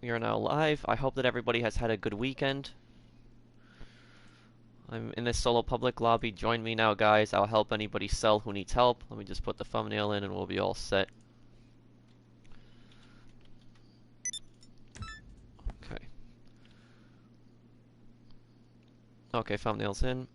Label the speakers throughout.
Speaker 1: We are now live. I hope that everybody has had a good weekend. I'm in this solo public lobby. Join me now, guys. I'll help anybody sell who needs help. Let me just put the thumbnail in and we'll be all set. Okay. Okay, thumbnail's in.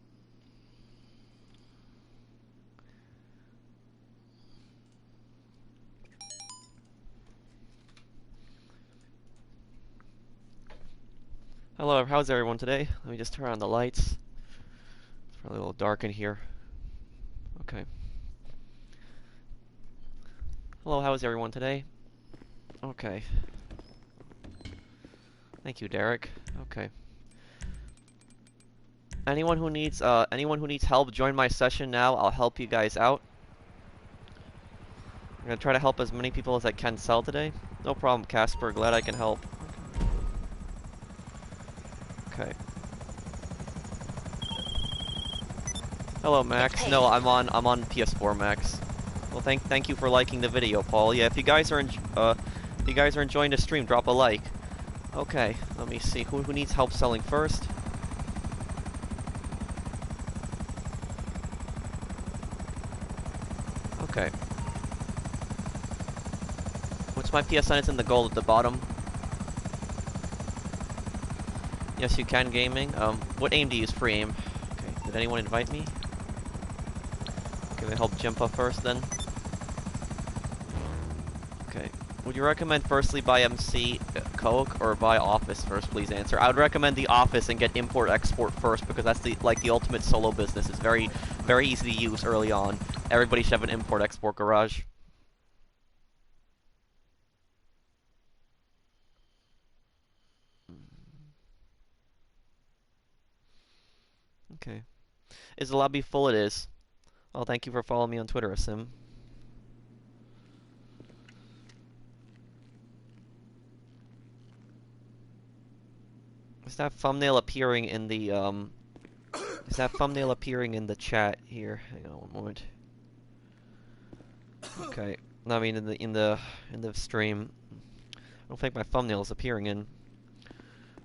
Speaker 1: Hello, how's everyone today? Let me just turn on the lights. It's probably a little dark in here. Okay. Hello, how is everyone today? Okay. Thank you, Derek. Okay. Anyone who needs help, join my session now. I'll help you guys out. I'm gonna try to help as many people as I can sell today. No problem, Casper. Glad I can help. Okay. Hello, Max. No, I'm on PS4, Max. Well, thank you for liking the video, Paul. Yeah, if you guys are enjoying the stream, drop a like. Okay, let me see who needs help selling first. Okay. What's my PSN? It's in the gold at the bottom. Yes, you can, gaming. What aim do you use? Free aim. Okay, did anyone invite me? Okay, we help Jimpa first then. Okay. Would you recommend firstly buy MC Coke or buy Office first? Please answer. I would recommend the Office and get import-export first because that's the ultimate solo business. It's very easy to use early on. Everybody should have an import-export garage. Okay. Is the lobby full? It is. Oh, thank you for following me on Twitter, Asim. Is that thumbnail appearing in the is that thumbnail appearing in the chat here? Hang on one moment. Okay. I mean in the stream. I don't think my thumbnail is appearing in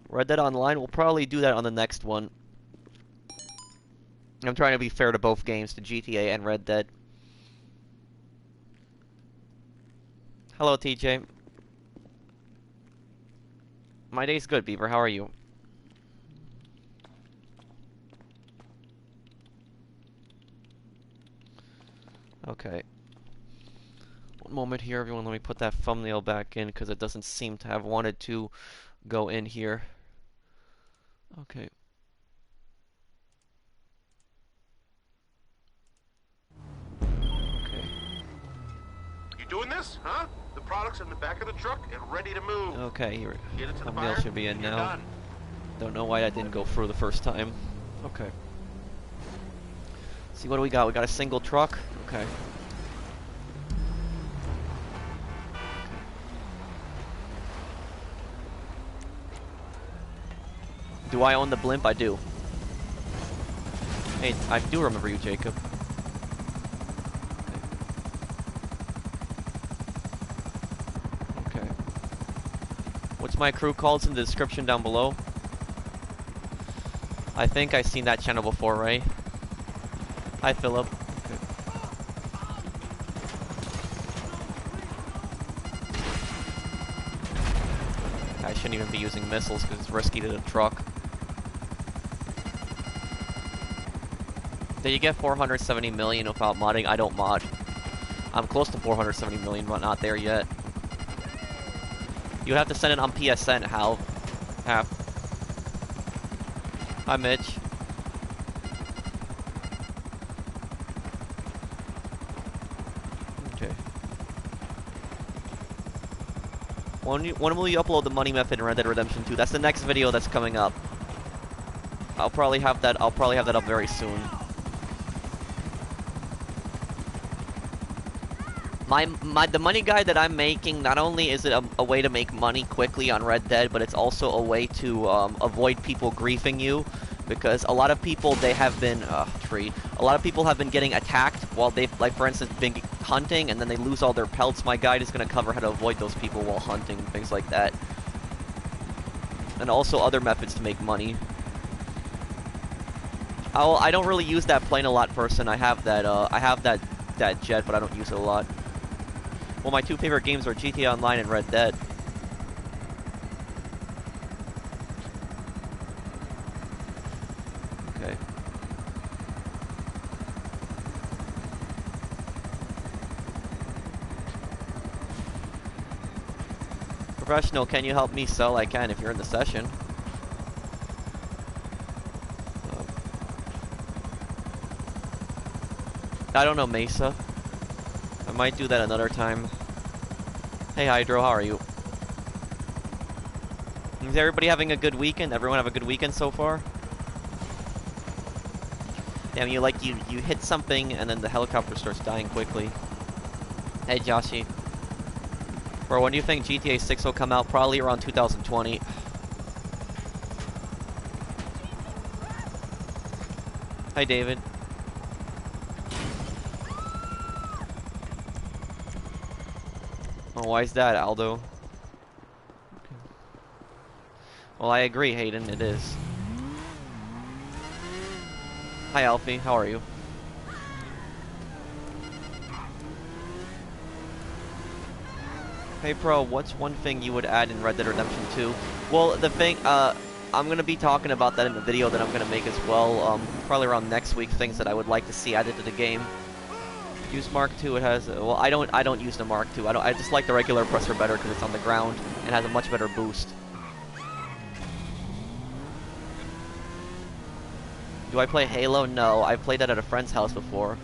Speaker 1: Red Dead Online. We'll probably do that on the next one. I'm trying to be fair to both games, to GTA and Red Dead. Hello, TJ. My day's good, Beaver. How are you? Okay. One moment here, everyone. Let me put that thumbnail back in because it doesn't seem to have wanted to go in here. Okay.
Speaker 2: Doing this, huh? The product's in the back of the truck and ready to move.
Speaker 1: Okay, here.
Speaker 2: Get it to the
Speaker 1: Thumbnail
Speaker 2: fire.
Speaker 1: should be in
Speaker 2: You're
Speaker 1: now.
Speaker 2: done.
Speaker 1: Don't know why that didn't go through the first time. Okay. See, what do we got? We got a single truck. Okay. Do I own the blimp? I do. Hey, I do remember you, Jacob. Okay. What's my crew called? It's in the description down below. I think I've seen that channel before, right? Hi, Philip. Okay. I shouldn't even be using missiles because it's risky to the truck. Did you get 470 million without modding? I don't mod. I'm close to 470 million, but not there yet. You have to send it on PSN, Hal. Half. Hi, Mitch. Okay. When will you upload the money method in Red Dead Redemption 2? That's the next video that's coming up. I'll probably have that up very soon. The money guide that I'm making, not only is it a way to make money quickly on Red Dead, but it's also a way to avoid people griefing you, because a lot of people, they have been a lot of people have been getting attacked while they've, like, for instance, been hunting, and then they lose all their pelts. My guide is going to cover how to avoid those people while hunting, things like that. and also other methods to make money. I don't really use that plane a lot, person. I have that jet, but I don't use it a lot. Well, my two favorite games are GTA Online and Red Dead. Okay. Professional, can you help me sell? I can if you're in the session. I don't know, Mesa. I might do that another time. Hey, Hydro, how are you? Is everybody having a good weekend? Everyone have a good weekend so far? Damn, you hit something and then the helicopter starts dying quickly. Hey, Joshy. Bro, when do you think GTA 6 will come out? Probably around 2020. Hi, David. Oh, why is that, Aldo? Okay. Well, I agree, Hayden, it is. Hi, Alfie, how are you? Hey, Pro, what's one thing you would add in Red Dead Redemption 2? Well, the thing, I'm gonna be talking about that in the video that I'm gonna make as well, probably around next week, things that I would like to see added to the game. Use Mark II, it has, well, I don't use the Mark II, I just like the regular presser better because it's on the ground and has a much better boost. Do I play Halo? No, I've played that at a friend's house before.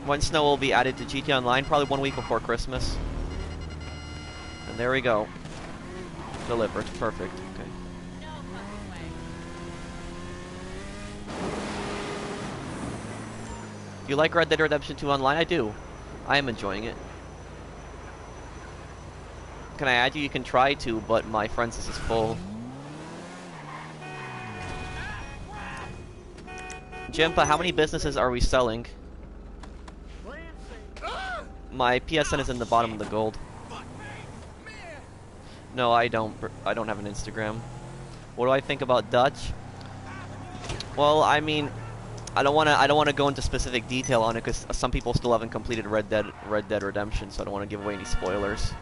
Speaker 1: When snow will be added to GTA Online? Probably 1 week before Christmas. And there we go. Delivered. Perfect. Okay. You like Red Dead Redemption 2 Online? I do. I am enjoying it. Can I add you? You can try to, but my friends list is full. Jimpa, how many businesses are we selling? My PSN is in the bottom of the gold. No, I don't have an Instagram. What do I think about Dutch? Well, I mean, I don't want to go into specific detail on it because some people still haven't completed Red Dead Redemption, so I don't want to give away any spoilers.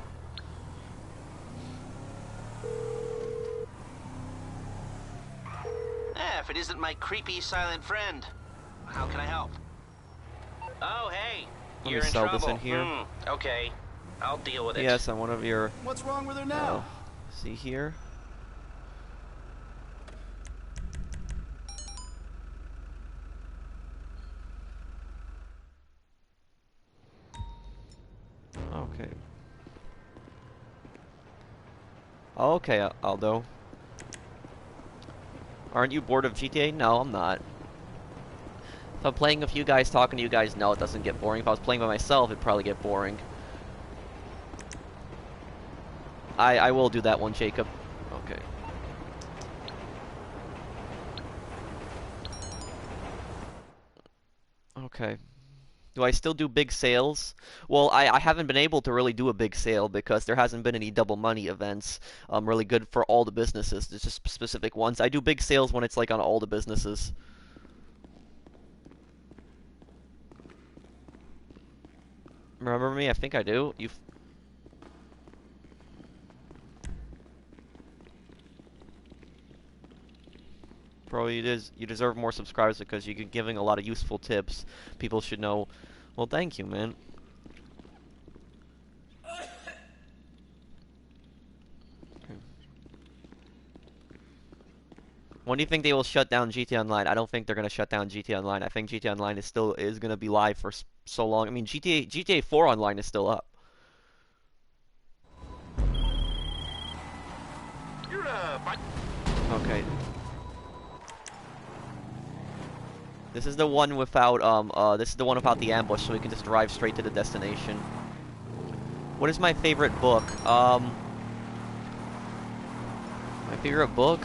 Speaker 3: If it isn't my creepy silent friend, how can I help? Oh, hey.
Speaker 1: Let me sell this in here.
Speaker 3: Okay, I'll deal with it.
Speaker 1: Yes, I'm one of your...
Speaker 4: What's wrong with her now?
Speaker 1: See here? Okay. Okay, Aldo. Aren't you bored of GTA? No, I'm not. If I'm playing with you guys, talking to you guys, no, it doesn't get boring. If I was playing by myself, it'd probably get boring. I will do that one, Jacob. Okay. Okay. Do I still do big sales? Well, I haven't been able to really do a big sale because there hasn't been any double money events really good for all the businesses. There's just specific ones. I do big sales when it's like on all the businesses. Remember me? I think I do. Bro, you deserve more subscribers because you're giving a lot of useful tips. People should know. Well, thank you, man. Okay. When do you think they will shut down GTA Online? I don't think they're gonna shut down GTA Online. I think GTA Online is gonna be live for so long. I mean, GTA 4 Online is still up. Okay. This is the one without the ambush, so we can just drive straight to the destination. What is my favorite book? My favorite book?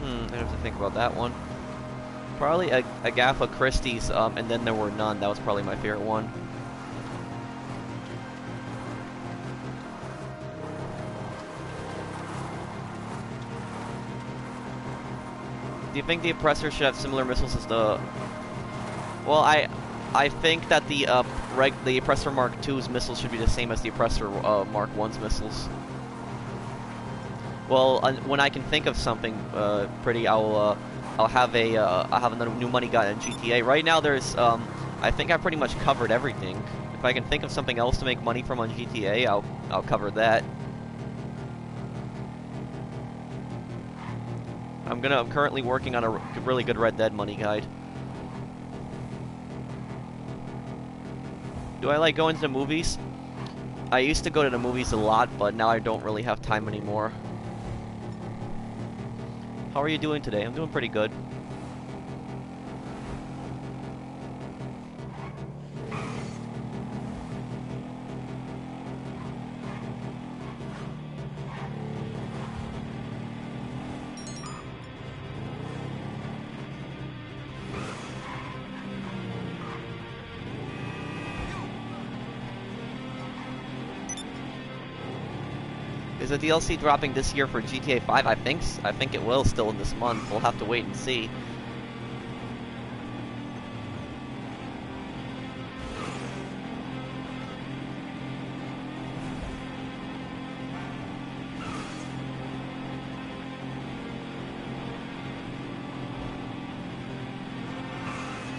Speaker 1: I have to think about that one. Probably Agatha Christie's, and Then There Were None. That was probably my favorite one. Do you think the oppressor should have similar missiles as the... Well, I think that the oppressor Mark II's missiles should be the same as the oppressor Mark I's missiles. Well, when I can think of something pretty, I'll have another new money guy in GTA. Right now, there's I think I've pretty much covered everything. If I can think of something else to make money from on GTA, I'll cover that. I'm currently working on a really good Red Dead money guide. Do I like going to the movies? I used to go to the movies a lot, but now I don't really have time anymore. How are you doing today? I'm doing pretty good. Is the DLC dropping this year for GTA 5? I think it will still in this month. We'll have to wait and see.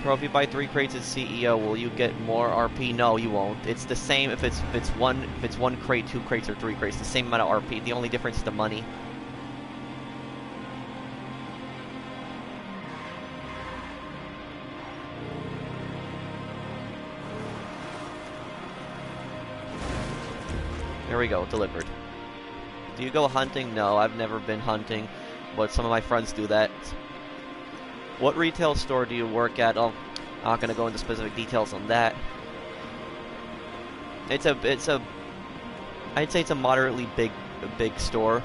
Speaker 1: Bro, if you buy 3 crates as CEO, will you get more RP? No, you won't. It's the same if it's one crate, 2 crates, or 3 crates. The same amount of RP. The only difference is the money. There we go, delivered. Do you go hunting? No, I've never been hunting, but some of my friends do that. What retail store do you work at? Oh, I'm not gonna go into specific details on that. I'd say it's a moderately big store.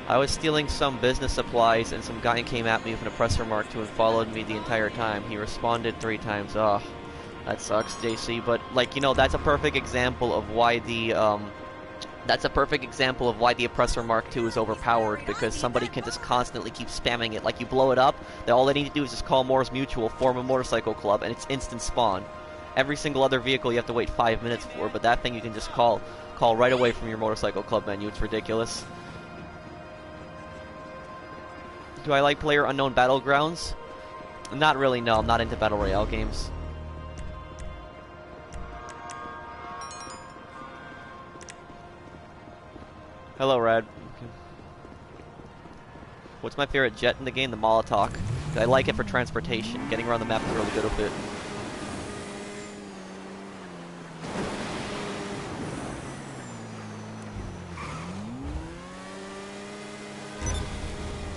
Speaker 1: I was stealing some business supplies, and some guy came at me with an oppressor Mark II and followed me the entire time. He responded 3 times. Oh, that sucks, JC. But like, you know, that's a perfect example of why the oppressor Mark II is overpowered, because somebody can just constantly keep spamming it. Like, you blow it up, then all they need to do is just call Moore's Mutual, form a motorcycle club, and it's instant spawn. Every single other vehicle you have to wait 5 minutes for, but that thing you can just call right away from your motorcycle club menu. It's ridiculous. Do I like PlayerUnknown Battlegrounds? Not really, no. I'm not into Battle Royale games. Hello, Rad. What's my favorite jet in the game? The Molotov. I like it for transportation. Getting around the map is really good with it.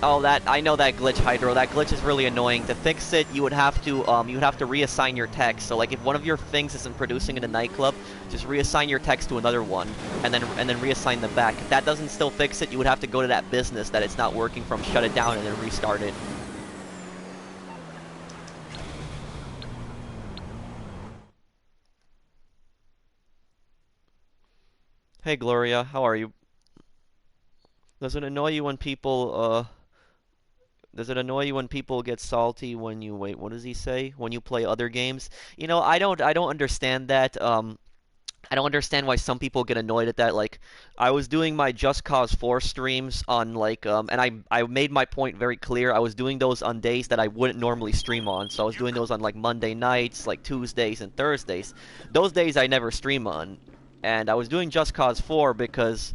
Speaker 1: Oh, I know that glitch, Hydro. That glitch is really annoying. To fix it, you would have to reassign your text. So, like, if one of your things isn't producing in a nightclub, just reassign your text to another one, and then reassign them back. If that doesn't still fix it, you would have to go to that business that it's not working from, shut it down, and then restart it. Hey, Gloria, how are you? Does it annoy you when people get salty when you wait? What does he say? When you play other games? You know, I don't understand that. I don't understand why some people get annoyed at that. Like, I was doing my Just Cause 4 streams on, like, and I made my point very clear. I was doing those on days that I wouldn't normally stream on. So I was doing those on, like, Monday nights, like Tuesdays and Thursdays. Those days I never stream on. And I was doing Just Cause 4 because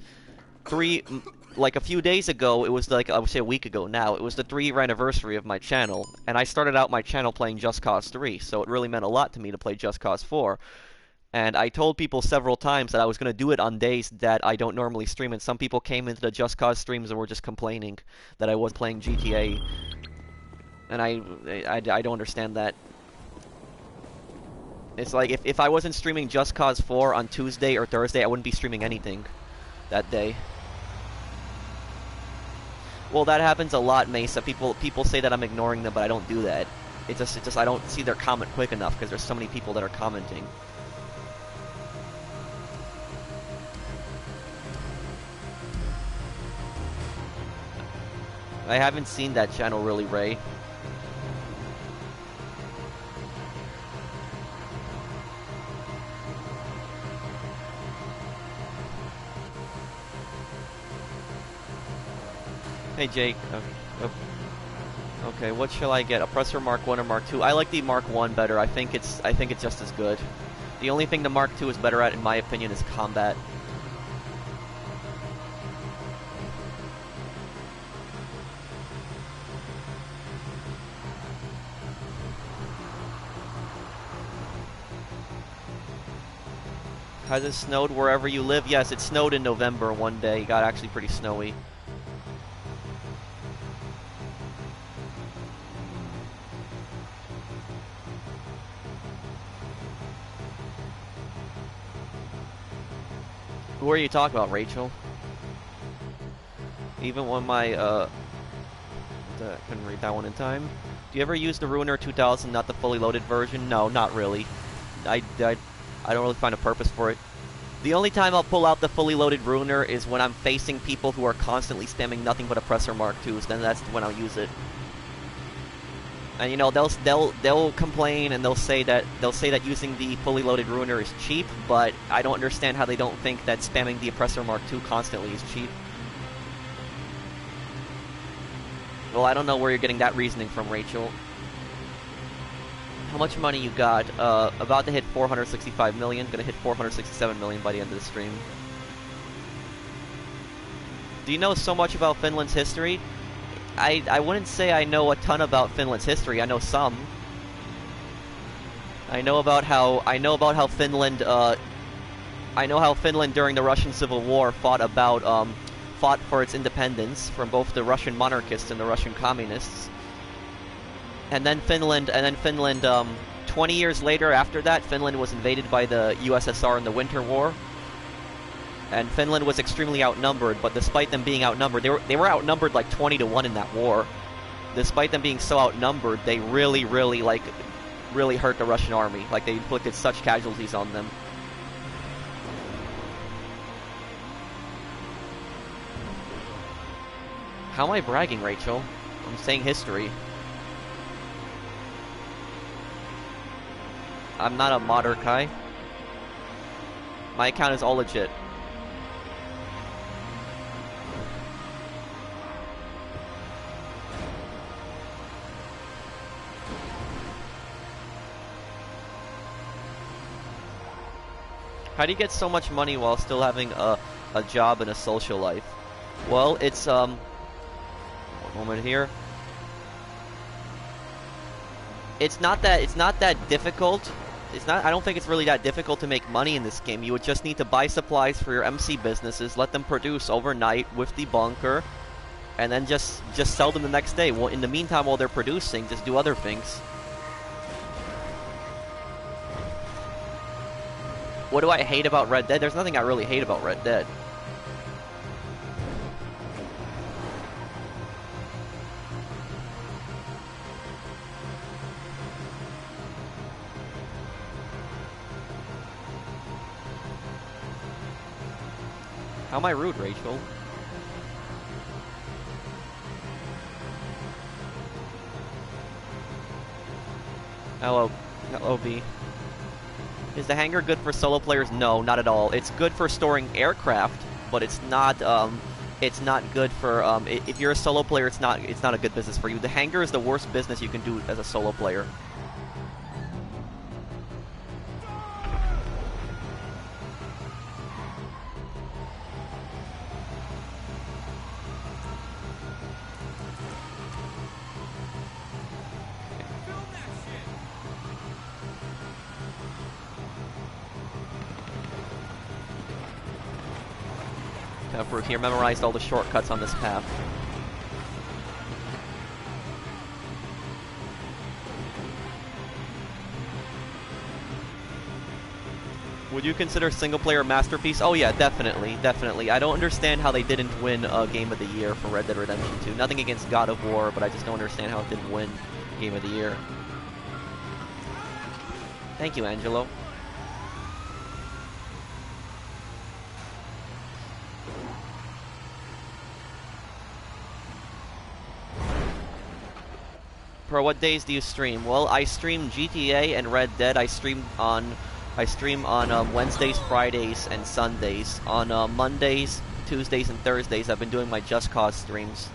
Speaker 1: like a few days ago, it was like, I would say a week ago now, it was the 3-year anniversary of my channel, and I started out my channel playing Just Cause 3, so it really meant a lot to me to play Just Cause 4. And I told people several times that I was going to do it on days that I don't normally stream, and some people came into the Just Cause streams and were just complaining that I wasn't playing GTA. And I don't understand that. It's like, if I wasn't streaming Just Cause 4 on Tuesday or Thursday, I wouldn't be streaming anything that day. Well, that happens a lot, Mesa. People say that I'm ignoring them, but I don't do that. It's just I don't see their comment quick enough because there's so many people that are commenting. I haven't seen that channel really, Ray. Hey Jake. Okay, what shall I get? Oppressor Mark 1 or Mark 2? I like the Mark 1 better. I think it's just as good. The only thing the Mark 2 is better at, in my opinion, is combat. Has it snowed wherever you live? Yes, it snowed in November one day. It got actually pretty snowy. Who are you talking about, Rachel? Even when my, I couldn't read that one in time. Do you ever use the Ruiner 2000, not the fully loaded version? No, not really. I don't really find a purpose for it. The only time I'll pull out the fully loaded Ruiner is when I'm facing people who are constantly spamming nothing but Oppressor Mark 2s, then that's when I'll use it. And you know, they'll complain and they'll say that using the fully loaded Ruiner is cheap, but I don't understand how they don't think that spamming the Oppressor Mark II constantly is cheap. Well, I don't know where you're getting that reasoning from, Rachel. How much money you got? About to hit 465 million. Gonna hit 467 million by the end of the stream. Do you know so much about Finland's history? I wouldn't say I know a ton about Finland's history. I know some. I know about how Finland during the Russian Civil War fought for its independence from both the Russian monarchists and the Russian communists. And then Finland 20 years later after that, Finland was invaded by the USSR in the Winter War. And Finland was extremely outnumbered, but despite them being outnumbered, they were outnumbered like 20-1 in that war. Despite them being so outnumbered, they really hurt the Russian army. Like, they inflicted such casualties on them. How am I bragging, Rachel? I'm saying history. I'm not a modder, Kai. My account is all legit. How do you get so much money while still having a job and a social life? Well, it's one moment here. It's not that difficult. I don't think it's really that difficult to make money in this game. You would just need to buy supplies for your MC businesses, let them produce overnight with the bunker, and then just sell them the next day. Well, in the meantime, while they're producing, just do other things. What do I hate about Red Dead? There's nothing I really hate about Red Dead. How am I rude, Rachel? Hello, B. Is the hangar good for solo players? No, not at all. It's good for storing aircraft, but it's not good for if you're a solo player. It's not a good business for you. The hangar is the worst business you can do as a solo player. Proof here, memorized all the shortcuts on this path. Would you consider single-player masterpiece? Oh yeah, definitely. I don't understand how they didn't win Game of the Year for Red Dead Redemption 2. Nothing against God of War, but I just don't understand how it didn't win Game of the Year. Thank you, Angelo. Bro, what days do you stream? Well, I stream GTA and Red Dead. I stream on Wednesdays, Fridays, and Sundays. On Mondays, Tuesdays, and Thursdays, I've been doing my Just Cause streams.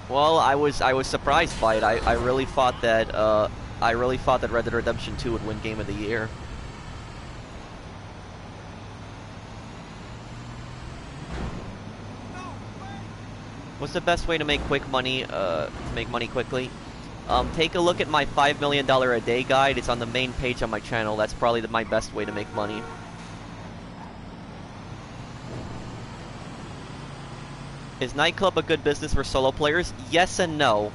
Speaker 1: Well, I was surprised by it. I really thought that Red Dead Redemption 2 would win Game of the Year. What's the best way to make quick money? Make money quickly? Take a look at my $5 million a day guide. It's on the main page on my channel. That's probably my best way to make money. Is nightclub a good business for solo players? Yes and no.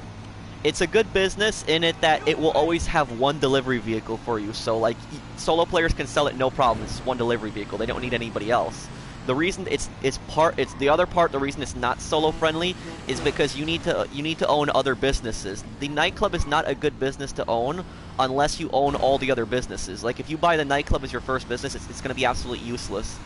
Speaker 1: It's a good business in it that it will always have one delivery vehicle for you. So like solo players can sell it no problem. It's one delivery vehicle. They don't need anybody else. The reason it's the other part. The reason it's not solo friendly is because you need to own other businesses. The nightclub is not a good business to own unless you own all the other businesses. Like if you buy the nightclub as your first business, it's going to be absolutely useless.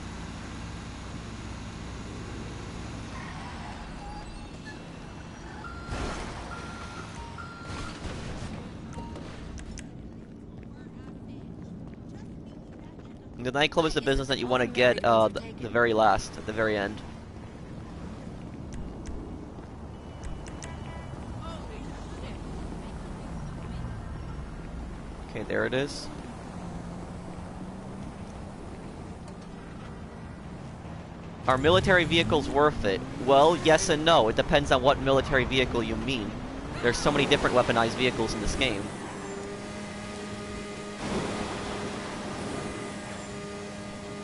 Speaker 1: The nightclub is the business that you want to get the very last, at the very end. Okay, there it is. Are military vehicles worth it? Well, yes and no. It depends on what military vehicle you mean. There's so many different weaponized vehicles in this game.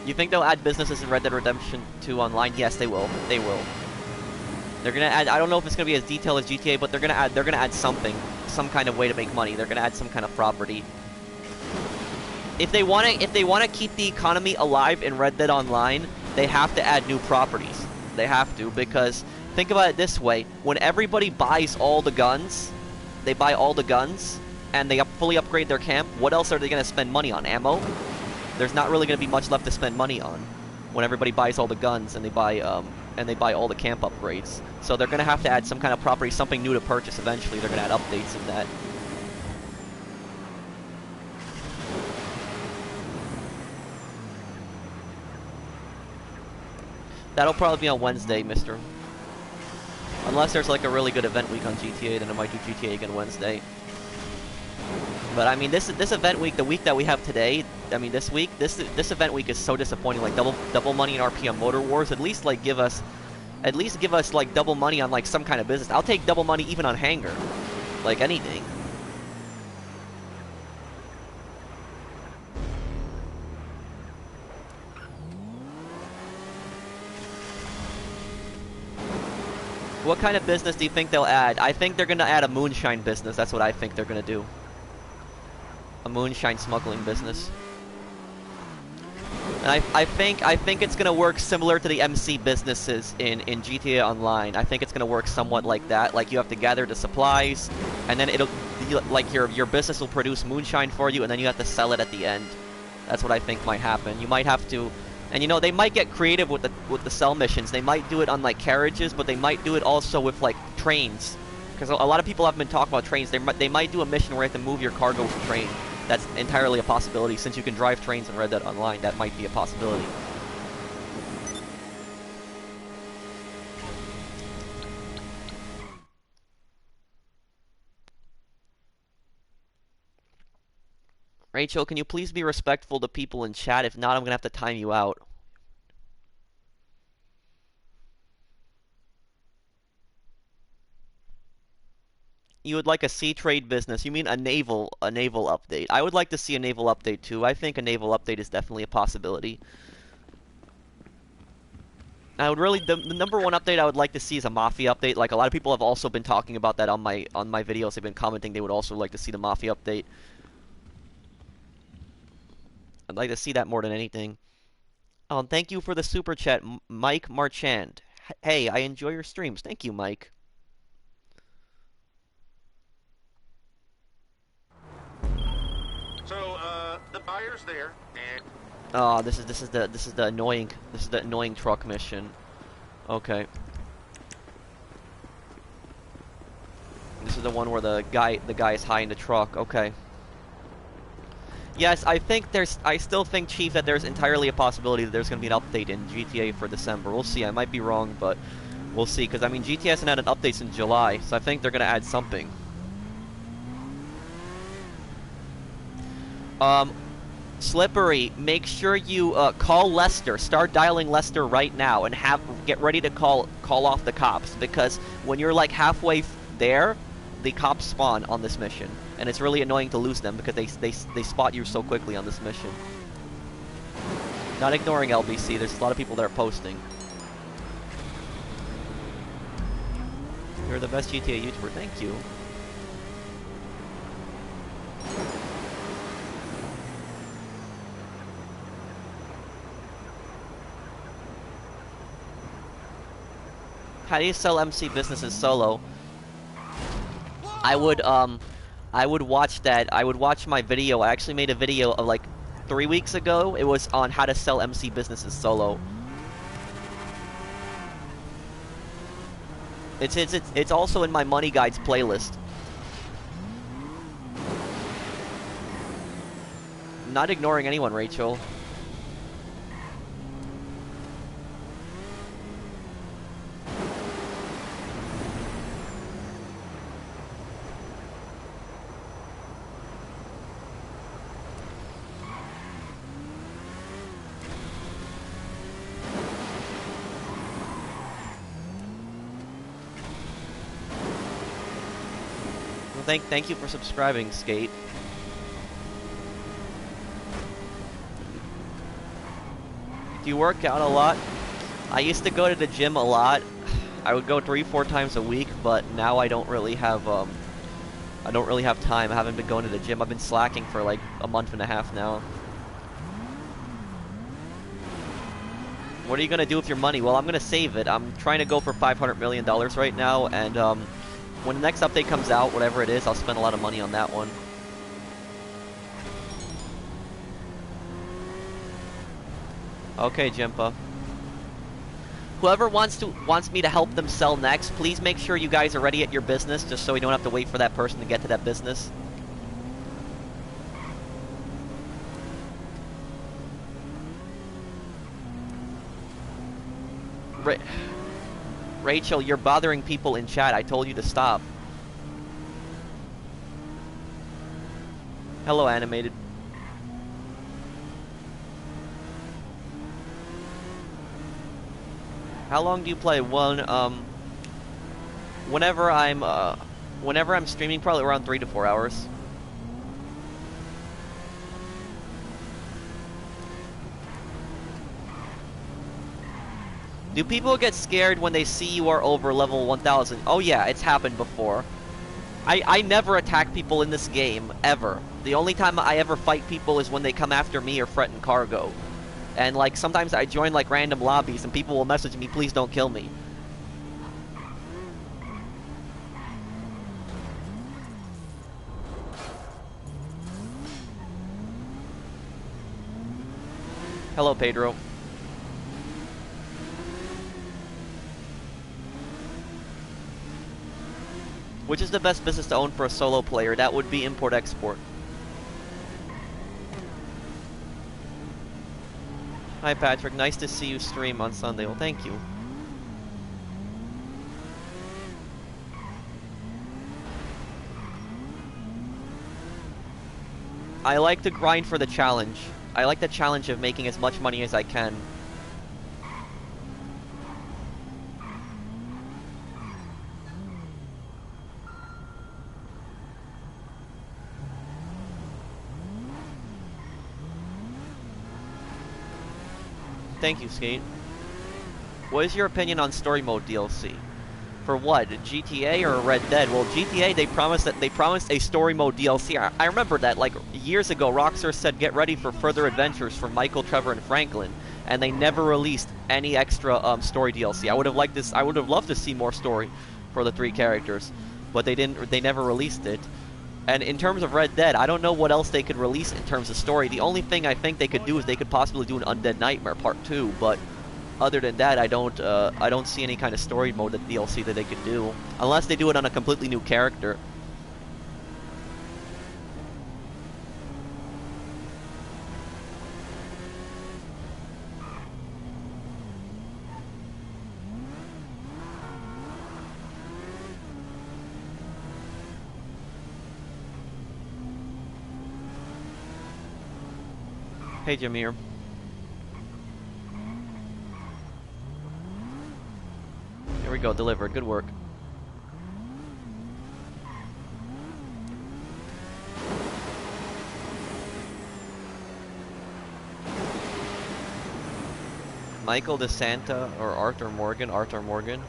Speaker 1: You think they'll add businesses in Red Dead Redemption 2 online? Yes, they will. They will. They're gonna add. I don't know if it's gonna be as detailed as GTA, but they're gonna add something, some kind of way to make money. They're gonna add some kind of property. If they wanna keep the economy alive in Red Dead Online, they have to add new properties. They have to, because think about it this way: when everybody buys all the guns, they buy all the guns, and they fully upgrade their camp. What else are they gonna spend money on? Ammo? There's not really going to be much left to spend money on when everybody buys all the guns and they buy all the camp upgrades. So they're going to have to add some kind of property, something new to purchase eventually. They're going to add updates in that. That'll probably be on Wednesday, mister. Unless there's like a really good event week on GTA, then I might do GTA again Wednesday. But I mean, this event week, the week that we have today, I mean, this week, this event week is so disappointing. Like double money in RP on Motor Wars. At least give us like double money on like some kind of business. I'll take double money even on Hangar, like anything. What kind of business do you think they'll add? I think they're gonna add a moonshine business. That's what I think they're gonna do. A moonshine smuggling business. And I think it's gonna work similar to the MC businesses in GTA Online. I think it's gonna work somewhat like that. Like you have to gather the supplies, and then it'll like your business will produce moonshine for you, and then you have to sell it at the end. That's what I think might happen. You might have to, and you know they might get creative with the sell missions. They might do it on like carriages, but they might do it also with like trains, because a lot of people have been talking about trains. They might do a mission where you have to move your cargo with a train. That's entirely a possibility. Since you can drive trains in Red Dead Online, that might be a possibility. Rachel, can you please be respectful to people in chat? If not, I'm gonna have to time you out. You would like a sea trade business. You mean a naval update. I would like to see a naval update too. I think a naval update is definitely a possibility. I would really the number one update I would like to see is a Mafia update. Like a lot of people have also been talking about that on my videos. They've been commenting they would also like to see the Mafia update. I'd like to see that more than anything. Thank you for the super chat, Mike Marchand. Hey, I enjoy your streams. Thank you, Mike.
Speaker 2: So, the buyer's there, and
Speaker 1: Oh, this is the annoying truck mission. Okay. This is the one where the guy is high in the truck. Okay. Yes, I still think, Chief, that there's entirely a possibility that there's going to be an update in GTA for December. We'll see. I might be wrong, but we'll see. Because, I mean, GTA hasn't had an update since July, so I think they're going to add something. Slippery, make sure you call Lester. Start dialing Lester right now and get ready to call off the cops. Because when you're, like, halfway there, the cops spawn on this mission. And it's really annoying to lose them because they spot you so quickly on this mission. Not ignoring LBC, there's a lot of people that are posting. You're the best GTA YouTuber, thank you. How do you sell MC businesses solo? I would watch that. I would watch my video. I actually made a video of like 3 weeks ago. It was on how to sell MC businesses solo. It's also in my Money Guides playlist. I'm not ignoring anyone, Rachel. Thank you for subscribing, Skate. Do you work out a lot? I used to go to the gym a lot. I would go 3-4 times a week, but now I don't really have time. I haven't been going to the gym. I've been slacking for like a month and a half now. What are you gonna do with your money? Well, I'm gonna save it. I'm trying to go for $500 million right now, and when the next update comes out, whatever it is, I'll spend a lot of money on that one. Okay, Jimpa. Whoever wants me to help them sell next, please make sure you guys are ready at your business, just so we don't have to wait for that person to get to that business. Rachel, you're bothering people in chat. I told you to stop. Hello, Animated. How long do you play? Whenever I'm streaming, probably around 3 to 4 hours. Do people get scared when they see you are over level 1000? Oh yeah, it's happened before. I never attack people in this game, ever. The only time I ever fight people is when they come after me or threaten cargo. And like, sometimes I join like random lobbies and people will message me, please don't kill me. Hello, Pedro. Which is the best business to own for a solo player? That would be import-export. Hi, Patrick. Nice to see you stream on Sunday. Well, thank you. I like to grind for the challenge. I like the challenge of making as much money as I can. Thank you, Skate. What is your opinion on story mode DLC? For what? GTA or Red Dead? Well, GTA they promised a story mode DLC. I remember that like years ago. Rockstar said get ready for further adventures for Michael, Trevor, and Franklin, and they never released any extra story DLC. I would have liked this. I would have loved to see more story for the 3 characters, but they didn't. They never released it. And in terms of Red Dead, I don't know what else they could release in terms of story. The only thing I think they could do is they could possibly do an Undead Nightmare Part 2, but other than that, I don't see any kind of story mode that DLC that they could do, unless they do it on a completely new character. Hey, Jameer. Here we go, delivered. Good work. Michael DeSanta or Arthur Morgan? Arthur Morgan.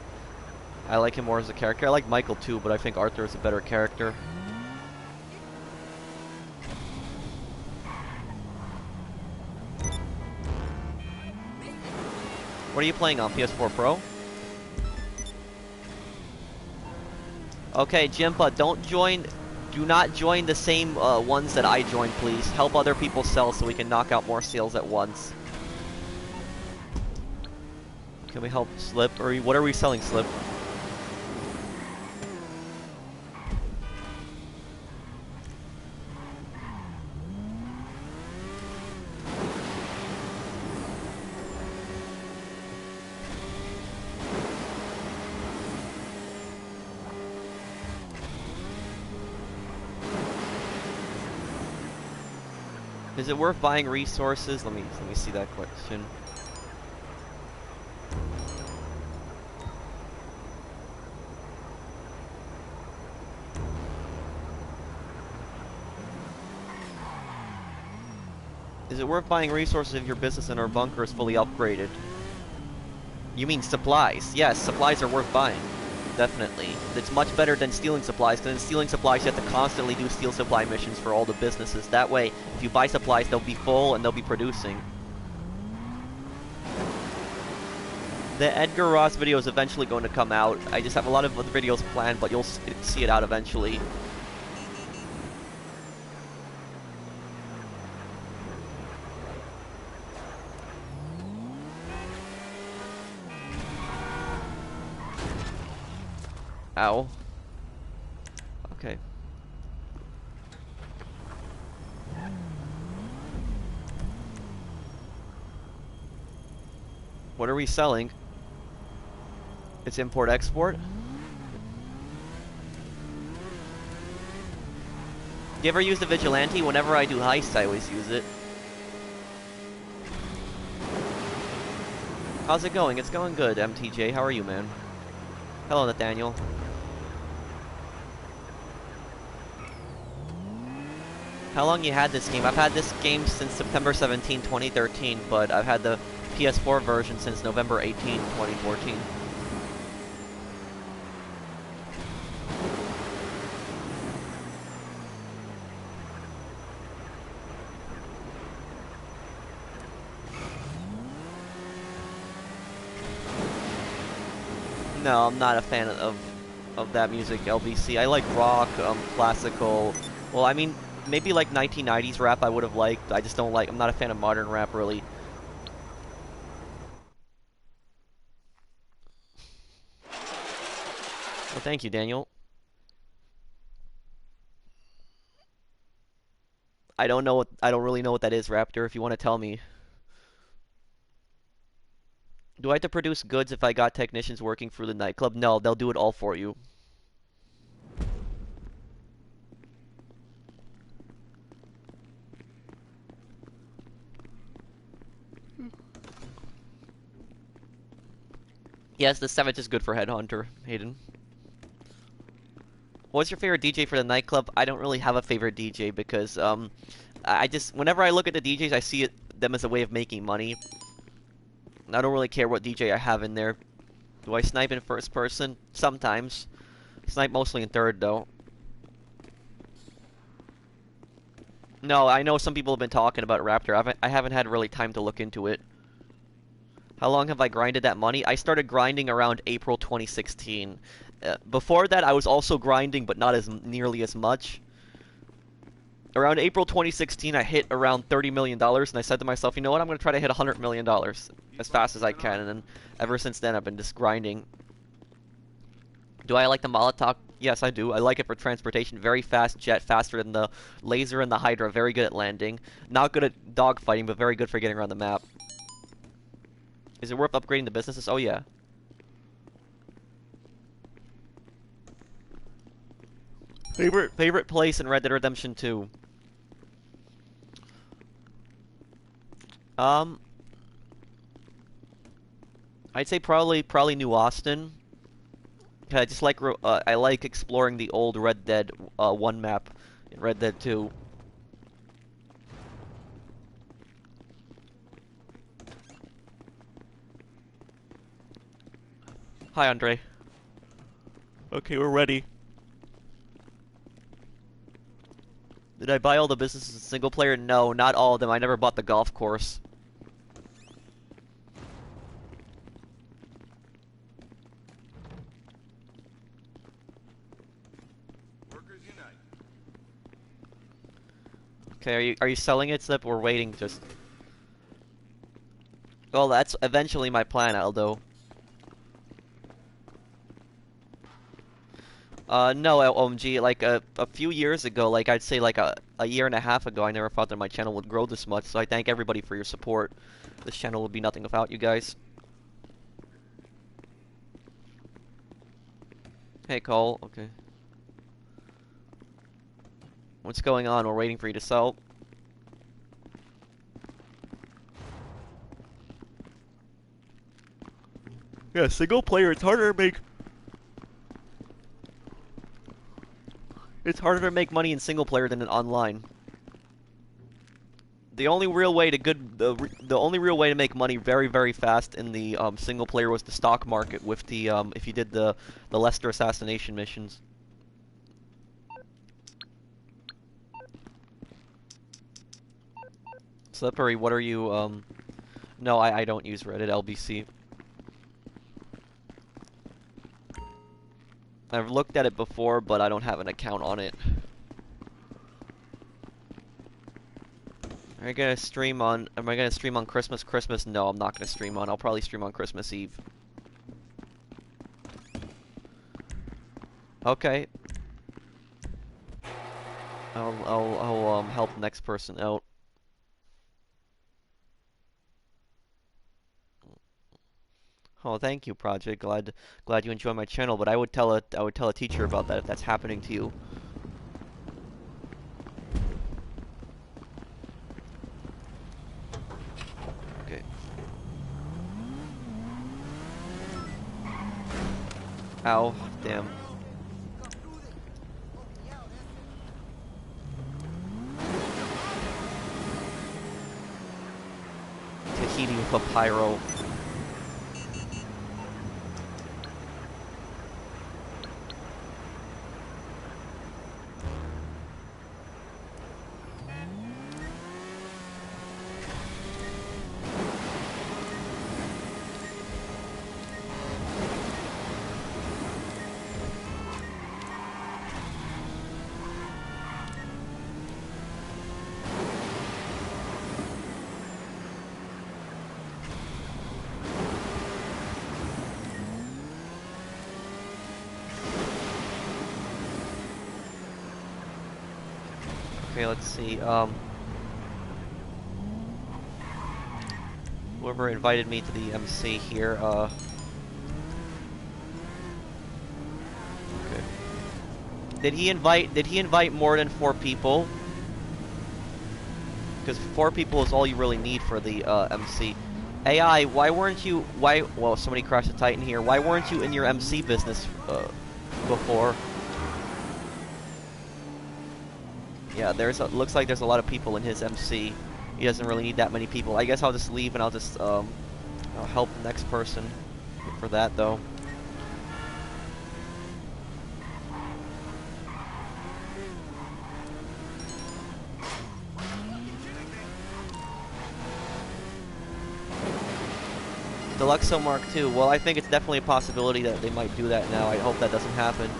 Speaker 1: I like him more as a character. I like Michael too, but I think Arthur is a better character. What are you playing on? PS4 Pro? Okay, Jimpa, do not join the same ones that I joined, please. Help other people sell so we can knock out more sales at once. Can we help Slip? Or what are we selling, Slip? Is it worth buying resources? Let me see that question. Is it worth buying resources if your business and our bunker is fully upgraded? You mean supplies? Yes, supplies are worth buying. Definitely. It's much better than stealing supplies, because in stealing supplies you have to constantly do steal supply missions for all the businesses. That way, if you buy supplies, they'll be full and they'll be producing. The Edgar Ross video is eventually going to come out. I just have a lot of other videos planned, but you'll see it out eventually. Ow. Okay. What are we selling? It's import-export? You ever use the Vigilante? Whenever I do heists, I always use it. How's it going? It's going good, MTJ. How are you, man? Hello, Nathaniel. How long you had this game? I've had this game since September 17, 2013, but I've had the PS4 version since November 18, 2014. No, I'm not a fan of that music, LBC. I like rock, classical. Well, I mean, maybe like 1990s rap I would have liked. I just don't like, I'm not a fan of modern rap, really. Well, thank you, Daniel. I don't really know what that is, Raptor, if you want to tell me. Do I have to produce goods if I got technicians working for the nightclub? No, they'll do it all for you. Yes, the 7th is good for Headhunter, Hayden. What's your favorite DJ for the nightclub? I don't really have a favorite DJ because I just, whenever I look at the DJs, I see them as a way of making money. I don't really care what DJ I have in there. Do I snipe in first person? Sometimes. Snipe mostly in third, though. No, I know some people have been talking about Raptor. I haven't had really time to look into it. How long have I grinded that money? I started grinding around April 2016. Before that, I was also grinding, but not as nearly as much. Around April 2016, I hit around $30 million, and I said to myself, you know what, I'm going to try to hit $100 million as fast as I can, and then ever since then, I've been just grinding. Do I like the Molotov? Yes, I do. I like it for transportation. Very fast jet, faster than the laser and the Hydra. Very good at landing. Not good at dogfighting, but very good for getting around the map. Is it worth upgrading the businesses? Oh, yeah. Favorite place in Red Dead Redemption 2? I'd say probably New Austin. I just like I like exploring the old Red Dead 1 map in Red Dead 2. Hi, Andre. Okay, we're ready. Did I buy all the businesses in single player? No, not all of them. I never bought the golf course.
Speaker 2: Workers unite.
Speaker 1: Okay, are you selling it, Slip? We're waiting just. Well, that's eventually my plan, Aldo. No, OMG, like a few years ago, like I'd say like a year and a half ago, I never thought that my channel would grow this much, so I thank everybody for your support. This channel would be nothing without you guys. Hey, Cole, okay. What's going on? We're waiting for you to sell. Yeah, single player, it's harder to make... It's harder to make money in single player than in online. The only real way to the only real way to make money very fast in the single player was the stock market with the if you did the Lester assassination missions. Slippery, what are you No, I don't use Reddit LBC. I've looked at it before, but I don't have an account on it. Am I gonna stream on Christmas? Christmas? No, I'm not gonna stream on. I'll probably stream on Christmas Eve. Okay. I'll help the next person out. Oh, thank you, Project. Glad you enjoy my channel, but I would tell a teacher about that if that's happening to you. Okay. Ow, damn. Tahiti with a pyro. Okay, let's see, whoever invited me to the MC here, okay. Did he invite more than 4 people? Because 4 people is all you really need for the, MC. AI, well, somebody crashed a Titan here, why weren't you in your MC business, before? Yeah, looks like there's a lot of people in his MC. He doesn't really need that many people. I guess I'll just leave and I'll just, I'll help the next person for that, though. Deluxo Mark II. Well, I think it's definitely a possibility that they might do that now. I hope that doesn't happen.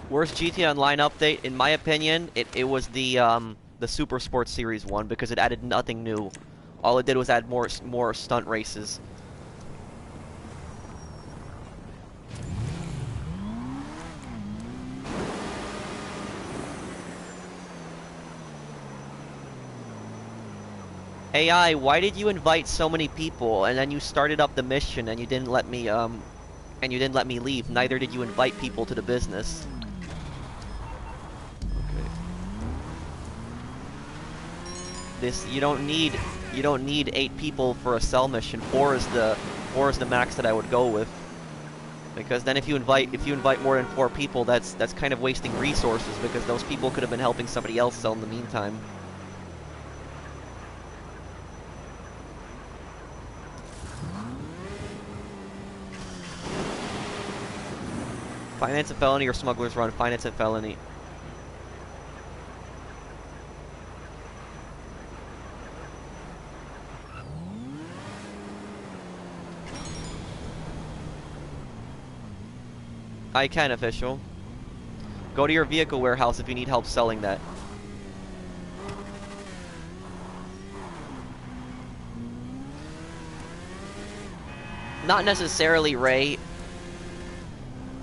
Speaker 1: Worst GTA Online update, in my opinion, it was the Super Sports Series one because it added nothing new. All it did was add more stunt races. AI, why did you invite so many people and then you started up the mission and you didn't let me leave? Neither did you invite people to the business. Okay. You don't need 8 people for a cell mission. 4 is the max that I would go with. Because then if you invite more than 4 people, that's kind of wasting resources because those people could have been helping somebody else sell in the meantime. Finance and felony or smugglers run? Finance and felony. I can, official. Go to your vehicle warehouse if you need help selling that. Not necessarily, Ray.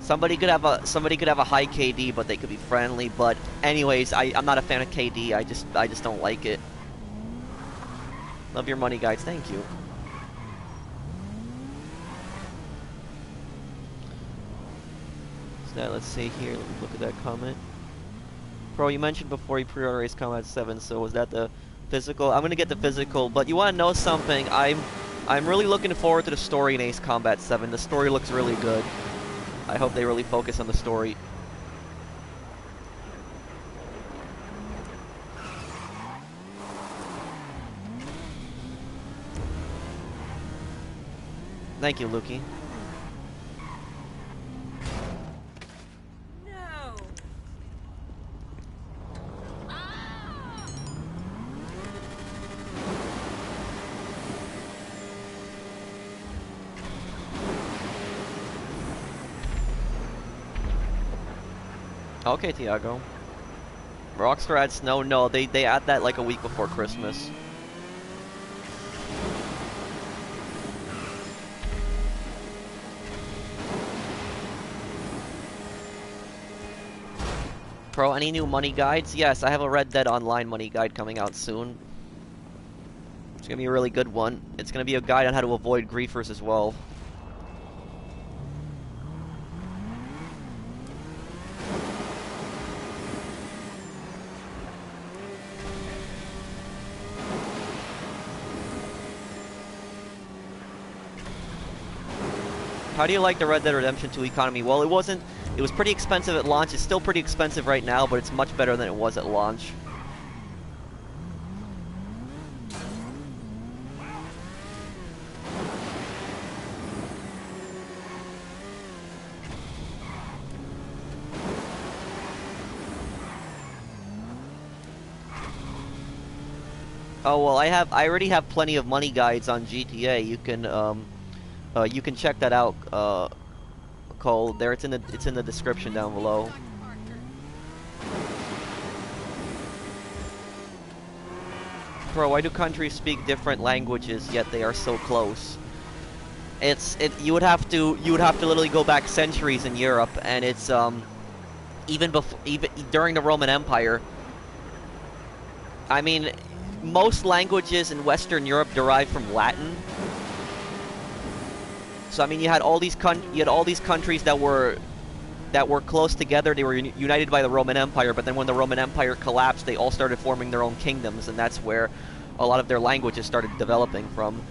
Speaker 1: Somebody could have a high KD, but they could be friendly. But anyways, I'm not a fan of KD. I just don't like it. Love your money, guys. Thank you. So now let's see here. Let me look at that comment. Pro, you mentioned before you pre-order Ace Combat 7. So was that the physical? I'm gonna get the physical. But you want to know something? I'm really looking forward to the story in Ace Combat 7. The story looks really good. I hope they really focus on the story. Thank you, Lukey.
Speaker 4: No.
Speaker 1: Okay, Tiago. Rockstar adds snow? No, they add that like a week before Christmas. Pro, any new money guides? Yes, I have a Red Dead Online money guide coming out soon. It's gonna be a really good one. It's gonna be a guide on how to avoid griefers as well. How do you like the Red Dead Redemption 2 economy? Well, it was pretty expensive at launch. It's still pretty expensive right now, but it's much better than it was at launch. Oh, well, I already have plenty of money guides on GTA. You can check that out, Cole. There, it's in the description down below. Bro, why do countries speak different languages yet they are so close? You would have to literally go back centuries in Europe, and it's even during the Roman Empire. I mean, most languages in Western Europe derive from Latin. So I mean, you had all these countries that were close together. They were united by the Roman Empire, but then when the Roman Empire collapsed, they all started forming their own kingdoms, and that's where a lot of their languages started developing from.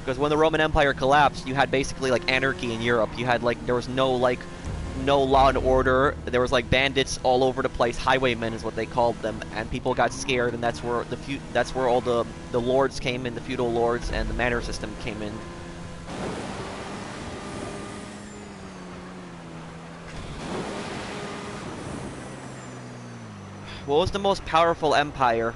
Speaker 1: Because when the Roman Empire collapsed, you had basically like anarchy in Europe. You had there was no law and order. There was like bandits all over the place. Highwaymen is what they called them, and people got scared, and that's where all the lords came in, the feudal lords, and the manor system came in. What was the most powerful empire?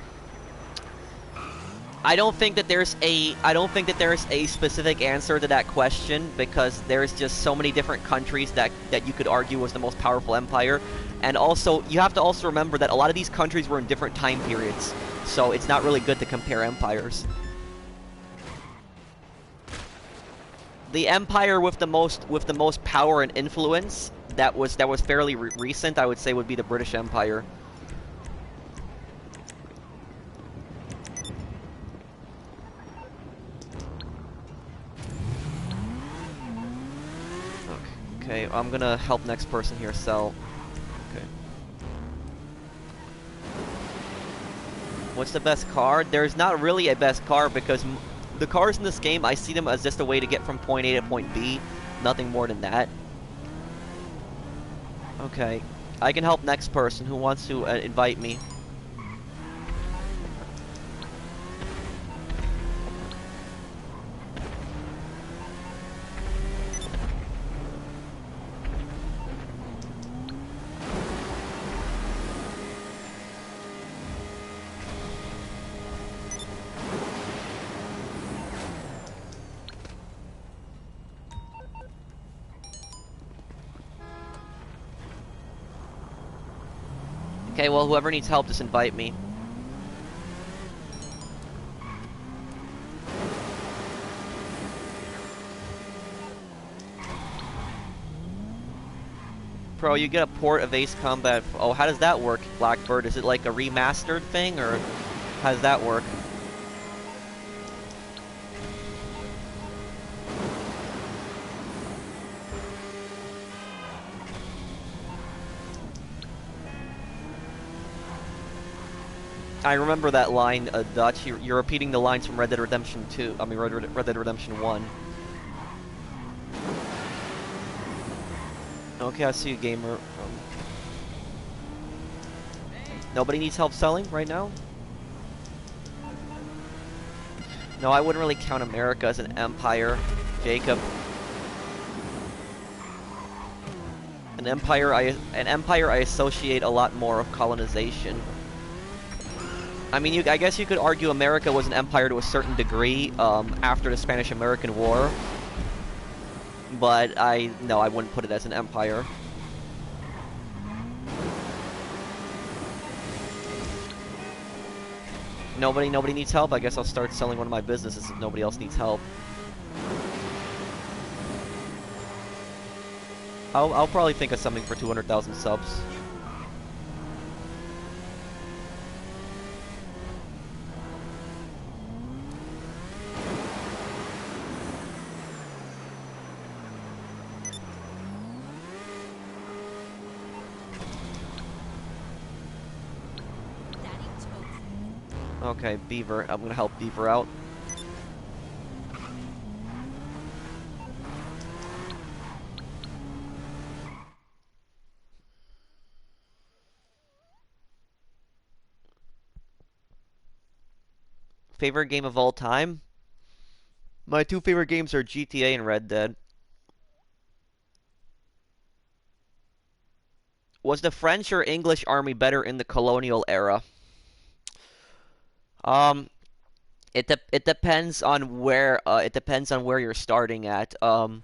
Speaker 1: I don't think that there's a specific answer to that question, because there's just so many different countries that you could argue was the most powerful empire. And also, you have to also remember that a lot of these countries were in different time periods, so it's not really good to compare empires. The empire with the most power and influence that was fairly recent, I would say, would be the British Empire. Okay, I'm gonna help next person here sell. Okay. What's the best car? There's not really a best car, because the cars in this game, I see them as just a way to get from point A to point B. Nothing more than that. Okay. I can help next person who wants to invite me. Okay, well, whoever needs help, just invite me. Pro, you get a port of Ace Combat. Oh, how does that work, Blackbird? Is it like a remastered thing, or how does that work? I remember that line, Dutch. You're repeating the lines from Red Dead Redemption 2. I mean, Red Dead Redemption 1. Okay, I see you, gamer. Nobody needs help selling right now? No, I wouldn't really count America as an empire, Jacob. An empire I associate a lot more of colonization. I mean, I guess you could argue America was an empire to a certain degree after the Spanish-American War, but no, I wouldn't put it as an empire. Nobody needs help. I guess I'll start selling one of my businesses if nobody else needs help. I'll probably think of something for 200,000 subs. Okay, Beaver. I'm gonna help Beaver out. Favorite game of all time? My two favorite games are GTA and Red Dead. Was the French or English army better in the colonial era? It depends on where you're starting at. The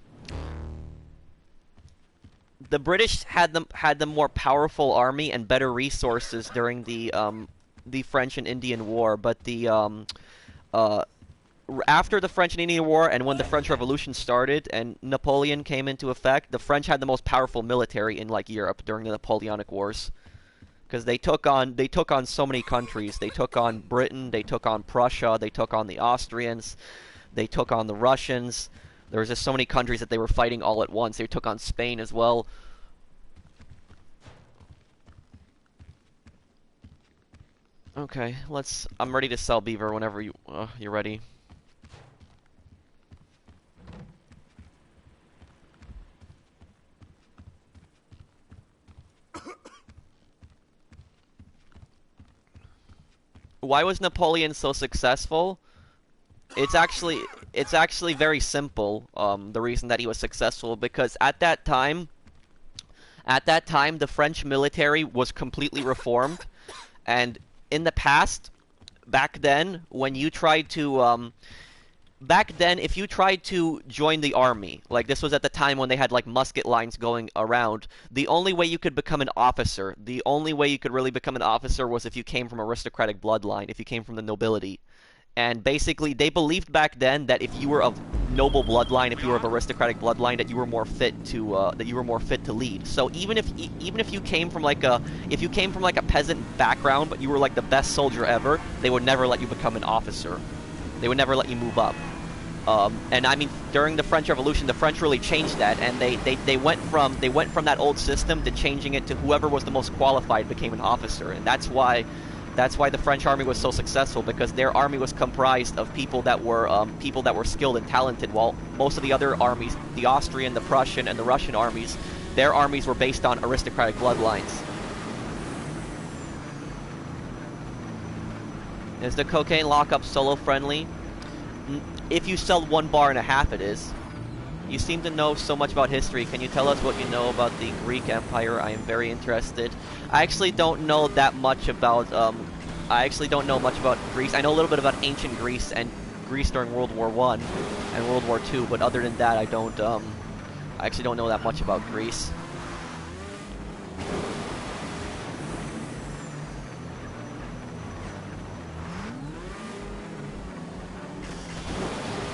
Speaker 1: British had the more powerful army and better resources during the French and Indian War, but after the French and Indian War and when the French Revolution started and Napoleon came into effect, the French had the most powerful military in like Europe during the Napoleonic Wars. Because they took on so many countries. They took on Britain, they took on Prussia, they took on the Austrians, they took on the Russians. There was just so many countries that they were fighting all at once. They took on Spain as well. Okay, I'm ready to sell Beaver whenever you're ready. Why was Napoleon so successful? It's actually very simple. The reason that he was successful, because at that time the French military was completely reformed, And in the past, back then, when you tried to back then, if you tried to join the army, like this was at the time when they had like musket lines going around, the only way you could become an officer, the only way you could really become an officer was if you came from aristocratic bloodline, if you came from the nobility. And basically, they believed back then that if you were of noble bloodline, if you were of aristocratic bloodline, that you were more fit to lead. So even if you came from like a peasant background, but you were like the best soldier ever, they would never let you become an officer. They would never let you move up. And I mean, during the French Revolution, the French really changed that, and they went from that old system to changing it to whoever was the most qualified became an officer, and that's why the French army was so successful, because their army was comprised of people that were skilled and talented, while most of the other armies, the Austrian, the Prussian, and the Russian armies, their armies were based on aristocratic bloodlines. Is the cocaine lockup solo friendly? If you sell 1 bar and a half, it is. You seem to know so much about history. Can you tell us what you know about the Greek Empire? I am very interested. I actually don't know that much about. I actually don't know much about Greece. I know a little bit about ancient Greece and Greece during World War I and World War II, but other than that, I don't. I actually don't know that much about Greece.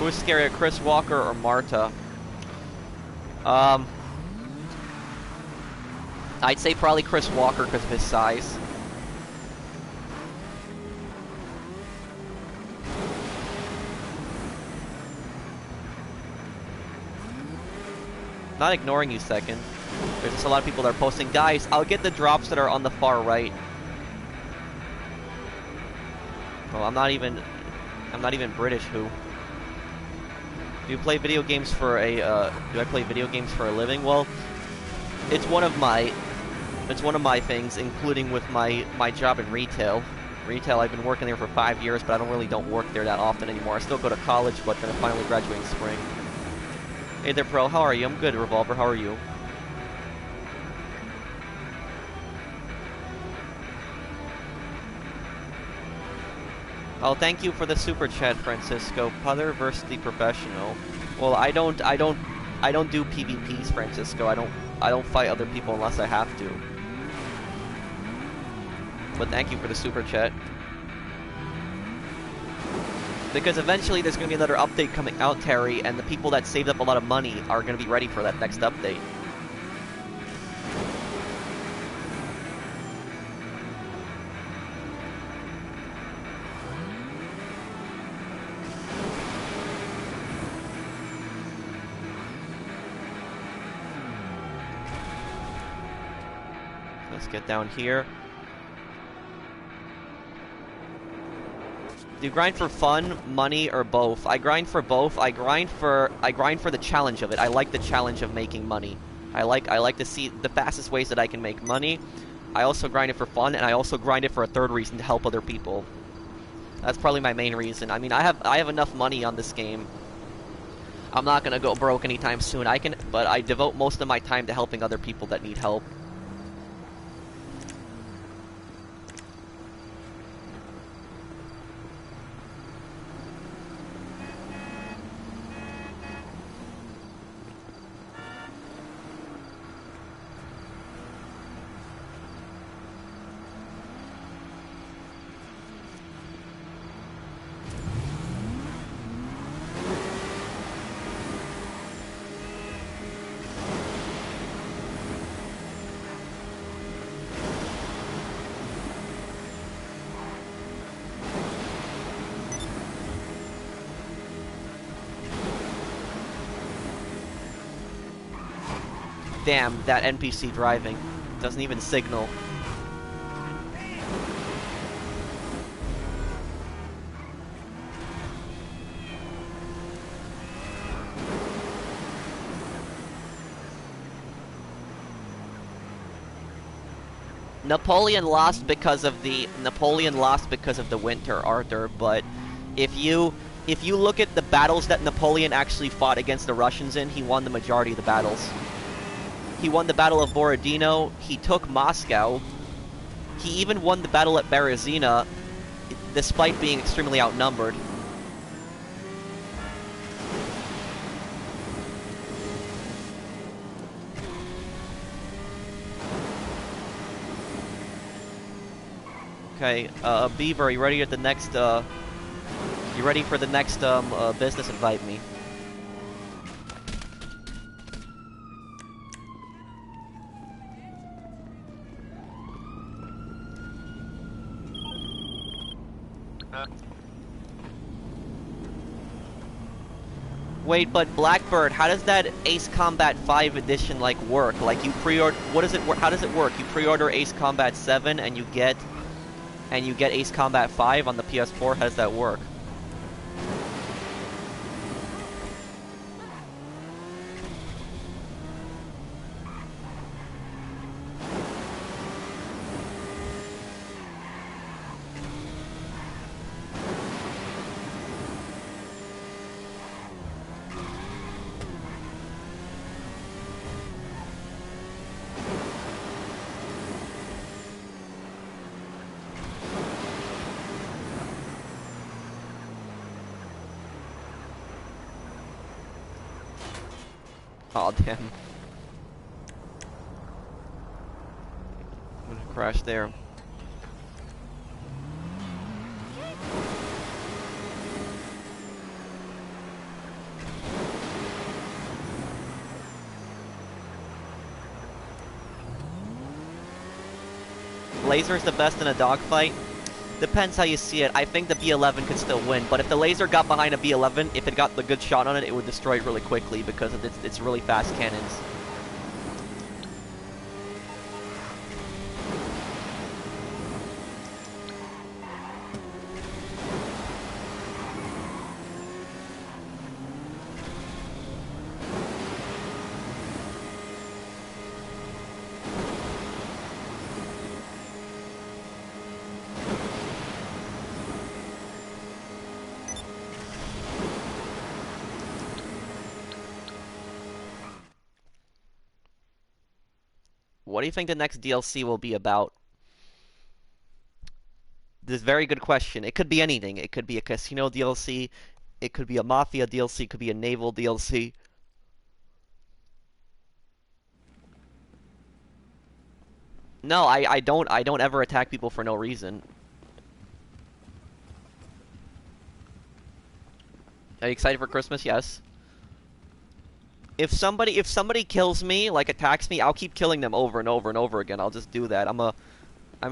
Speaker 1: Who's scarier, Chris Walker or Marta? I'd say probably Chris Walker because of his size. Not ignoring you, second. There's just a lot of people that are posting. Guys, I'll get the drops that are on the far right. Well, I'm not even British, who? Do you play video games for a, do I play video games for a living? Well, it's one of my things, including with my job in retail. Retail, I've been working there for 5 years, but I don't work there that often anymore. I still go to college, but gonna finally graduate in spring. Hey there, Pro, how are you? I'm good, Revolver, how are you? Oh, thank you for the super chat, Francisco. Puther versus the professional. Well, I don't do PvPs, Francisco. I don't fight other people unless I have to. But thank you for the super chat. Because eventually there's going to be another update coming out, Terry, and the people that saved up a lot of money are going to be ready for that next update. Let's get down here. Do you grind for fun, money, or both? I grind for both. I grind for the challenge of it. I like the challenge of making money. I like to see the fastest ways that I can make money. I also grind it for fun, and I also grind it for a third reason, to help other people. That's probably my main reason. I mean, I have enough money on this game. I'm not gonna go broke anytime soon. But I devote most of my time to helping other people that need help. Damn, that NPC driving. Doesn't even signal. Napoleon lost because of the winter, Arthur, but if you look at the battles that Napoleon actually fought against the Russians in, he won the majority of the battles. He won the Battle of Borodino, he took Moscow, He even won the battle at Berezina, despite being extremely outnumbered. Okay, Beaver, you ready at the next, you ready for the next, business? Invite me. Wait, but Blackbird, how does that Ace Combat 5 edition, like, work? Like, you pre-order, what does it work, how does it work? You pre-order Ace Combat 7 and you get Ace Combat 5 on the PS4? How does that work? Aw, damn. I'm gonna crash there. Laser's the best in a dogfight? Depends how you see it. I think the B11 could still win, but if the laser got behind a B11, if it got the good shot on it, it would destroy it really quickly because of its really fast cannons. What do you think the next DLC will be about? This is a very good question. It could be anything. It could be a casino DLC. It could be a mafia DLC. It could be a naval DLC. No, I don't ever attack people for no reason. Are you excited for Christmas? Yes. If somebody kills me, like attacks me, I'll keep killing them over and over and over again. I'll just do that. I'm a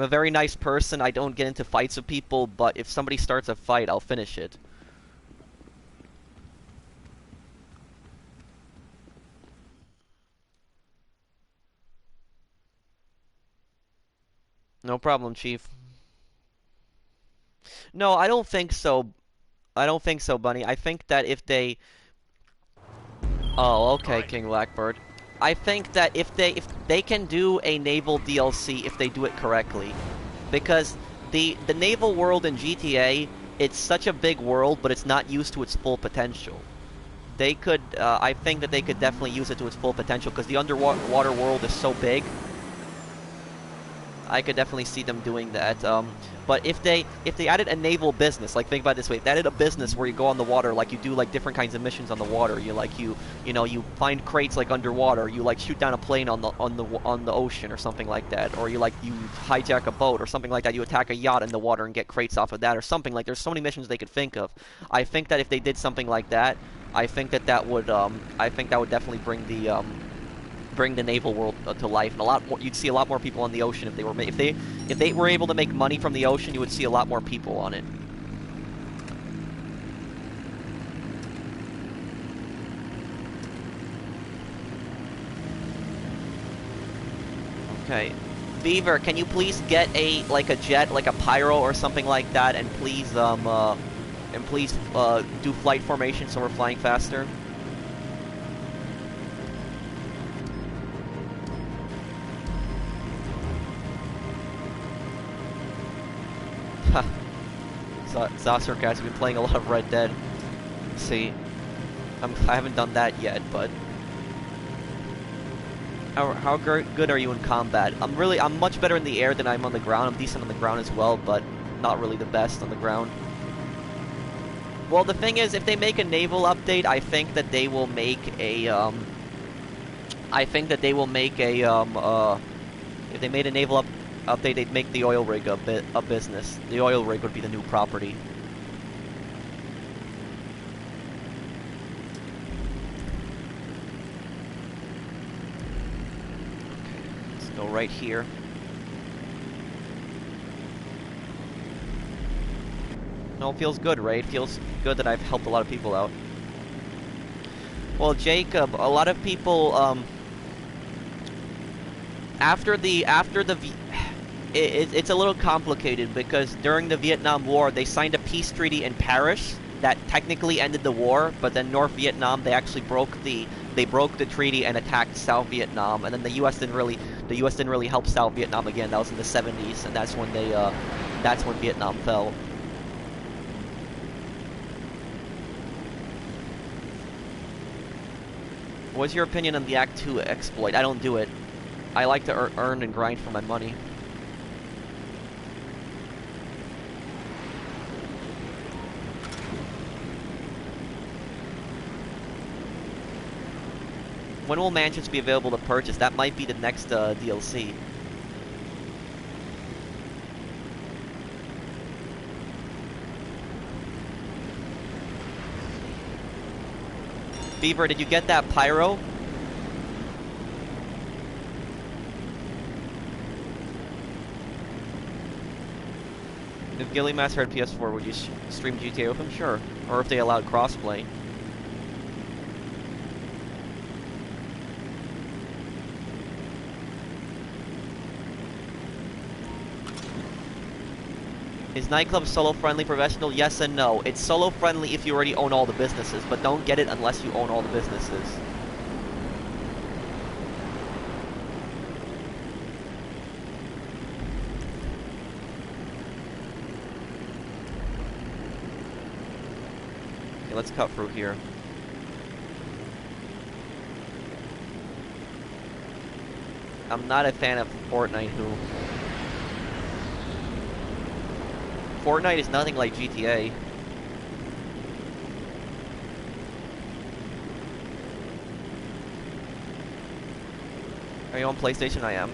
Speaker 1: very nice person. I don't get into fights with people, but if somebody starts a fight, I'll finish it. No problem, Chief. No, I don't think so. I don't think so, Bunny. I think that if they... Oh, okay, King Blackbird. I think that if they can do a naval DLC if they do it correctly. Because the naval world in GTA, it's such a big world, but it's not used to its full potential. They could, I think that they could definitely use it to its full potential, because the underwater world is so big. I could definitely see them doing that. But if they added a naval business, like think about it this way, if they added a business where you go on the water, like you do like different kinds of missions on the water, you find crates like underwater, you like shoot down a plane on the ocean or something like that, or you hijack a boat or something like that, you attack a yacht in the water and get crates off of that or something like. There's so many missions they could think of. I think that if they did something like that, I think that would definitely bring the naval world to life, and a lot more. You'd see a lot more people on the ocean if they were able to make money from the ocean. You would see a lot more people on it. Okay, Beaver, can you please get a jet, like a pyro or something like that, and please do flight formation so we're flying faster. Zasarcast has been playing a lot of Red Dead. See, I haven't done that yet, but Good are you in combat? I'm much better in the air than I'm on the ground. I'm decent on the ground as well, but not really the best on the ground. Well, the thing is, if they make a naval update, I think that they will make a, if they made a naval update, they'd make the oil rig a business. The oil rig would be the new property. Okay, let's go right here. No, it feels good, right? It feels good that I've helped a lot of people out. Well, Jacob, a lot of people, it's a little complicated because during the Vietnam War, they signed a peace treaty in Paris that technically ended the war, but then North Vietnam, they actually broke the treaty and attacked South Vietnam, and then the U.S. didn't really help South Vietnam again. That was in the 70s, and that's when Vietnam fell. What's your opinion on the Act 2 exploit? I don't do it. I like to earn and grind for my money. When will mansions be available to purchase? That might be the next DLC. Beaver, did you get that pyro? If Gilly Master had PS4, would you stream GTA with him? Sure. Or if they allowed crossplay. Is nightclub solo-friendly professional? Yes and no. It's solo-friendly if you already own all the businesses, but don't get it unless you own all the businesses. Okay, let's cut through here. I'm not a fan of Fortnite, who... Fortnite is nothing like GTA. Are you on PlayStation? I am.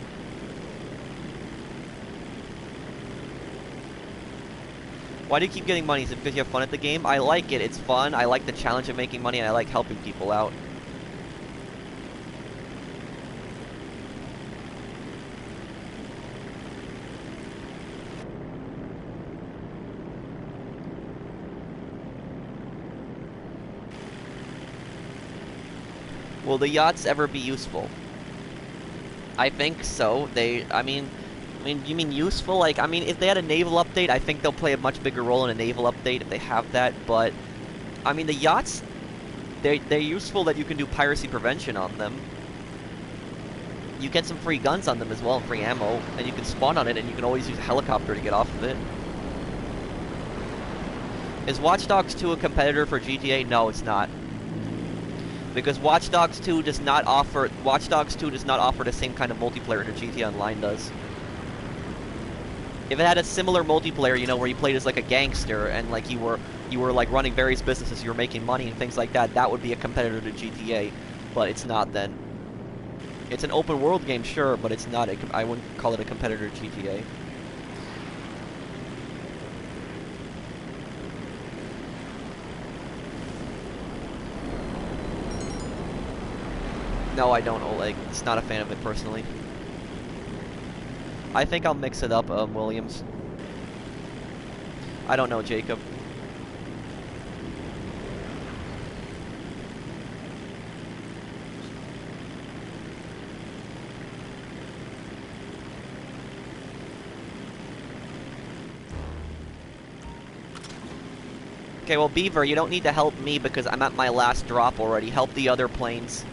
Speaker 1: Why do you keep getting money? Is it because you have fun at the game? I like it. It's fun. I like the challenge of making money, and I like helping people out. Will the yachts ever be useful? I think so. I mean, you mean useful? Like, I mean, if they had a naval update, I think they'll play a much bigger role in a naval update if they have that. But, I mean, the yachts, they're useful that you can do piracy prevention on them. You get some free guns on them as well, and free ammo, and you can spawn on it, and you can always use a helicopter to get off of it. Is Watch Dogs 2 a competitor for GTA? No, it's not. Because Watch Dogs 2 does not offer the same kind of multiplayer that GTA Online does. If it had a similar multiplayer, you know, where you played as like a gangster and like you were like running various businesses, you were making money and things like that, that would be a competitor to GTA, but it's not then. It's an open world game, sure, but it's not I wouldn't call it a competitor to GTA. No, I don't, Oleg. It's not a fan of it, personally. I think I'll mix it up, Williams. I don't know, Jacob. Okay, well, Beaver, you don't need to help me because I'm at my last drop already. Help the other planes.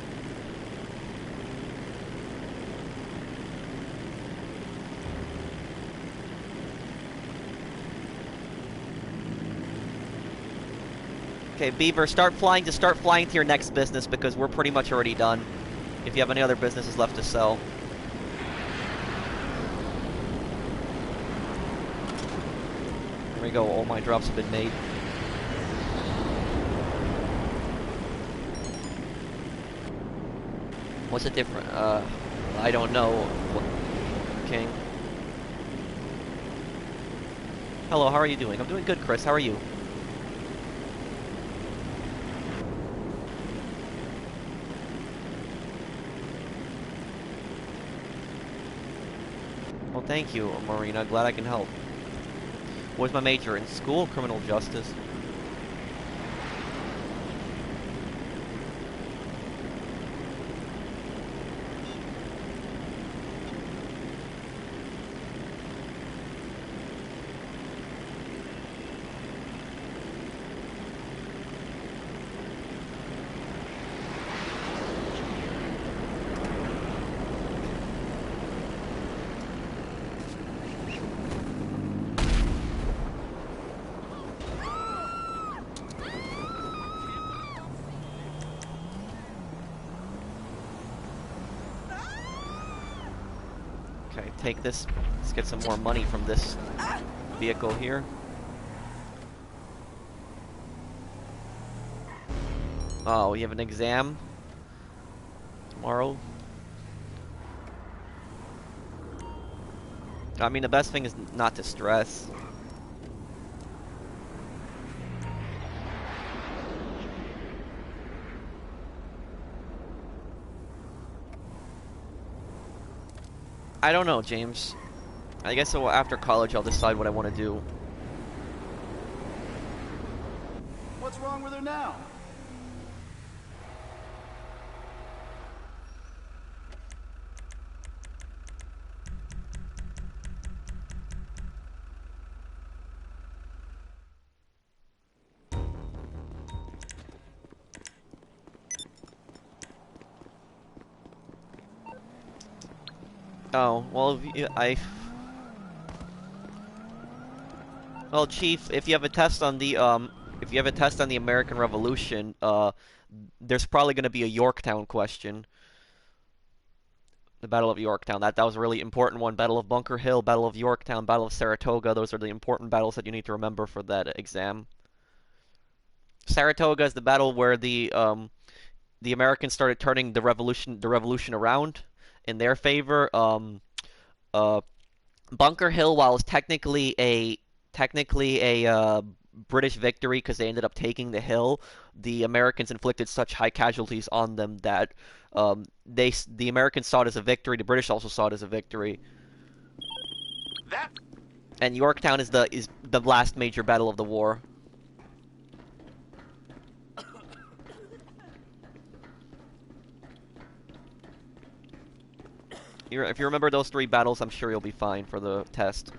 Speaker 1: Okay, Beaver, start flying to your next business because we're pretty much already done. if you have any other businesses left to sell. There we go, all my drops have been made. What's the difference? I don't know, King. Hello, how are you doing? I'm doing good, Chris. How are you? Well, thank you, Marina. Glad I can help. What's my major? In school? Criminal justice. Okay, take this. Let's get some more money from this vehicle here. Oh, you have an exam tomorrow? I mean, the best thing is not to stress. I don't know, James. I guess so after college I'll decide what I want to do.
Speaker 4: What's wrong with her now?
Speaker 1: Oh, well, well, Chief, if you have a test on the American Revolution, there's probably going to be a Yorktown question. The Battle of Yorktown. That was a really important one. Battle of Bunker Hill, Battle of Yorktown, Battle of Saratoga. Those are the important battles that you need to remember for that exam. Saratoga is the battle where the Americans started turning the revolution around in their favor. Bunker Hill, while it's technically a British victory because they ended up taking the hill, the Americans inflicted such high casualties on them that the Americans saw it as a victory. The British also saw it as a victory.
Speaker 2: That
Speaker 1: And Yorktown is the last major battle of the war. If you remember those 3 battles, I'm sure you'll be fine for the test.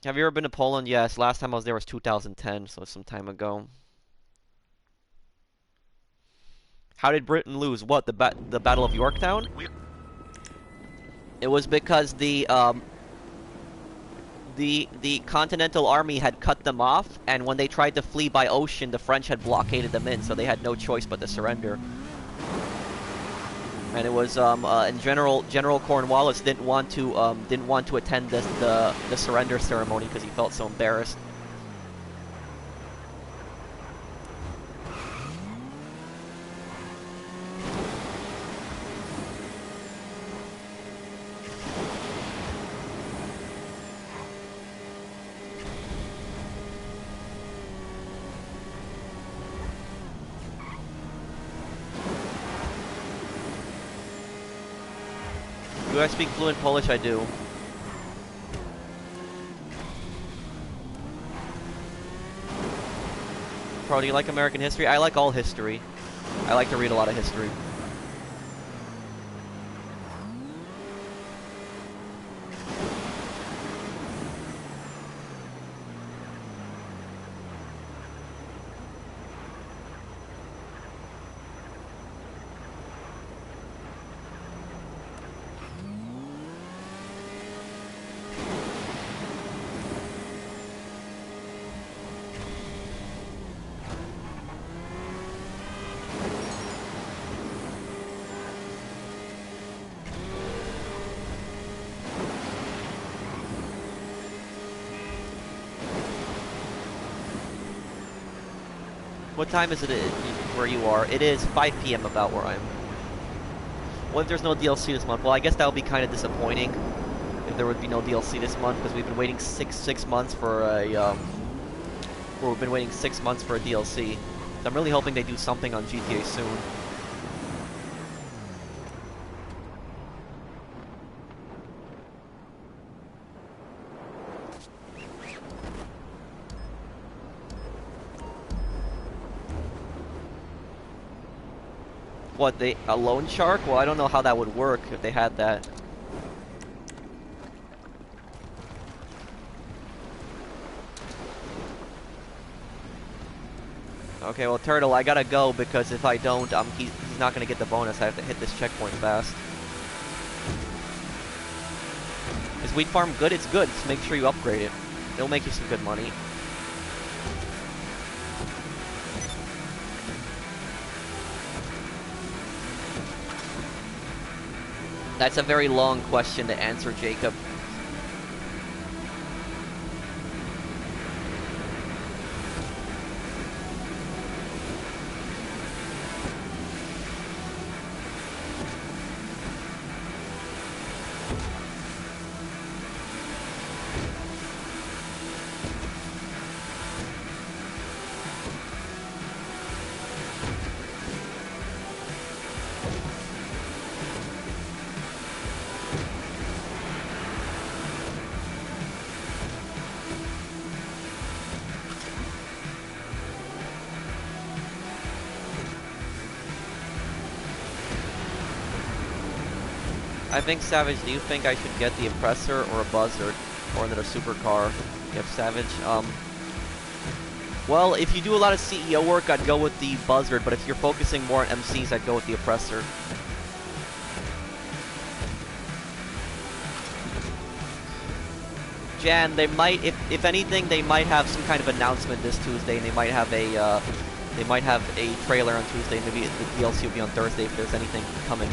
Speaker 1: Have you ever been to Poland? Yes, last time I was there was 2010, so some time ago. How did Britain lose? What, the Battle of Yorktown? It was because the Continental Army had cut them off, and when they tried to flee by ocean, the French had blockaded them in, so they had no choice but to surrender. And it was and General Cornwallis didn't want to attend the surrender ceremony because he felt so embarrassed. Do I speak fluent Polish? I do. Pro, do you like American history? I like all history. I like to read a lot of history. What time is it where you are? It is 5 p.m. about where I am. What if there's no DLC this month? Well, I guess that would be kind of disappointing if there would be no DLC this month, because we've been waiting six months for a we've been waiting 6 months for a DLC. So I'm really hoping they do something on GTA soon. What, a loan shark? Well, I don't know how that would work if they had that. Okay, well, Turtle, I gotta go, because if I don't, he's not gonna get the bonus. I have to hit this checkpoint fast. Is wheat farm good? It's good. Just make sure you upgrade it. It'll make you some good money. That's a very long question to answer, Jacob. I think, Savage, do you think I should get the Oppressor or a Buzzard? Or another supercar? Yep, Savage. Well, if you do a lot of CEO work, I'd go with the Buzzard, but if you're focusing more on MCs, I'd go with the Oppressor. Jan, they might, if anything, they might have some kind of announcement this Tuesday, and they might have a trailer on Tuesday. Maybe the DLC will be on Thursday if there's anything coming.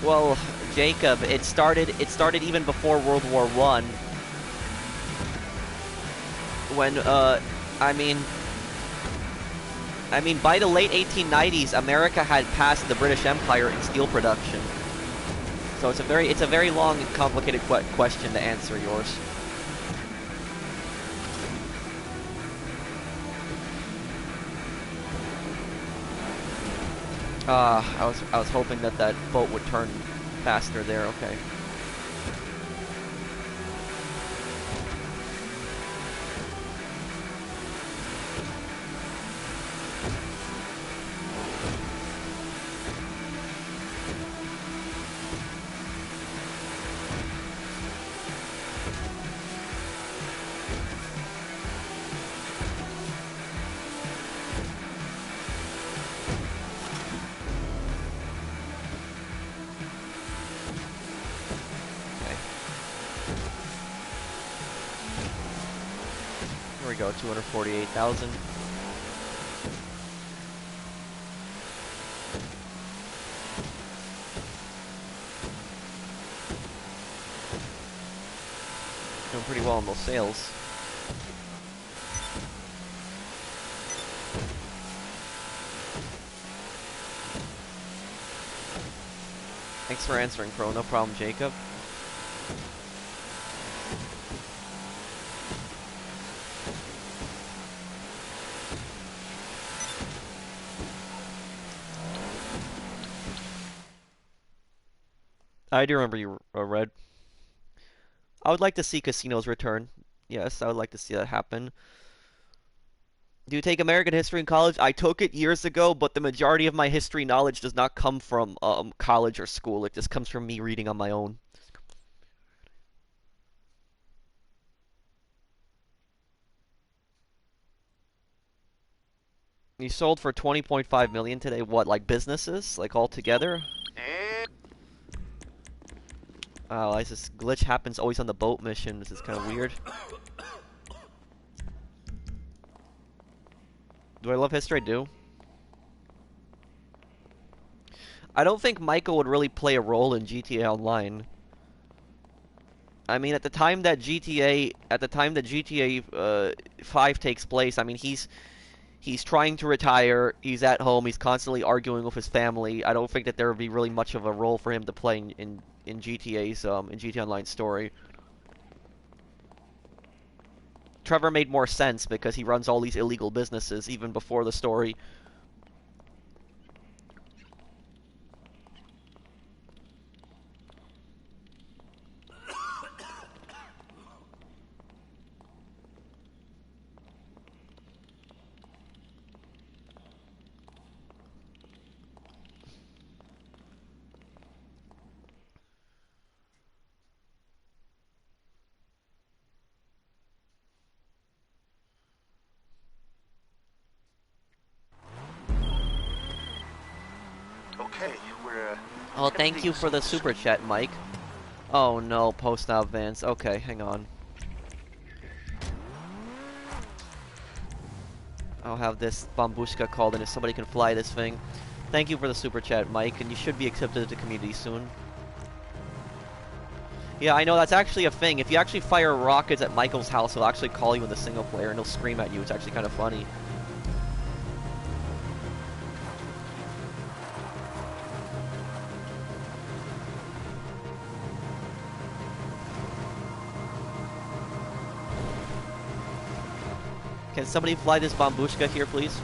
Speaker 1: Well, Jacob, it started even before World War I. When, I mean, by the late 1890s, America had passed the British Empire in steel production. So it's a very long and complicated question to answer yours. I was hoping that boat would turn faster there. Okay. Here we go, 248,000. Doing pretty well on those sales. Thanks for answering, Pro. No problem, Jacob. I do remember you, Red. I would like to see casinos return. Yes, I would like to see that happen. Do you take American history in college? I took it years ago, but the majority of my history knowledge does not come from college or school. It just comes from me reading on my own. You sold for 20.5 million today. What, like businesses? Like all together? Oh, this glitch happens always on the boat mission. This is kind of weird. Do I love history? I do. I don't think Michael would really play a role in GTA Online. I mean, at the time that GTA 5 takes place, I mean, he's trying to retire. He's at home. He's constantly arguing with his family. I don't think that there would be really much of a role for him to play in GTA's in GTA Online story. Trevor made more sense because he runs all these illegal businesses even before the story.
Speaker 2: Okay, we're
Speaker 1: Oh, thank you for the super chat, Mike. Oh no, post-op Vance. Okay, hang on. I'll have this Bambushka called in if somebody can fly this thing. Thank you for the super chat, Mike, and you should be accepted into the community soon. Yeah, I know, that's actually a thing. If you actually fire rockets at Michael's house, he'll actually call you in the single player and he'll scream at you. It's actually kind of funny. Can somebody fly this Bambushka here, please?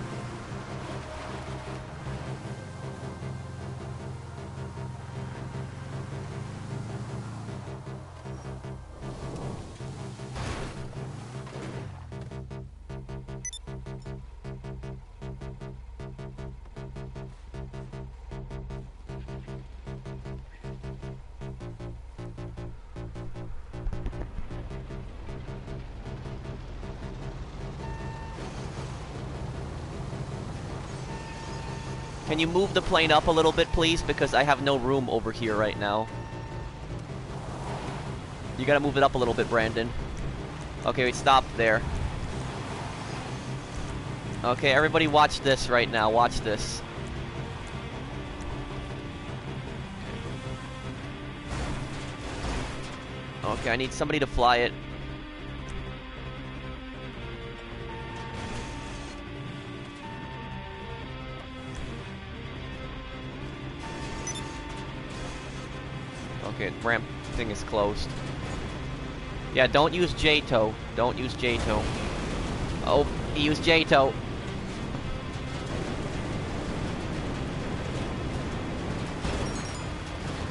Speaker 1: Can you move the plane up a little bit, please? Because I have no room over here right now. You gotta move it up a little bit, Brandon. Okay, wait, stop there. Okay, everybody watch this right now. Watch this. Okay, I need somebody to fly it. Okay, ramp thing is closed. Yeah, don't use J-Tow. Don't use J-Tow. Oh, he used J-Tow.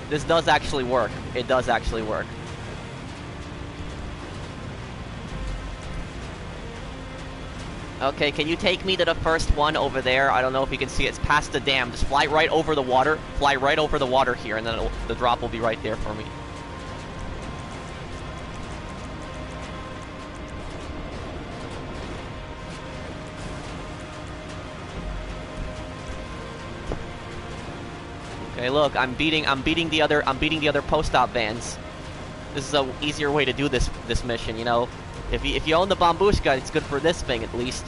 Speaker 1: This does actually work. It does actually work. Okay, can you take me to the first one over there? I don't know if you can see it. It's past the dam. Just fly right over the water. Fly right over the water here, and then the drop will be right there for me. Okay, look, I'm beating the other post-op vans. This is a easier way to do this mission, you know. If you own the Bambushka, it's good for this thing at least.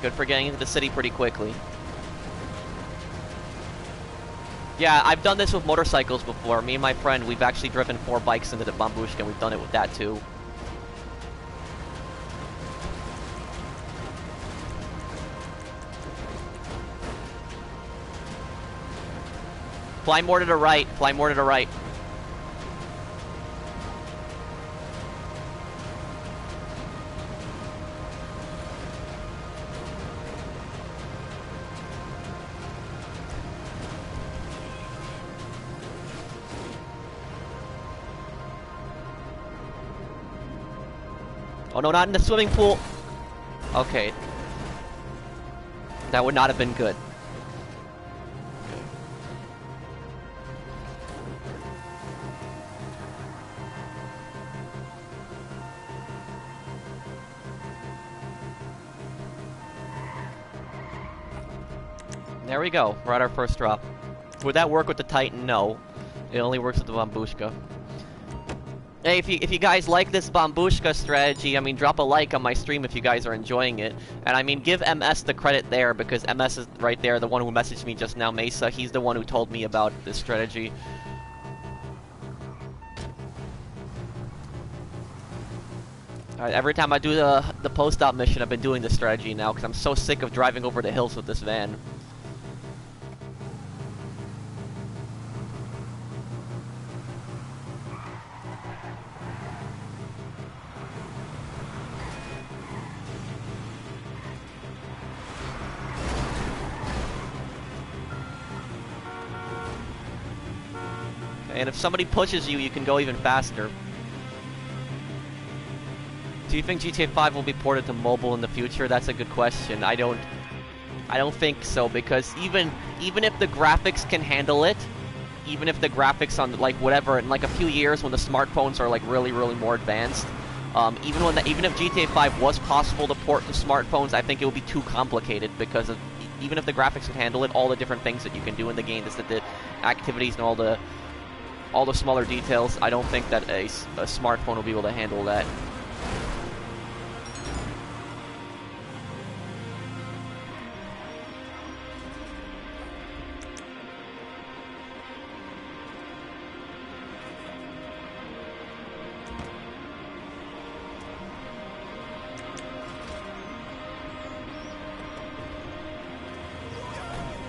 Speaker 1: Good for getting into the city pretty quickly. Yeah, I've done this with motorcycles before. Me and my friend, we've actually driven 4 bikes into the Bambushka, and we've done it with that too. Fly more to the right. Fly more to the right. Oh no, not in the swimming pool. Okay. That would not have been good. There we go. We're at our first drop. Would that work with the Titan? No. It only works with the Bambushka. Hey, if you guys like this Bambushka strategy, I mean, drop a like on my stream if you guys are enjoying it. And I mean, give MS the credit there, because MS is right there, the one who messaged me just now, Mesa. He's the one who told me about this strategy. Alright, every time I do the post-op mission, I've been doing this strategy now, because I'm so sick of driving over the hills with this van. And if somebody pushes you, you can go even faster. Do you think GTA 5 will be ported to mobile in the future? That's a good question. I don't think so, because even if the graphics can handle it, even if the graphics on like whatever in like a few years when the smartphones are like really more advanced, even if GTA 5 was possible to port to smartphones, I think it would be too complicated, because even if the graphics can handle it, all the different things that you can do in the game, the activities and all the smaller details, I don't think that a smartphone will be able to handle that.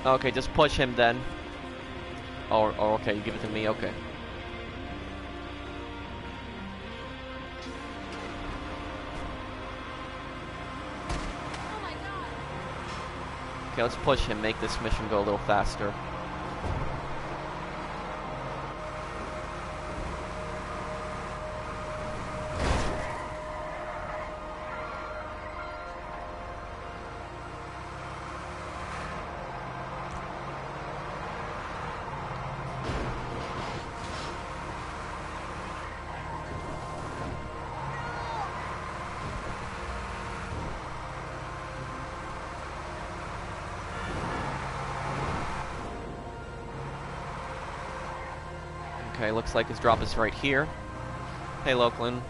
Speaker 1: Okay, just push him then. Oh, okay, you give it to me, okay. Okay, let's push him, make this mission go a little faster. Okay, looks like his drop is right here. Hey, Lokeland.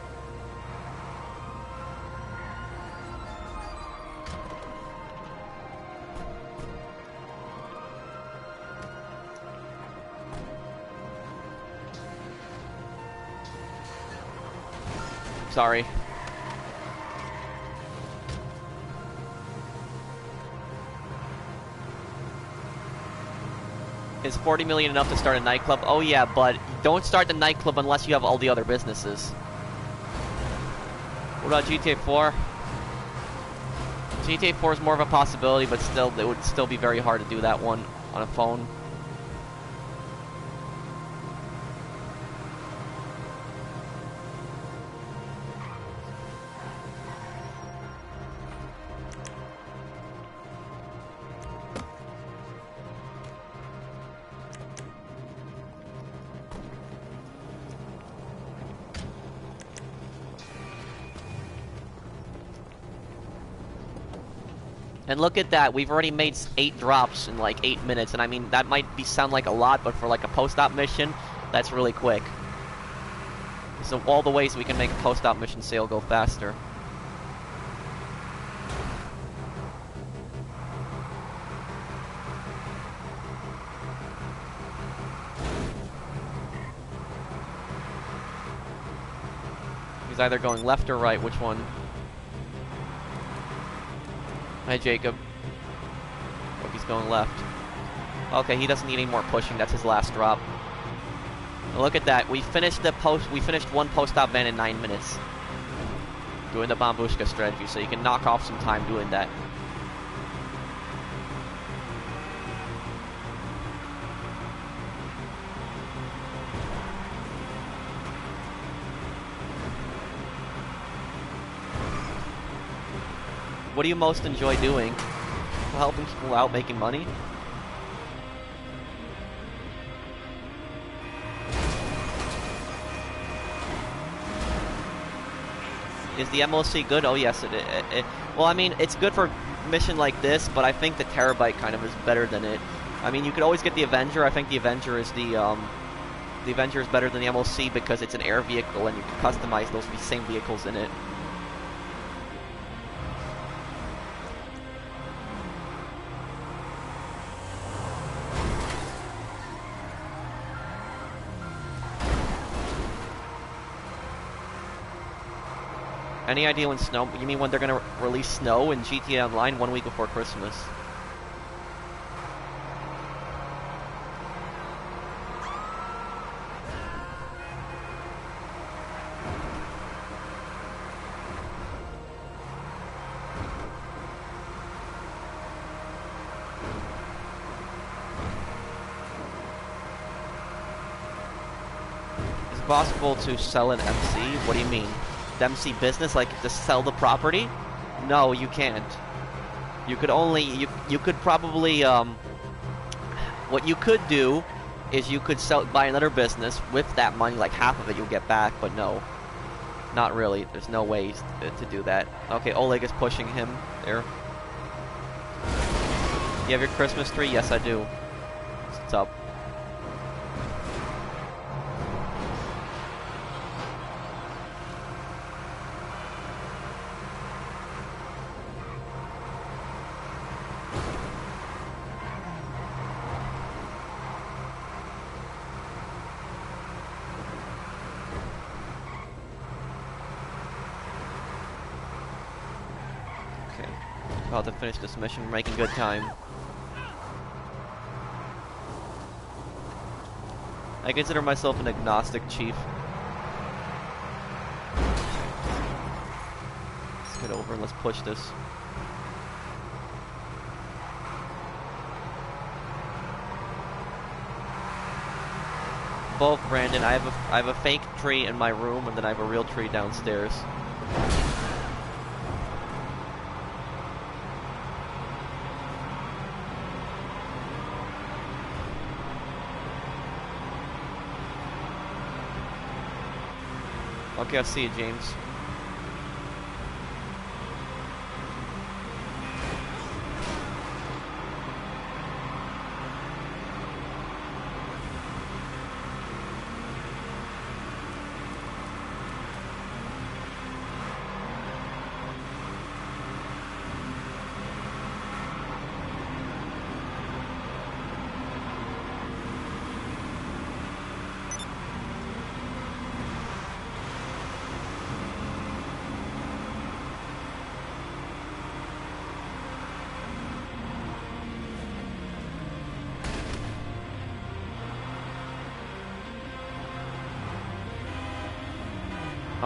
Speaker 1: Sorry. Is 40 million enough to start a nightclub? Oh yeah, but don't start the nightclub unless you have all the other businesses. What about GTA 4? GTA 4 is more of a possibility, but still, it would still be very hard to do that one on a phone. And look at that, we've already made 8 drops in like 8 minutes, and I mean, that might sound like a lot, but for like a post-op mission, that's really quick. So all the ways we can make a post-op mission sale go faster. He's either going left or right, which one? Hi, Jacob. Oh, he's going left. Okay, he doesn't need any more pushing. That's his last drop. And look at that. We finished one post-op van in 9 minutes. Doing the Bambushka strategy, so you can knock off some time doing that. What do you most enjoy doing? Helping people out, making money? Is the MOC good? Oh yes, well, I mean, it's good for a mission like this, but I think the Terabyte kind of is better than it. I mean, you could always get the Avenger. I think the Avenger is the the Avenger is better than the MLC because it's an air vehicle and you can customize those same vehicles in it. Any idea when snow? You mean when they're gonna release snow in GTA Online 1 week before Christmas? Is it possible to sell an MC? What do you mean? The MC business, like just sell the property? No, you can't. You could only you could probably what you could do is you could buy another business with that money, like half of it you'll get back, but no. Not really. There's no ways to do that. Okay, Oleg is pushing him there. You have your Christmas tree? Yes, I do. What's up? About to finish this mission. We're making good time. I consider myself an agnostic chief. Let's get over and let's push this. Both, Brandon. I have a fake tree in my room, and then I have a real tree downstairs. Okay, I'll see you, James.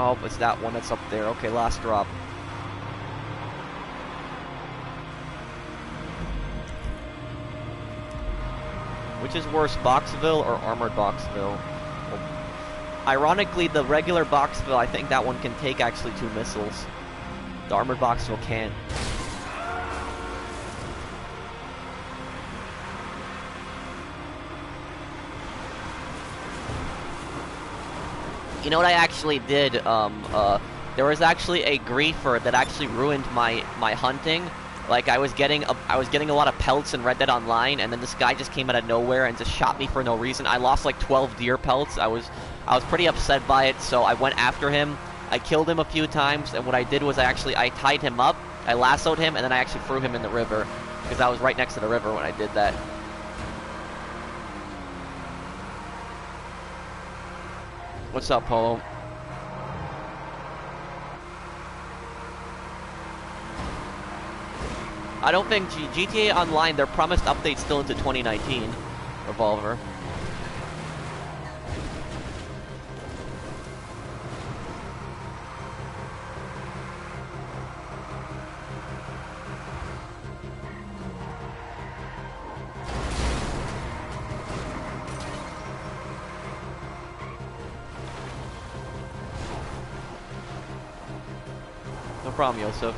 Speaker 1: Oh, it's that one that's up there. Okay, last drop. Which is worse, Boxville or Armored Boxville? Well, ironically, the regular Boxville, I think that one can take actually 2 missiles. The Armored Boxville can't. You know what I actually did? There was actually a griefer that actually ruined my hunting. Like I was getting a lot of pelts in Red Dead Online, and then this guy just came out of nowhere and just shot me for no reason. I lost like 12 deer pelts. I was pretty upset by it, so I went after him. I killed him a few times, and what I did was I tied him up, I lassoed him, and then I actually threw him in the river because I was right next to the river when I did that. What's up, Polo? I don't think GTA Online, their promised update still into 2019. Revolver. No problem, Yosef.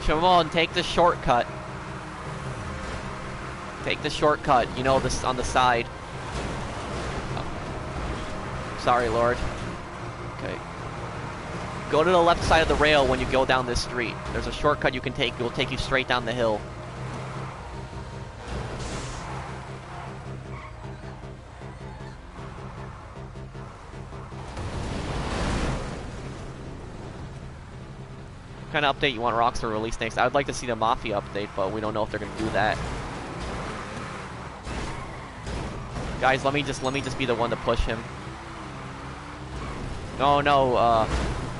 Speaker 1: Come on, take the shortcut. Take the shortcut, you know, this on the side. Oh. Sorry, Lord. Okay. Go to the left side of the rail when you go down this street. There's a shortcut you can take. It will take you straight down the hill. kind of update you want Rockstar to release next? I would like to see the Mafia update, but we don't know if they're going to do that. Guys, let me just be the one to push him. Oh no,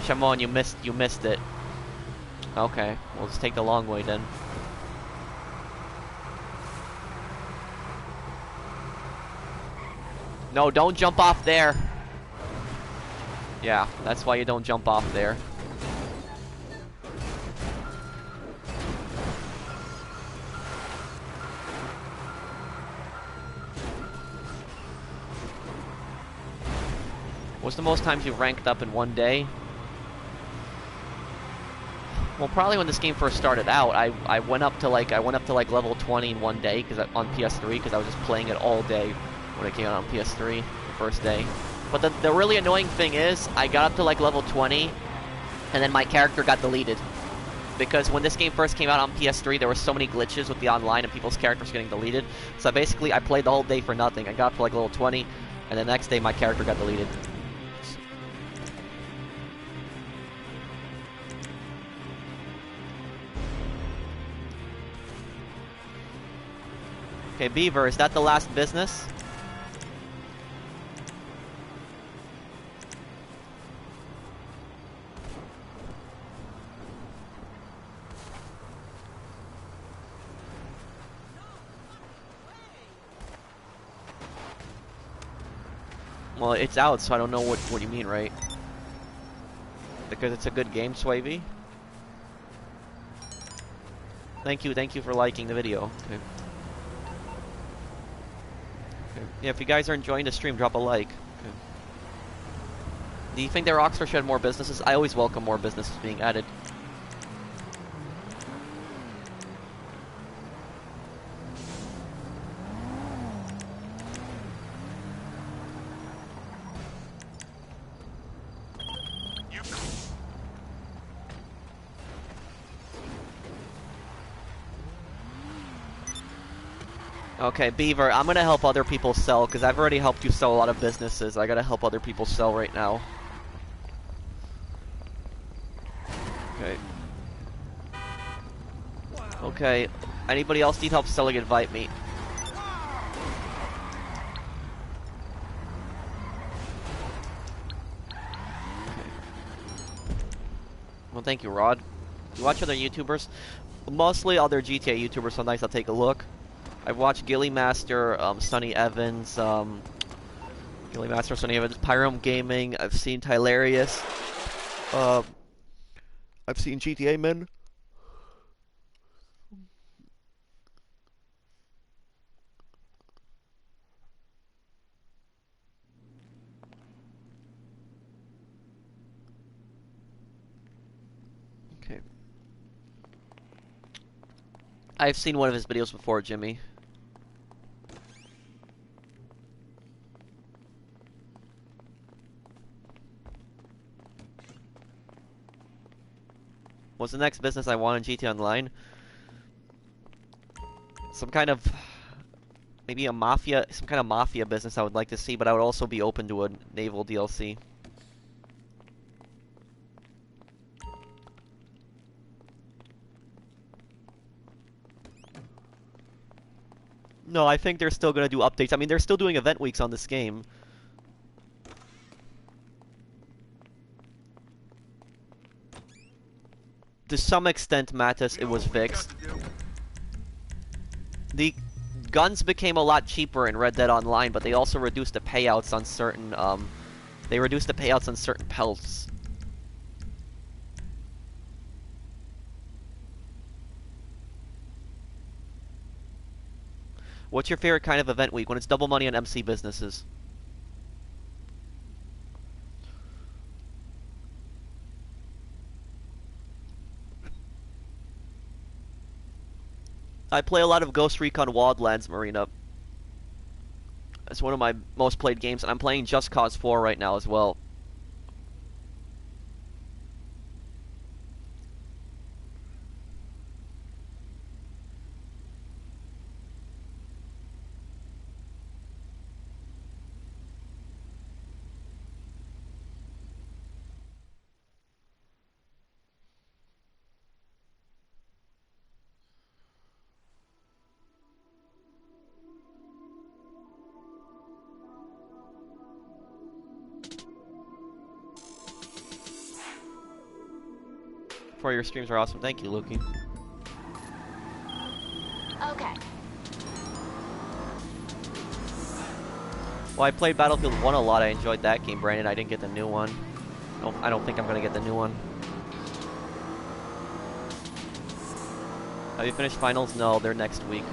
Speaker 1: Shamon, you missed it. Okay, we'll just take the long way then. No, don't jump off there. Yeah, that's why you don't jump off there. What's the most times you've ranked up in one day? Well, probably when this game first started out, I went up to like level 20 in one day on PS3 because I was just playing it all day when it came out on PS3 the first day. But the really annoying thing is I got up to like level 20 and then my character got deleted. Because when this game first came out on PS3, there were so many glitches with the online and people's characters getting deleted. So basically I played the whole day for nothing. I got up to like level 20 and the next day my character got deleted. Okay, Beaver, is that the last business? Well, it's out, so I don't know what you mean, right? Because it's a good game, Swavey? Thank you for liking the video. Okay. Yeah, if you guys are enjoying the stream, drop a like. Okay. Do you think that Rockstar should have more businesses? I always welcome more businesses being added. Okay, Beaver, I'm gonna help other people sell, because I've already helped you sell a lot of businesses. I gotta help other people sell right now. Okay. Okay, anybody else need help selling, invite me. Okay. Well, thank you, Rod. You watch other YouTubers? Mostly other GTA YouTubers, sometimes I'll take a look. I've watched Gilly Master, Sonny Evans, Gilly Master, Sonny Evans, Pyrom Gaming. I've seen Tylarius. I've seen GTA Men. Okay. I've seen one of his videos before, Jimmy. What's the next business I want in GTA Online? Some kind of... maybe a mafia... some kind of mafia business I would like to see, but I would also be open to a naval DLC. No, I think they're still going to do updates. I mean, they're still doing event weeks on this game. To some extent, Mattis, it was fixed. The guns became a lot cheaper in Red Dead Online, but they also reduced the payouts on certain, they reduced the payouts on certain pelts. What's your favorite kind of event week? When it's double money on MC businesses. I play a lot of Ghost Recon Wildlands, Marina. It's one of my most played games, and I'm playing Just Cause 4 right now as well. for your streams are awesome. Thank you, Lukey.
Speaker 5: Okay.
Speaker 1: Well, I played Battlefield 1 a lot. I enjoyed that game, Brandon. I didn't get the new one. I don't think I'm gonna get the new one. Have you finished finals? No, they're next week.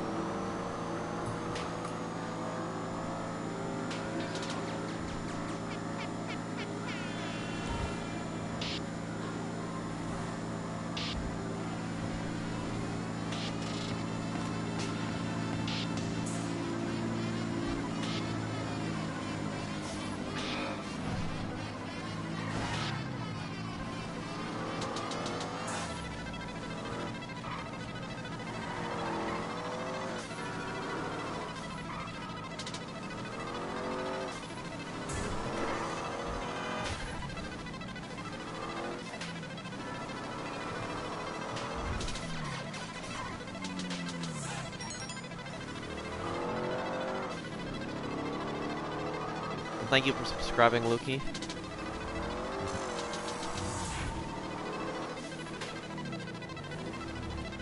Speaker 1: Thank you for subscribing, Lukey.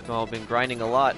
Speaker 1: Oh, I've been grinding a lot.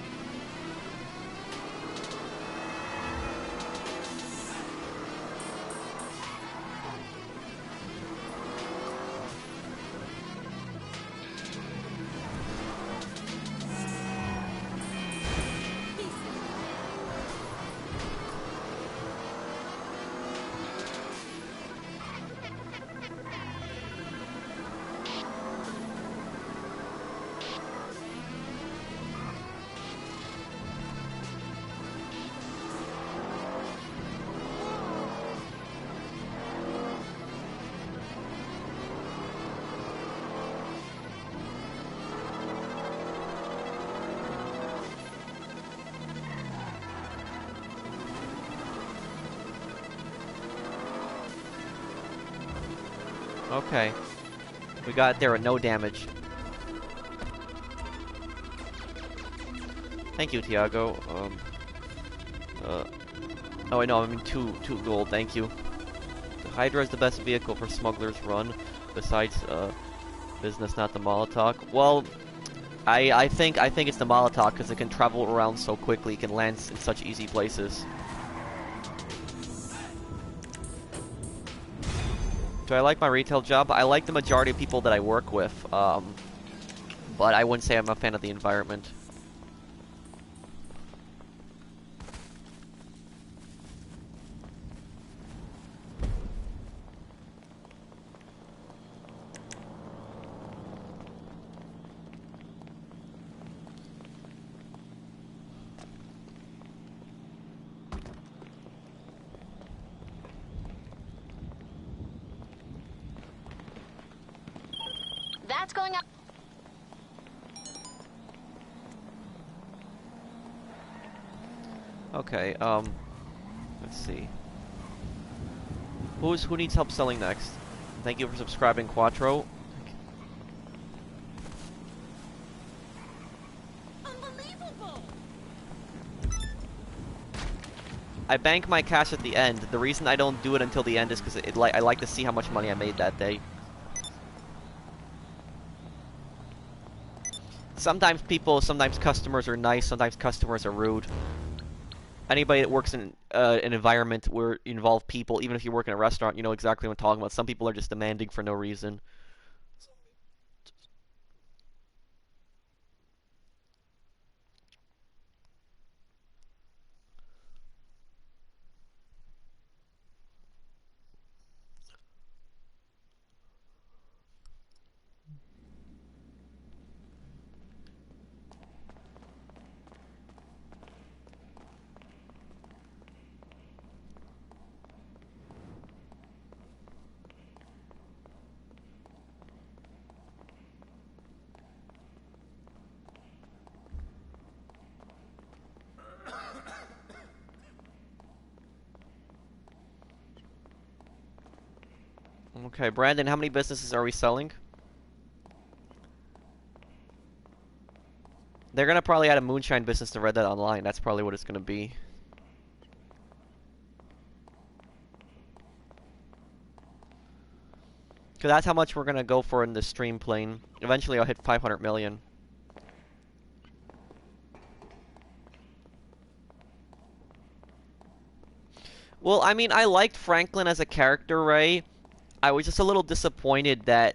Speaker 1: Okay. We got it there with no damage. Thank you, Tiago. Oh, I know, I mean two gold, thank you. The Hydra is the best vehicle for Smuggler's Run, besides, business, not the Molotov. Well, I think it's the Molotov, because it can travel around so quickly, it can land in such easy places. Do I like my retail job? I like the majority of people that I work with, but I wouldn't say I'm a fan of the environment.
Speaker 5: That's going up.
Speaker 1: Okay, let's see. Who needs help selling next? Thank you for subscribing, Quattro.
Speaker 5: Unbelievable.
Speaker 1: I bank my cash at the end. The reason I don't do it until the end is because I like to see how much money I made that day. Sometimes customers are nice, sometimes customers are rude. Anybody that works in an environment where you involve people, even if you work in a restaurant, you know exactly what I'm talking about. Some people are just demanding for no reason. Okay, Brandon, how many businesses are we selling? They're gonna probably add a moonshine business to Red Dead Online. That's probably what it's gonna be. Because that's how much we're gonna go for in the stream plane. Eventually I'll hit 500 million. Well, I mean, I liked Franklin as a character, Ray. I was just a little disappointed that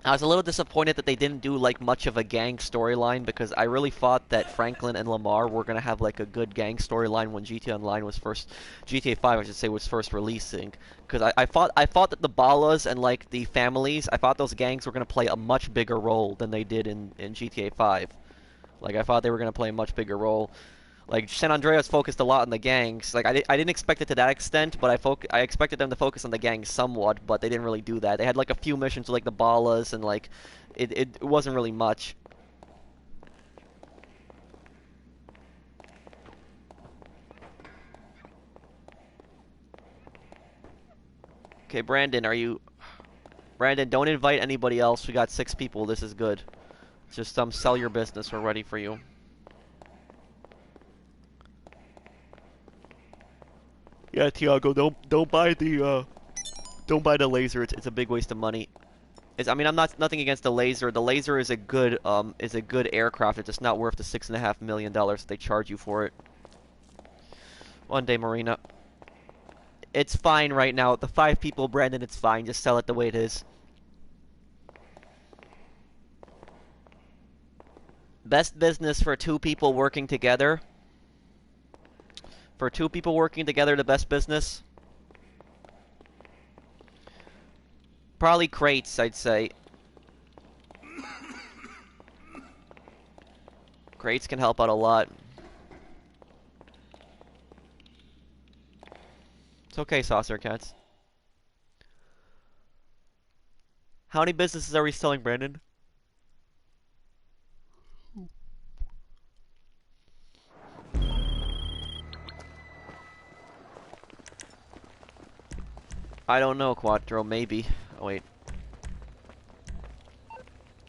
Speaker 1: they didn't do like much of a gang storyline, because I really thought that Franklin and Lamar were gonna have like a good gang storyline when GTA 5 I should say, was first releasing. Because I thought that the Ballas and like the families, I thought those gangs were gonna play a much bigger role than they did in GTA 5. Like I thought they were gonna play a much bigger role. Like San Andreas focused a lot on the gangs. Like I didn't expect it to that extent, but I expected them to focus on the gangs somewhat, but they didn't really do that. They had like a few missions with like the Ballas, and like it wasn't really much. Okay, Brandon, Brandon, don't invite anybody else. We got 6 people. This is good. Just sell your business. We're ready for you. Yeah, Tiago, don't buy the laser. It's a big waste of money. I mean, I'm nothing against the laser. The laser is a good aircraft. It's just not worth the $6.5 million that they charge you for it. One day, Marina. It's fine right now. The 5 people, Brandon, it's fine. Just sell it the way it is. Best business for 2 people working together. For 2 people working together, the best business? Probably crates, I'd say. Crates can help out a lot. It's okay, Saucer Cats. How many businesses are we selling, Brandon? I don't know, Quattro. Maybe. Oh, wait.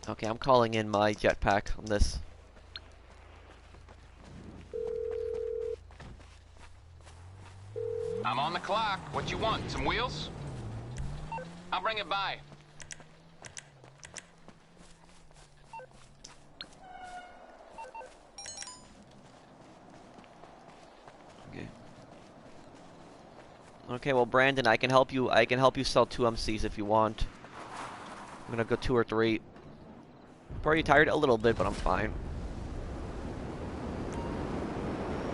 Speaker 1: Okay, I'm calling in my jetpack on this.
Speaker 6: I'm on the clock. What you want? Some wheels? I'll bring it by.
Speaker 1: Okay. Okay, well, Brandon, I can help you. I can help you sell 2 MCs if you want. I'm gonna go 2 or 3. Probably tired a little bit, but I'm fine.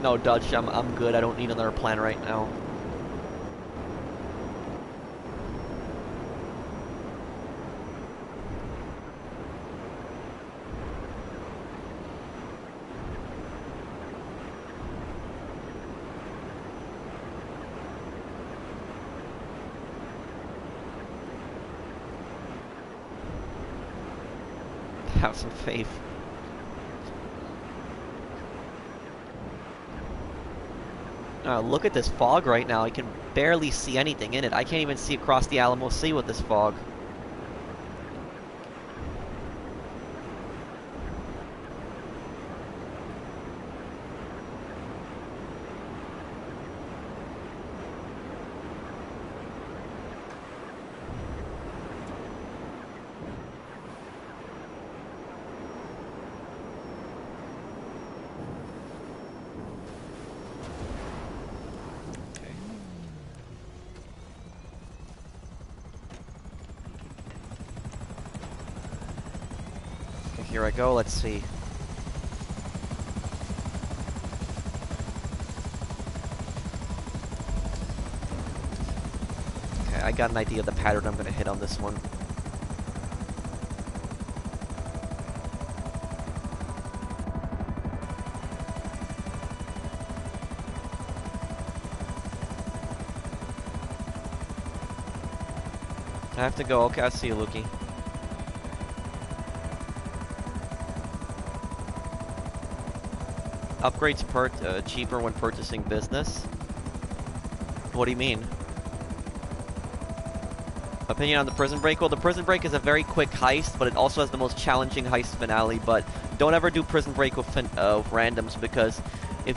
Speaker 1: No, Dutch, I'm good. I don't need another plan right now. Have some faith. Look at this fog right now. I can barely see anything in it. I can't even see across the Alamo Sea with this fog. Here I go, let's see. Okay, I got an idea of the pattern I'm gonna hit on this one. I have to go. Okay, I'll see you, Lukey. Upgrades cheaper when purchasing business? What do you mean? Opinion on the Prison Break? Well, the Prison Break is a very quick heist, but it also has the most challenging heist finale. But don't ever do Prison Break with randoms, because if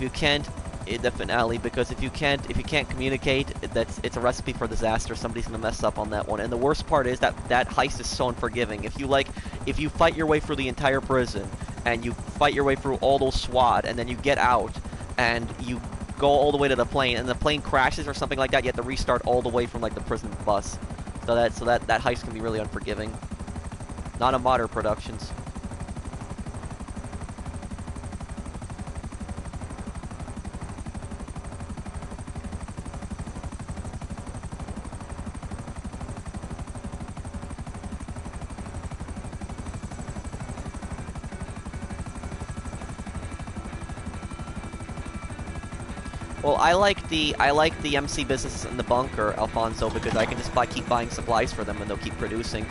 Speaker 1: the finale, because if you can't communicate, it's a recipe for disaster. Somebody's gonna mess up on that one. And the worst part is that heist is so unforgiving. If you fight your way through the entire prison and you fight your way through all those SWAT, and then you get out and you go all the way to the plane, and the plane crashes or something like that, you have to restart all the way from like the prison bus. So that heist can be really unforgiving. Not a modern productions. Well, I like the MC businesses in the bunker, Alfonso, because I can just keep buying supplies for them and they'll keep producing.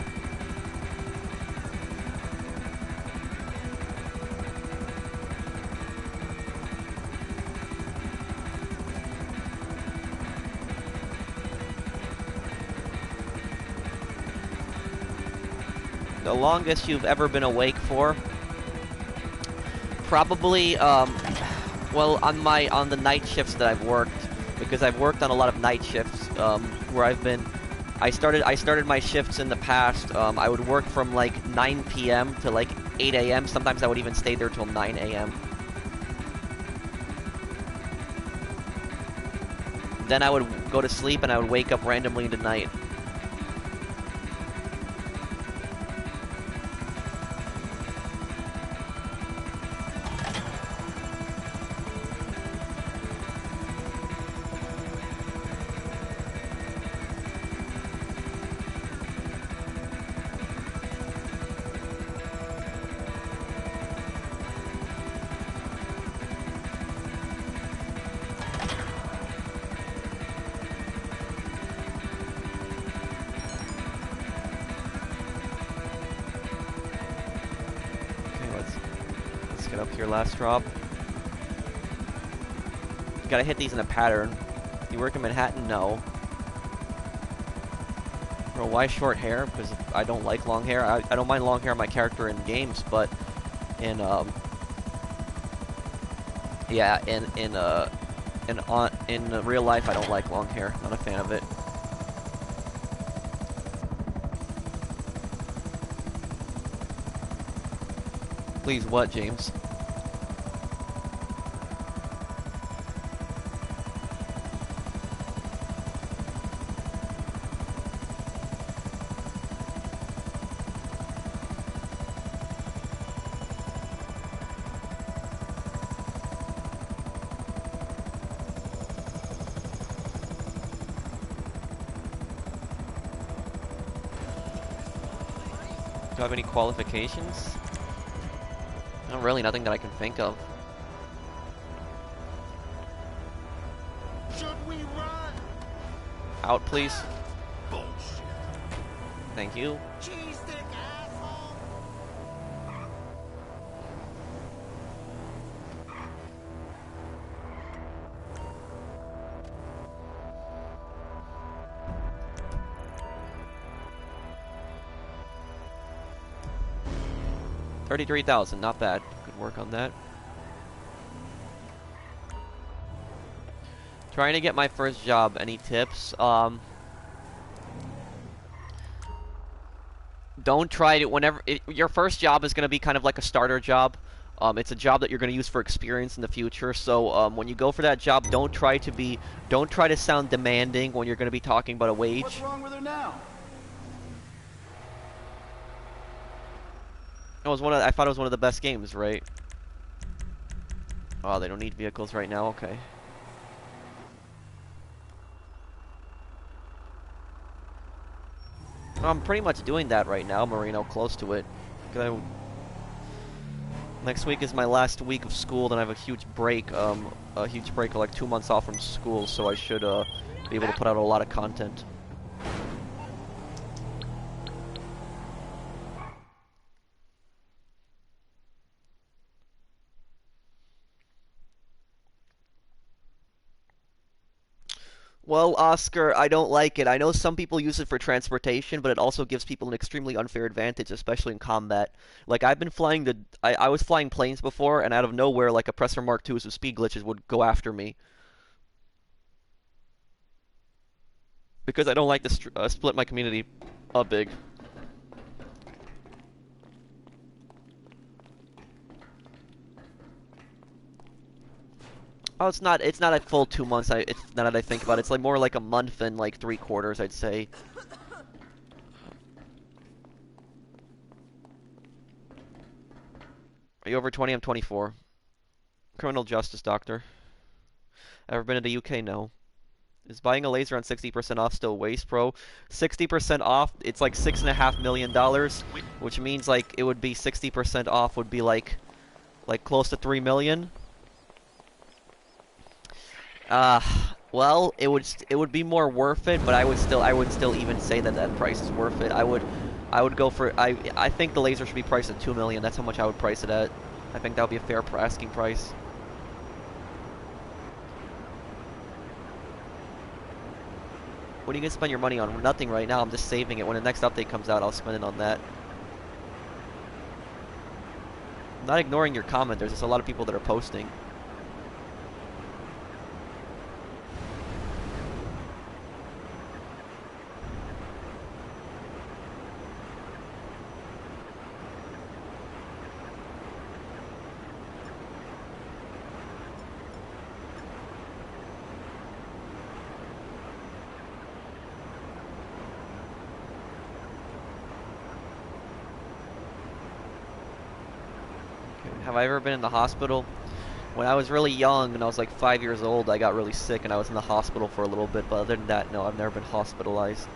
Speaker 1: The longest you've ever been awake for? Probably, well, on the night shifts that I've worked, because I've worked on a lot of night shifts, where I started my shifts in the past. I would work from like 9 p.m. to like 8 a.m. Sometimes I would even stay there till 9 a.m. Then I would go to sleep and I would wake up randomly in the night. Up here, last drop. You gotta hit these in a pattern. You work in Manhattan? No. Bro, why short hair? Because I don't like long hair. I don't mind long hair on my character in games, but in yeah, in real life I don't like long hair. Not a fan of it. Please, what, James? Do I have any qualifications? Not really, nothing that I can think of.
Speaker 2: Should we run?
Speaker 1: Out, please.
Speaker 2: Bullshit.
Speaker 1: Thank you.
Speaker 2: Cheese stick, asshole.
Speaker 1: $33,000, not bad. Good work on that. Trying to get my first job. Any tips? Don't try to, your first job is going to be kind of like a starter job. It's a job that you're going to use for experience in the future. So when you go for that job, don't try to sound demanding when you're going to be talking about a wage.
Speaker 4: What's wrong with her now?
Speaker 1: I thought it was one of the best games, right? Oh, they don't need vehicles right now. Okay. I'm pretty much doing that right now, Marino, close to it. Next week is my last week of school, then I have a huge break of like 2 months off from school, so I should be able to put out a lot of content. Well, Oscar, I don't like it. I know some people use it for transportation, but it also gives people an extremely unfair advantage, especially in combat. Like I've been flying I was flying planes before, and out of nowhere, like Oppressor Mark IIs with speed glitches would go after me because I don't like to split my community up big. Oh, it's not a full 2 months. It's now that I think about it, it's like more like a month and like 3/4, I'd say. Are you over 20? I'm 24. Criminal justice doctor. Ever been to the UK? No. Is buying a laser on 60% off still waste, bro? 60% off, it's like $6.5 million, which means like it would be 60% off would be like close to 3 million. Uh, well, it would be more worth it, but I would still even say that that price is worth it. I would go for I think the laser should be priced at 2 million. That's how much I would price it at. I think that would be a fair asking price. What are you gonna spend your money on? Nothing right now. I'm just saving it. When the next update comes out, I'll spend it on that. I'm not ignoring your comment. There's just a lot of people that are posting. Have I ever been in the hospital? When I was really young and I was like 5 years old, I got really sick and I was in the hospital for a little bit, but other than that, no, I've never been hospitalized.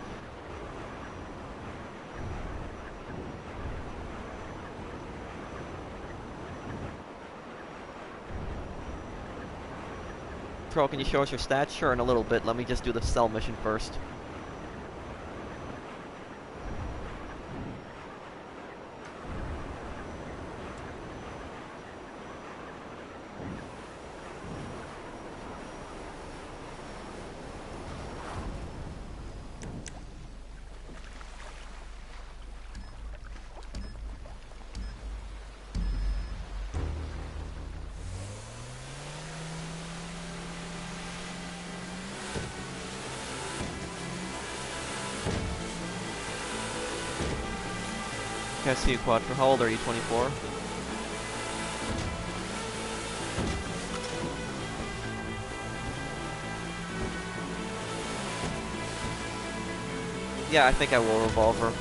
Speaker 1: Pro, can you show us your stats? Sure, in a little bit. Let me just do the cell mission first. Okay, I see you, Quattro. How old are you? 24? Yeah, I think I will revolver.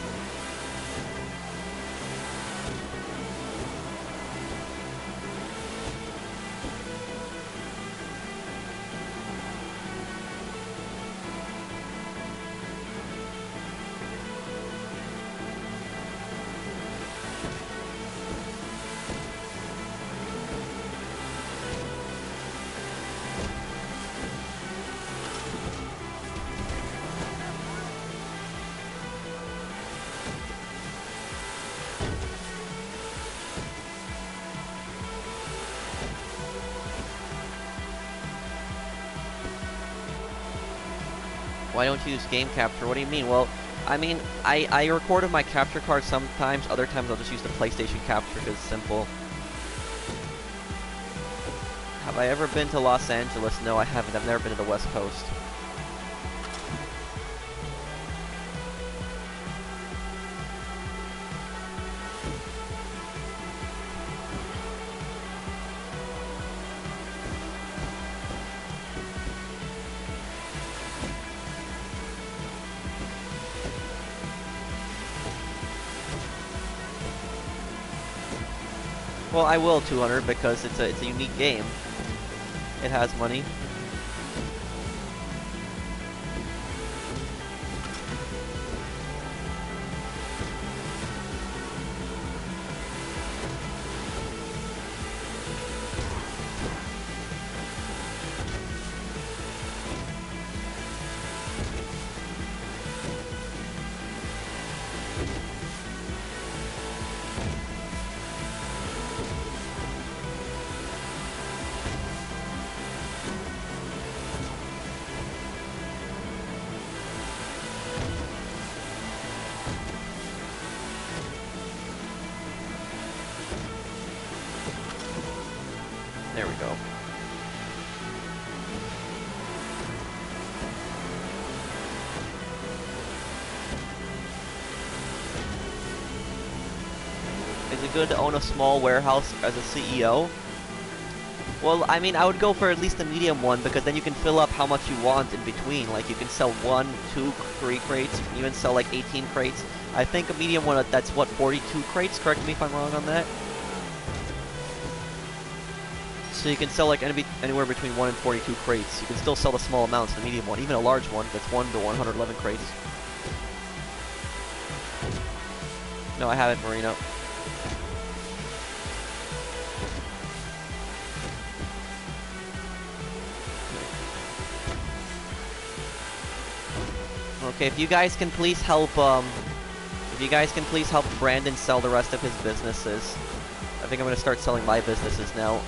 Speaker 1: Why don't you use game capture? What do you mean? Well, I mean, I recorded my capture card sometimes. Other times I'll just use the PlayStation capture because it's simple. Have I ever been to Los Angeles? No, I haven't. I've never been to the West Coast. Well, I will 200 because it's a unique game. It has money. good to own a small warehouse as a CEO? Well, I mean, I would go for at least a medium one, because then you can fill up how much you want in between. Like, you can sell 1, 2, 3 crates. You can even sell, like, 18 crates. I think a medium one, that's, what, 42 crates? Correct me if I'm wrong on that. So you can sell, like, anywhere between 1 and 42 crates. You can still sell the small amounts, the medium one. Even a large one, that's 1 to 111 crates. No, I haven't, Marina. Okay, if you guys can please help, Brandon sell the rest of his businesses. I think I'm gonna start selling my businesses now.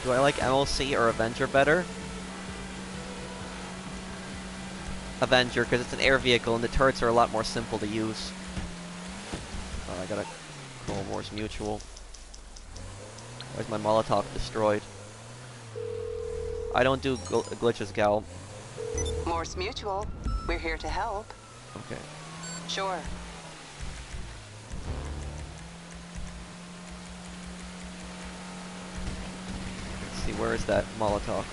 Speaker 1: Do I like MLC or Avenger better? Avenger, because it's an air vehicle and the turrets are a lot more simple to use. Oh, I gotta call Morse Mutual. Where's my Molotov destroyed? I don't do glitches, gal.
Speaker 7: Morse Mutual. We're here to help.
Speaker 1: Okay.
Speaker 7: Sure.
Speaker 1: Let's see, where is that Molotov?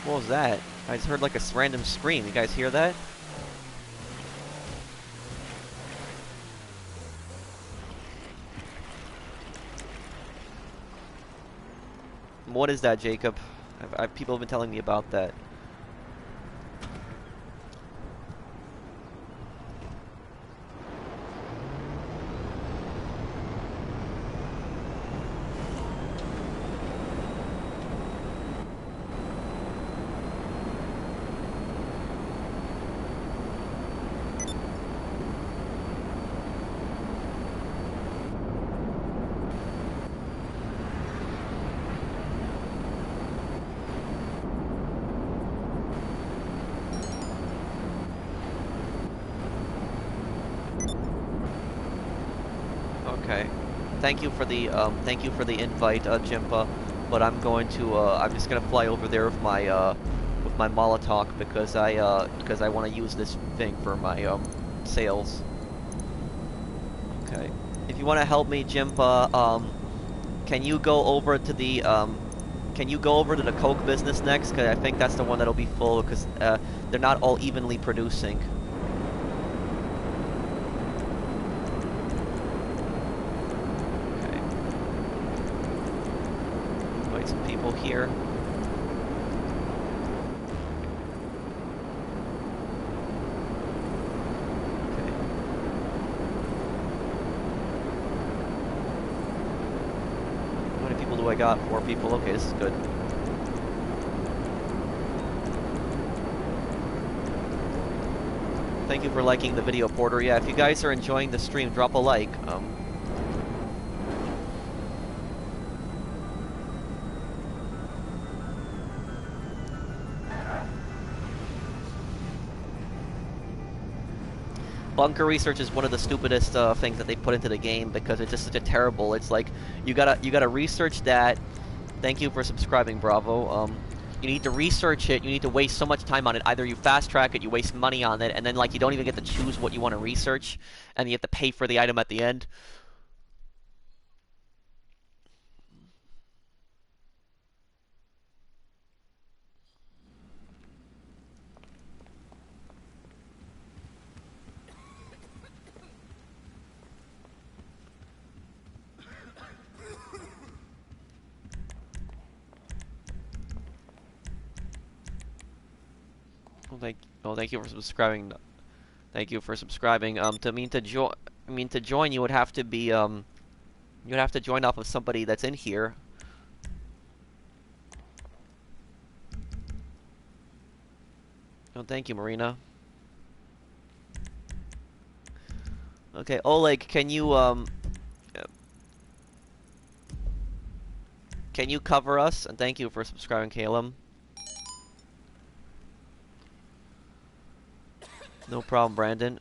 Speaker 1: What was that? I just heard like a random scream. You guys hear that? What is that, Jacob? People have been telling me about that. Okay. Thank you for the invite, Jimpa. But I'm going to I'm just gonna fly over there with my Molotov because I want to use this thing for my sales. Okay. If you want to help me, Jimpa, can you go over to the Coke business next? Because I think that's the one that'll be full because they're not all evenly producing. Some people here. Okay. How many people do I got? 4 people. Okay, this is good. Thank you for liking the video, Porter. Yeah, if you guys are enjoying the stream, drop a like. Bunker research is one of the stupidest things that they put into the game because it's just such a terrible. It's like you gotta research that. Thank you for subscribing, Bravo. You need to research it. You need to waste so much time on it. Either you fast track it, you waste money on it, and then like you don't even get to choose what you want to research, and you have to pay for the item at the end. Thank you for subscribing. Thank you for subscribing. To join, you would have to be you would have to join off of somebody that's in here. Oh, thank you, Marina. Okay, Oleg, can you cover us? And thank you for subscribing, Caleb. No problem, Brandon.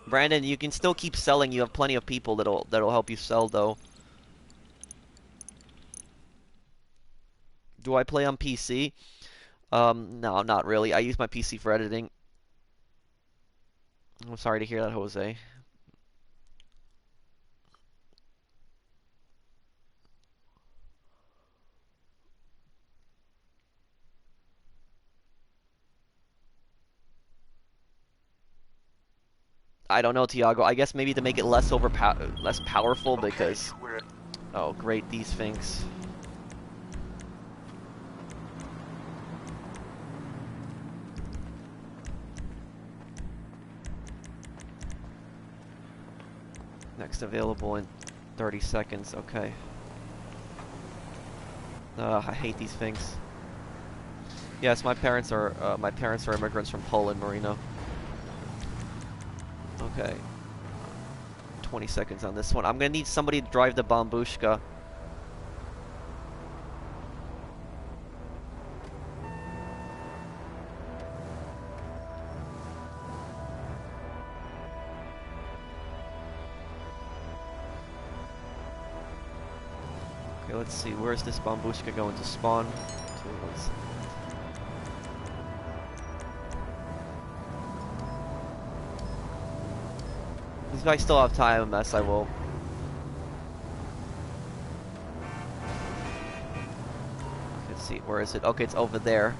Speaker 1: Brandon, you can still keep selling. You have plenty of people that'll help you sell, though. Do I play on PC? No, not really. I use my PC for editing. I'm sorry to hear that, Jose. I don't know, Tiago. I guess maybe to make it less less powerful because... Oh, great, these Sphinx. Next available in 30 seconds. Okay. I hate these things. Yes, my parents are immigrants from Poland, Marino. Okay. 20 seconds on this one. I'm gonna need somebody to drive the Bombushka. Okay, let's see. Where's this Bombushka going to spawn? If I still have time, unless I will. Let's see, where is it? Okay, it's over there.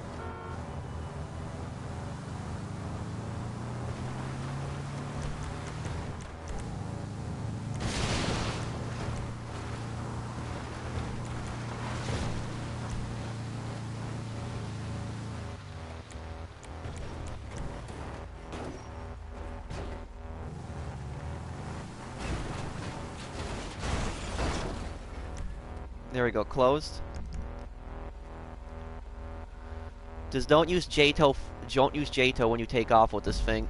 Speaker 1: There we go, closed. Just don't use JTO when you take off with this thing.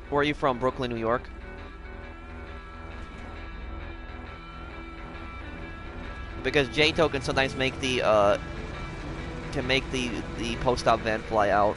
Speaker 1: Where are you from? Brooklyn, New York? Because JTO can sometimes make the the post-op van fly out.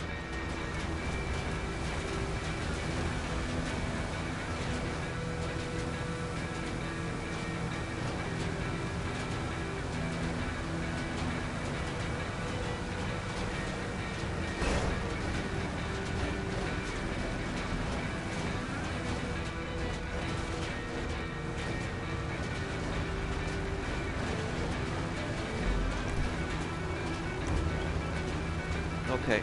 Speaker 1: Okay.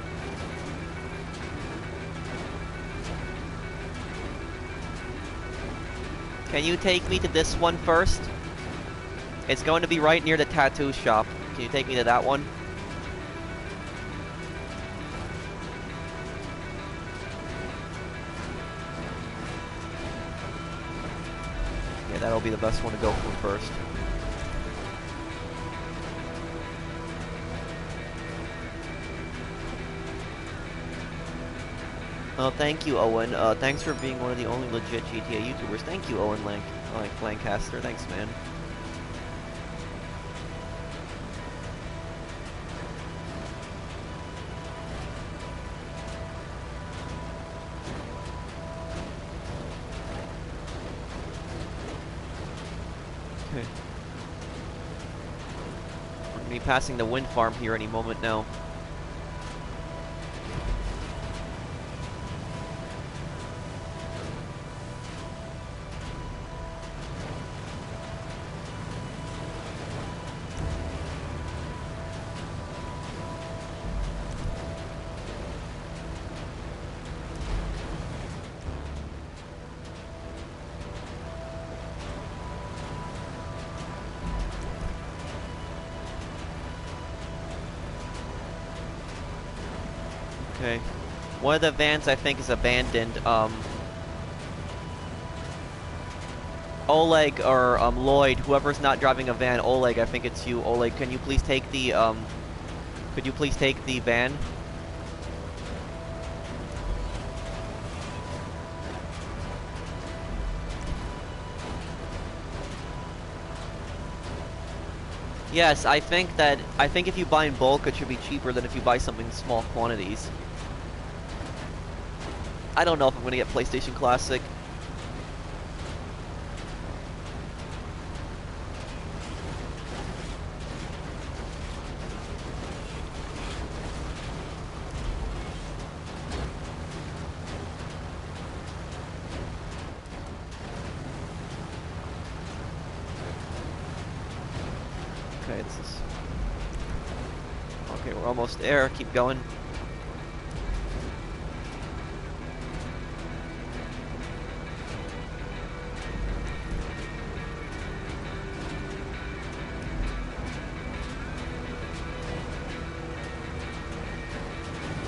Speaker 1: Can you take me to this one first? It's going to be right near the tattoo shop. Can you take me to that one? Yeah, that'll be the best one to go for first. Thank you, Owen. Thanks for being one of the only legit GTA YouTubers. Thank you, Owen Lancaster. Thanks, man. Okay. We're gonna be passing the wind farm here any moment now. Okay. One of the vans I think is abandoned. Oleg or Lloyd, whoever's not driving a van, Oleg, I think it's you. Oleg, can you please take the could you please take the van? Yes, I think if you buy in bulk, it should be cheaper than if you buy something in small quantities. I don't know if I'm gonna get PlayStation Classic. Okay, this is... Okay, we're almost there. Keep going.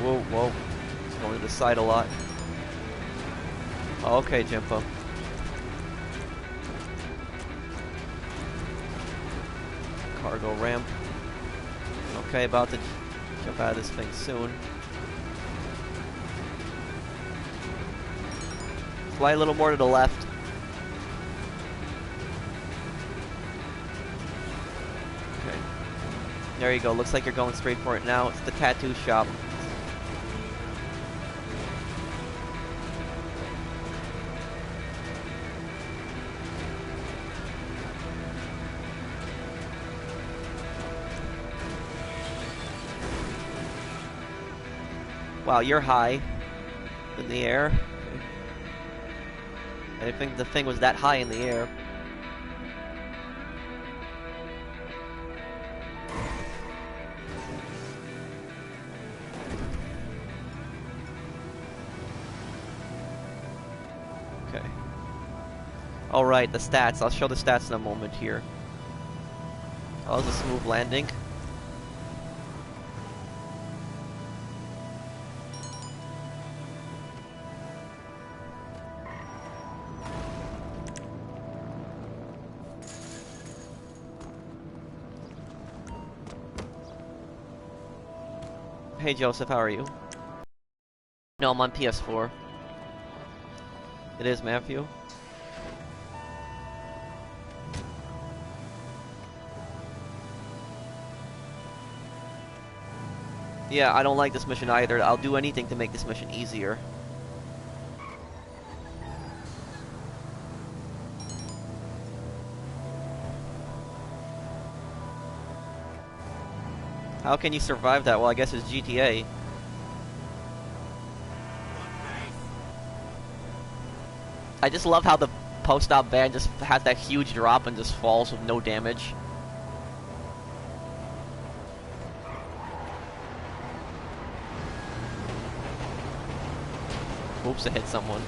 Speaker 1: Whoa, whoa. It's going to the side a lot. Oh, okay, Jimpo. Cargo ramp. Okay, about to jump out of this thing soon. Fly a little more to the left. Okay. There you go. Looks like you're going straight for it now. It's the tattoo shop. Wow, you're high in the air. I didn't think the thing was that high in the air. Okay. Alright, the stats. I'll show the stats in a moment here. Oh, that was a smooth landing. Hey Joseph, how are you? No, I'm on PS4. It is, Matthew. Yeah, I don't like this mission either. I'll do anything to make this mission easier. How can you survive that? Well, I guess it's GTA. I just love how the post-op van just has that huge drop and just falls with no damage. Oops, it hit someone.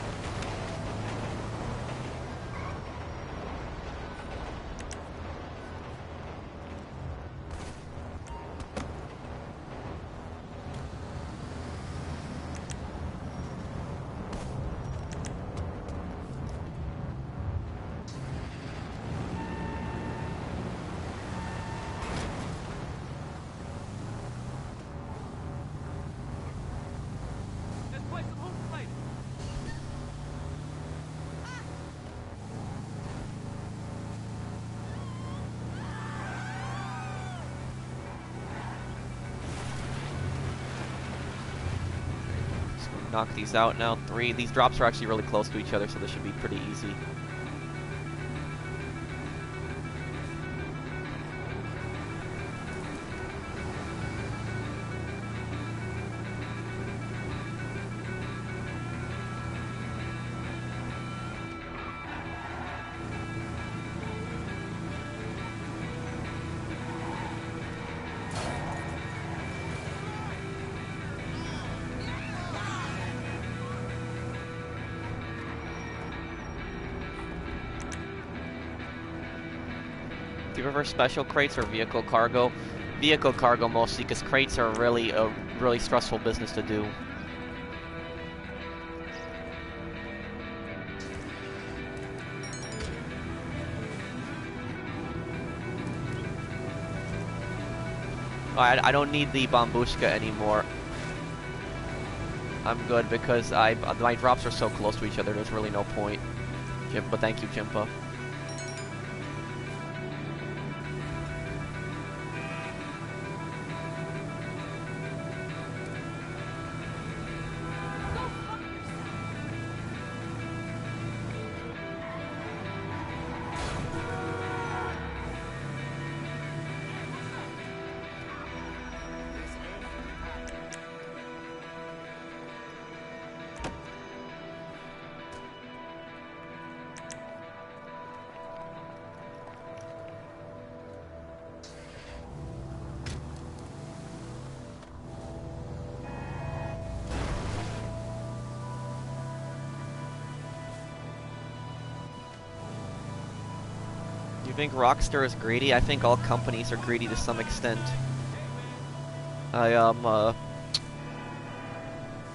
Speaker 1: Knock these out now. 3. These drops are actually really close to each other, so this should be pretty easy. Do you prefer special crates or vehicle cargo? Vehicle cargo mostly, because crates are really a really stressful business to do. I don't need the Bombushka anymore. I'm good because my drops are so close to each other. There's really no point. But thank you, Jimpa. You think Rockstar is greedy? I think all companies are greedy to some extent. Well,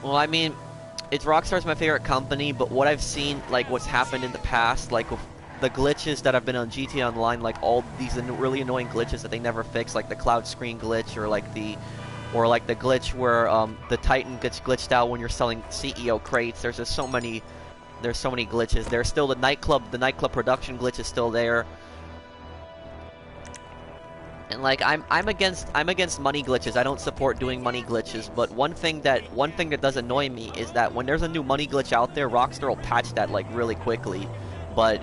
Speaker 1: I mean, it's Rockstar's my favorite company, but what I've seen, like what's happened in the past, like with the glitches that have been on GTA Online, like all these really annoying glitches that they never fix, like the cloud screen glitch, or like the glitch where the Titan gets glitched out when you're selling CEO crates. There's just so many glitches. There's still the nightclub production glitch is still there. And like I'm against money glitches. I don't support doing money glitches, but one thing that does annoy me is that when there's a new money glitch out there, Rockstar will patch that like really quickly. But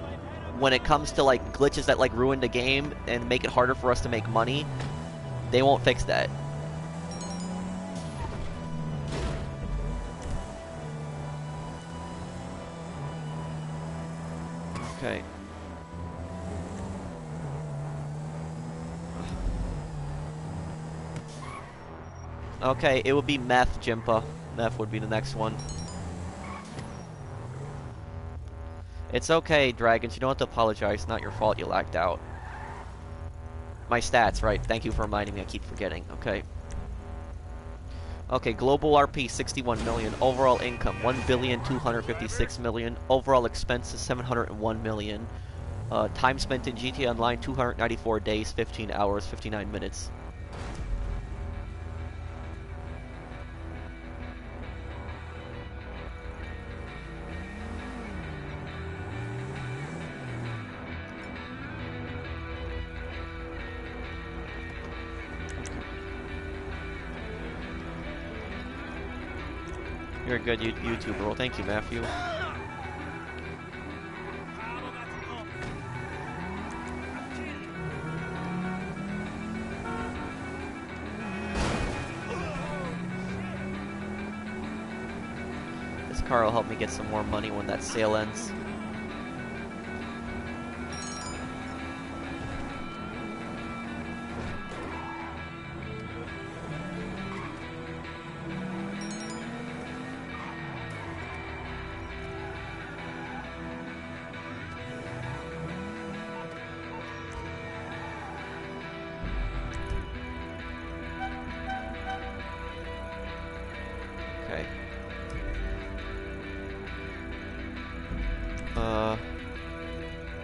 Speaker 1: when it comes to like glitches that like ruin the game and make it harder for us to make money, they won't fix that. Okay. Okay, it would be meth, Jimpa. Meth would be the next one. It's okay, Dragons. You don't have to apologize. It's not your fault you lagged out. My stats, right. Thank you for reminding me. I keep forgetting. Okay. Okay, global RP, 61 million. Overall income, 1,256 million. Overall expenses, 701 million. Time spent in GTA Online, 294 days, 15 hours, 59 minutes. You're a good YouTuber. Well, thank you, Matthew. This car will help me get some more money when that sale ends.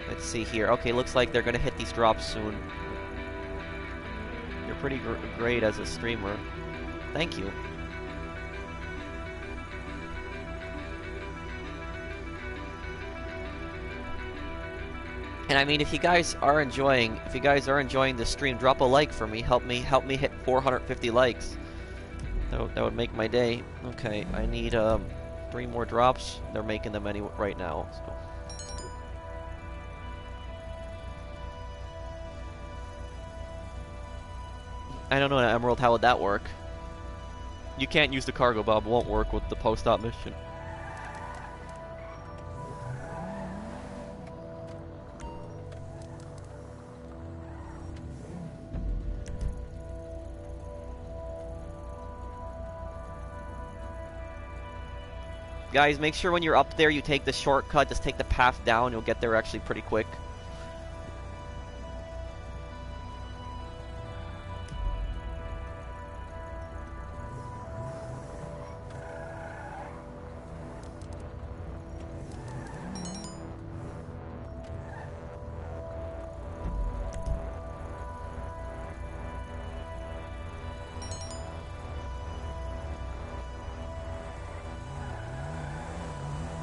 Speaker 1: Let's see here. Okay, looks like they're gonna hit these drops soon. You're pretty great as a streamer. Thank you. And I mean, if you guys are enjoying the stream, drop a like for me. Help me hit 450 likes. That would make my day. Okay, I need 3 more drops. They're making them right now. So. I don't know, Emerald. How would that work? You can't use the cargo bob. It won't work with the post-op mission. Guys, make sure when you're up there you take the shortcut. Just take the path down. You'll get there actually pretty quick.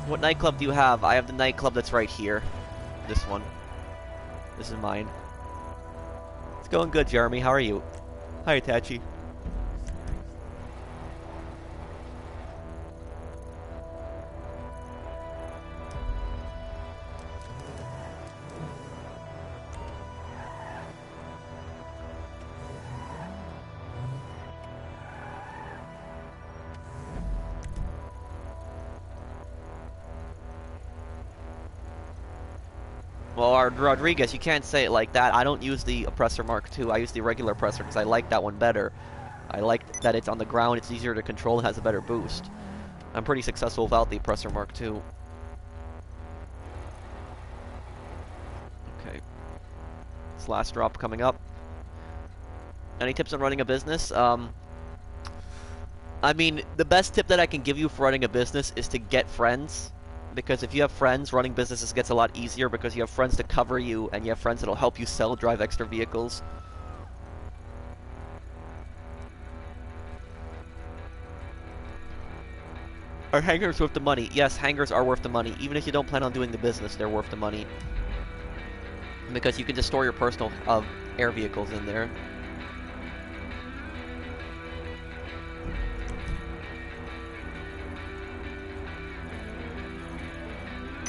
Speaker 1: What nightclub do you have? I have the nightclub that's right here. This one. This is mine. It's going good, Jeremy. How are you? Hi, Itachi. Well, Rodriguez, you can't say it like that. I don't use the Oppressor Mark II. I use the regular Oppressor because I like that one better. I like that it's on the ground, it's easier to control, and has a better boost. I'm pretty successful without the Oppressor Mark II. Okay. This last drop coming up. Any tips on running a business? I mean, the best tip that I can give you for running a business is to get friends. Because if you have friends, running businesses gets a lot easier because you have friends to cover you and you have friends that'll help you sell, drive extra vehicles. Are hangars worth the money? Yes, hangars are worth the money. Even if you don't plan on doing the business, they're worth the money. Because you can just store your personal air vehicles in there.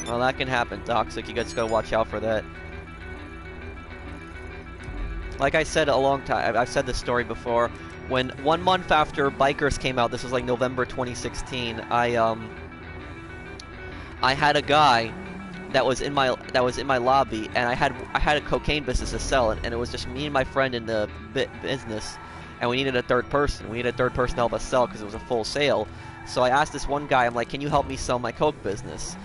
Speaker 1: Well, that can happen, Toxic. You guys gotta watch out for that. Like I said a long time, I've said this story before. When 1 month after Bikers came out, this was like November 2016. I had a guy that was in my lobby, and I had a cocaine business to sell, and it was just me and my friend in the business, and we needed a third person. We needed a third person to help us sell because it was a full sale. So I asked this one guy, I'm like, "Can you help me sell my coke business?"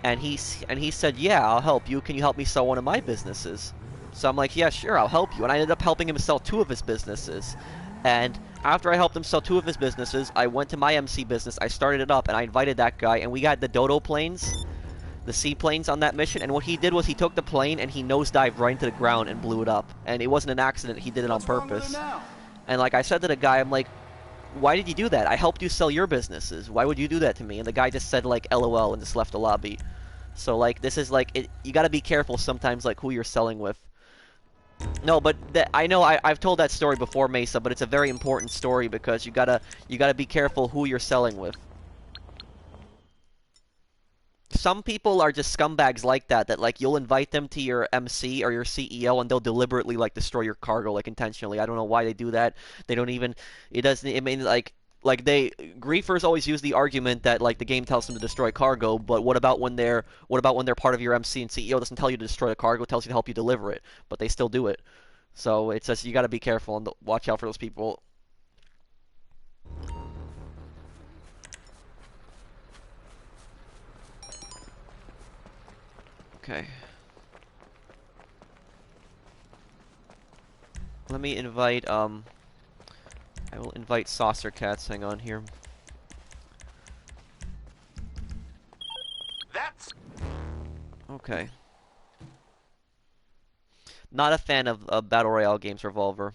Speaker 1: And he said, "Yeah, I'll help you. Can you help me sell one of my businesses?" So I'm like, "Yeah, sure, I'll help you." And I ended up helping him sell 2 of his businesses. And after I helped him sell 2 of his businesses, I went to my MC business, I started it up, and I invited that guy, and we got the Dodo planes, the seaplanes on that mission, and what he did was he took the plane and he nosedived right into the ground and blew it up. And it wasn't an accident, he did it on purpose. And like I said to the guy, I'm like, "Why did you do that? I helped you sell your businesses. Why would you do that to me?" And the guy just said like LOL and just left the lobby. So like this is like you gotta be careful sometimes like who you're selling with. No, but I know I've told that story before, Mesa, but it's a very important story because you gotta be careful who you're selling with. Some people are just scumbags like that like you'll invite them to your MC or your CEO and they'll deliberately like destroy your cargo like intentionally. I don't know why they do that. They don't even griefers always use the argument that like the game tells them to destroy cargo, but what about when they're part of your MC and CEO doesn't tell you to destroy the cargo, it tells you to help you deliver it, but they still do it. So it's just you got to be careful and watch out for those people. Okay. Let me invite I will invite Saucer Cats. Hang on here.
Speaker 2: That's
Speaker 1: Okay. Not a fan of Battle Royale games, Revolver.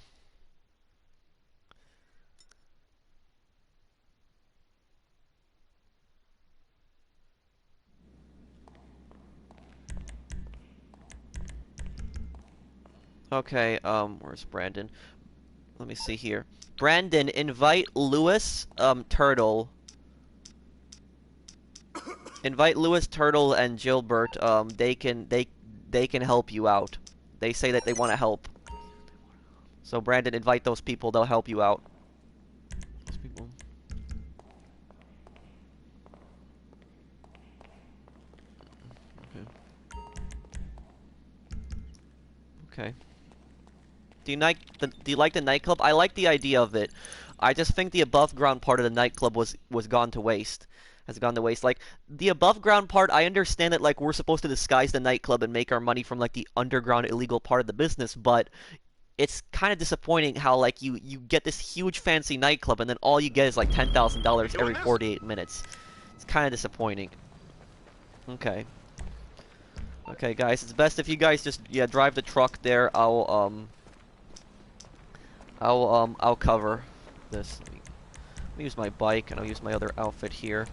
Speaker 1: Okay, where's Brandon? Let me see here. Brandon, invite Lewis, Turtle. Invite Lewis, Turtle, and Gilbert. They can help you out. They say that they want to help. So Brandon, invite those people. They'll help you out. Those people. Okay. Do you like the nightclub? I like the idea of it. I just think the above ground part of the nightclub was gone to waste. Has gone to waste. Like the above ground part, I understand that like we're supposed to disguise the nightclub and make our money from like the underground illegal part of the business, but it's kind of disappointing how like you get this huge fancy nightclub and then all you get is like $10,000 every 48 minutes. It's kind of disappointing. Okay. Okay, guys, it's best if you guys just drive the truck there. I'll cover this. Let me use my bike and I'll use my other outfit here.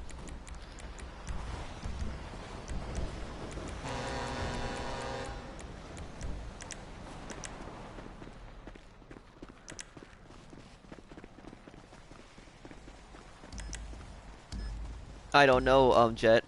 Speaker 1: I don't know, Jet.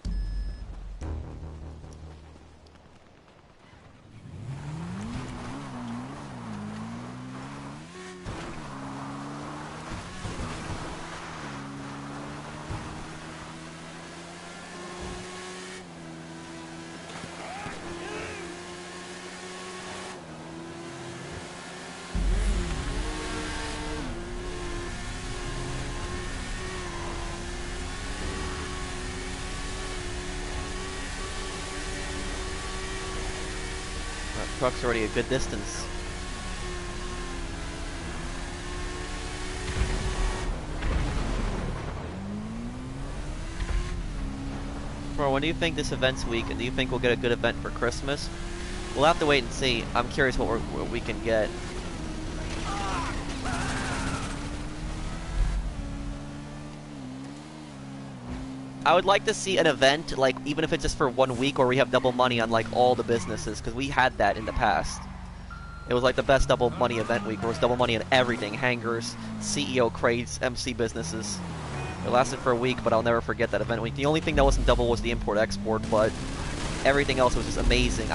Speaker 1: Truck's already a good distance. Bro, when do you think this event's week, and do you think we'll get a good event for Christmas? We'll have to wait and see. I'm curious what we can get. I would like to see an event, like, even if it's just for 1 week, where we have double money on, like, all the businesses, because we had that in the past. It was, like, the best double money event week, where it was double money on everything. Hangars, CEO crates, MC businesses. It lasted for a week, but I'll never forget that event week. The only thing that wasn't double was the import-export, but everything else was just amazing.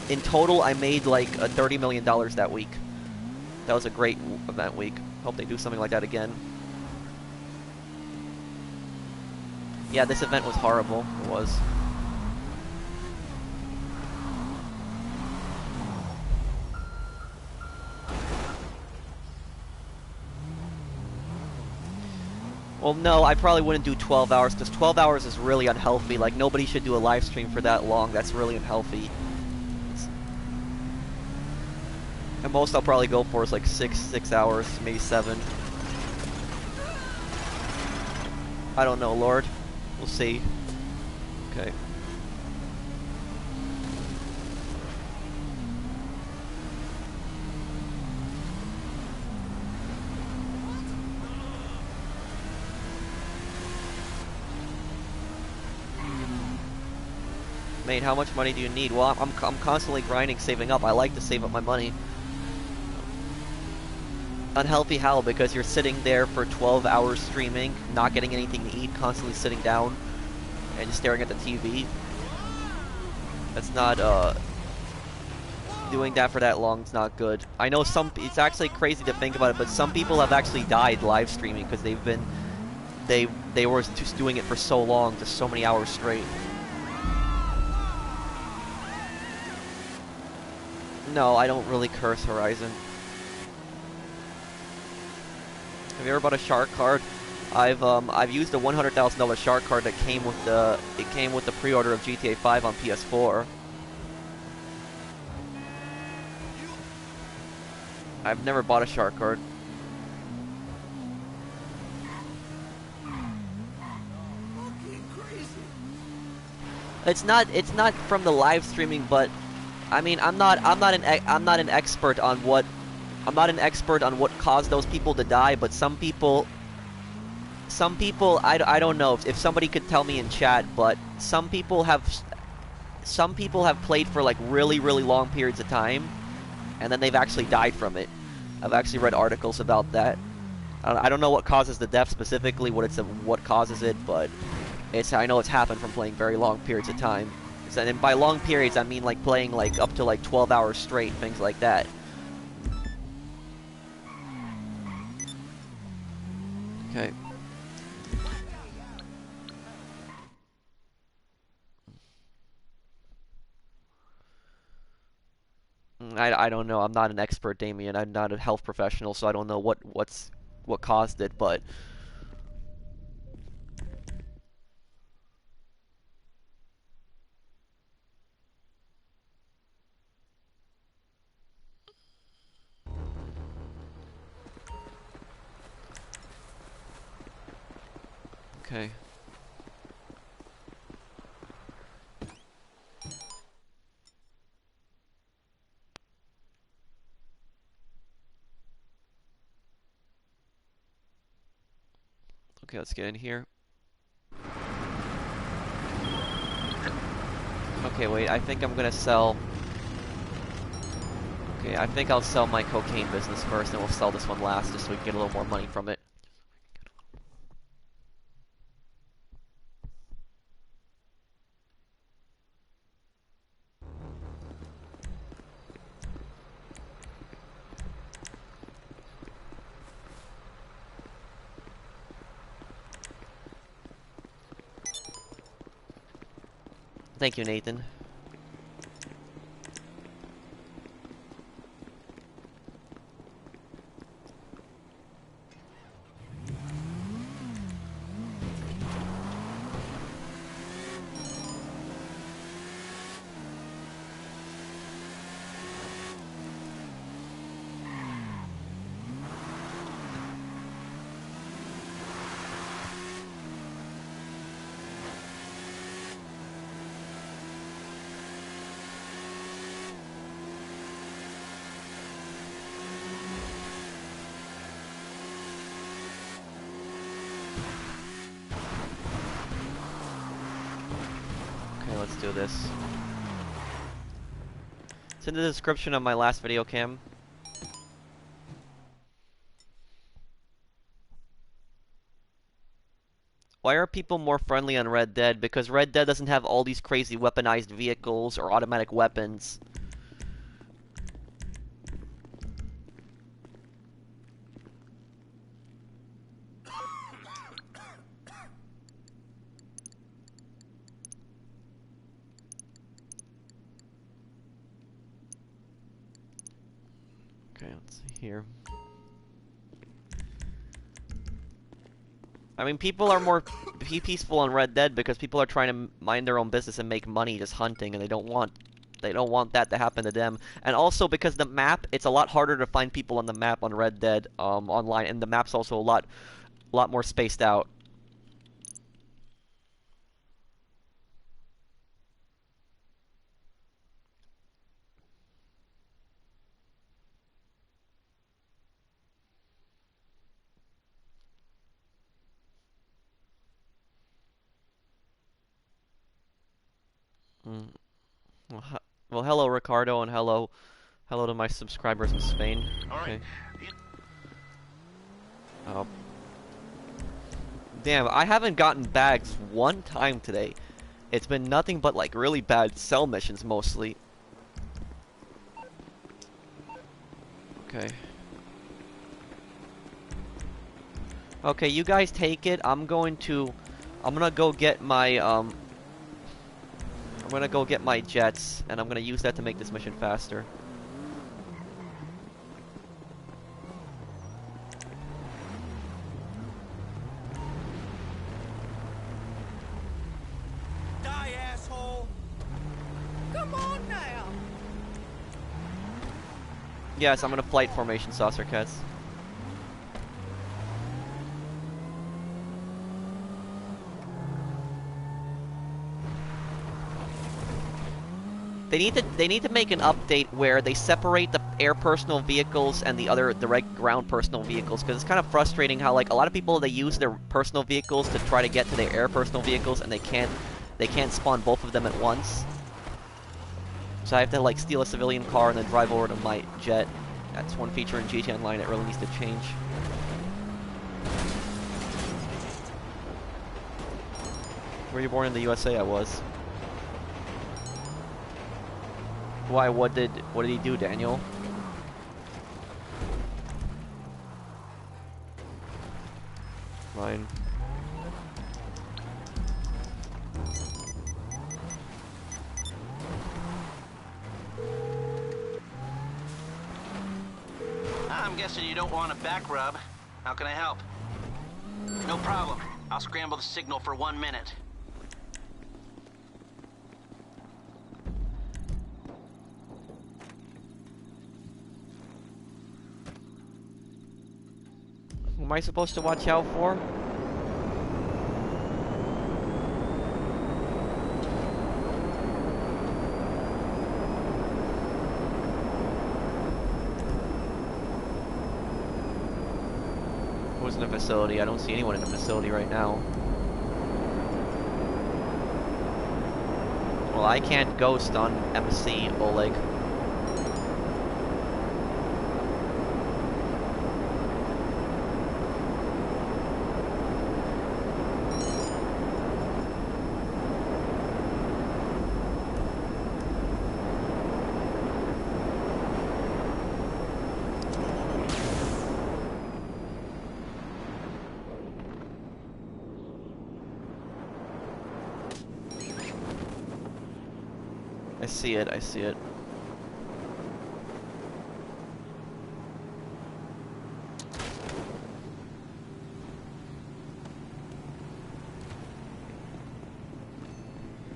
Speaker 1: In total, I made, like, $30 million that week. That was a great event week. Hope they do something like that again. Yeah, this event was horrible. It was. Well, no, I probably wouldn't do 12 hours, because 12 hours is really unhealthy. Like, nobody should do a live stream for that long. That's really unhealthy. At most I'll probably go for is like 6 hours, maybe 7. I don't know, Lord. We'll see. Okay. Mate, how much money do you need? Well, I'm constantly grinding, saving up. I like to save up my money. Unhealthy how? Because you're sitting there for 12 hours streaming, not getting anything to eat, constantly sitting down and just staring at the TV. That's not, doing that for that long is not good. I know it's actually crazy to think about it, but some people have actually died live streaming because they were just doing it for so long, just so many hours straight. No, I don't really curse Horizon. Have you ever bought a shark card? I've used a $100,000 shark card that came with the pre-order of GTA 5 on PS4. I've never bought a shark card. It's not from the live streaming, but I mean, I'm not an expert on what caused those people to die, but some people, I don't know if somebody could tell me in chat, but some people have played for like really long periods of time, and then they've actually died from it. I've actually read articles about that. I don't know what causes the death specifically, what causes it, but I know it's happened from playing very long periods of time. And by long periods, I mean like playing like up to like 12 hours straight, things like that. Okay. I don't know. I'm not an expert, Damien. I'm not a health professional, so I don't know what caused it, but okay. Okay, let's get in here. Okay, wait, I think I'm gonna sell... Okay, I think I'll sell my cocaine business first, and we'll sell this one last, just so we can get a little more money from it. Thank you, Nathan. this. It's in the description of my last video cam. Why are people more friendly on Red Dead? Because Red Dead doesn't have all these crazy weaponized vehicles or automatic weapons. Okay, let's see here. I mean, people are more peaceful on Red Dead because people are trying to mind their own business and make money just hunting, and they don't want that to happen to them. And also because the map, it's a lot harder to find people on the map on Red Dead online, and the map's also a lot more spaced out. Mm. Well, well, hello Ricardo, and hello to my subscribers in Spain.
Speaker 2: All right.
Speaker 1: Okay. Damn, I haven't gotten bags one time today. It's been nothing but like really bad cell missions mostly. Okay. Okay, you guys take it. I'm gonna go get my I'm gonna go get my jets, and I'm gonna use that to make this mission faster.
Speaker 8: Die, asshole! Come on now!
Speaker 1: Yes, I'm gonna flight formation, saucer cats. They need to make an update where they separate the air personal vehicles and the ground personal vehicles, because it's kind of frustrating how like a lot of people, they use their personal vehicles to try to get to their air personal vehicles, and they can't spawn both of them at once. So I have to like steal a civilian car and then drive over to my jet. That's one feature in GTA Online that really needs to change. Were you born in the USA? I was. Why? What did he do, Daniel? Fine.
Speaker 3: I'm guessing you don't want a back rub. How can I help? No problem. I'll scramble the signal for 1 minute.
Speaker 1: Who am I supposed to watch out for? Who's in the facility? I don't see anyone in the facility right now. Well, I can't ghost on MC, Oleg. I see it, I see it.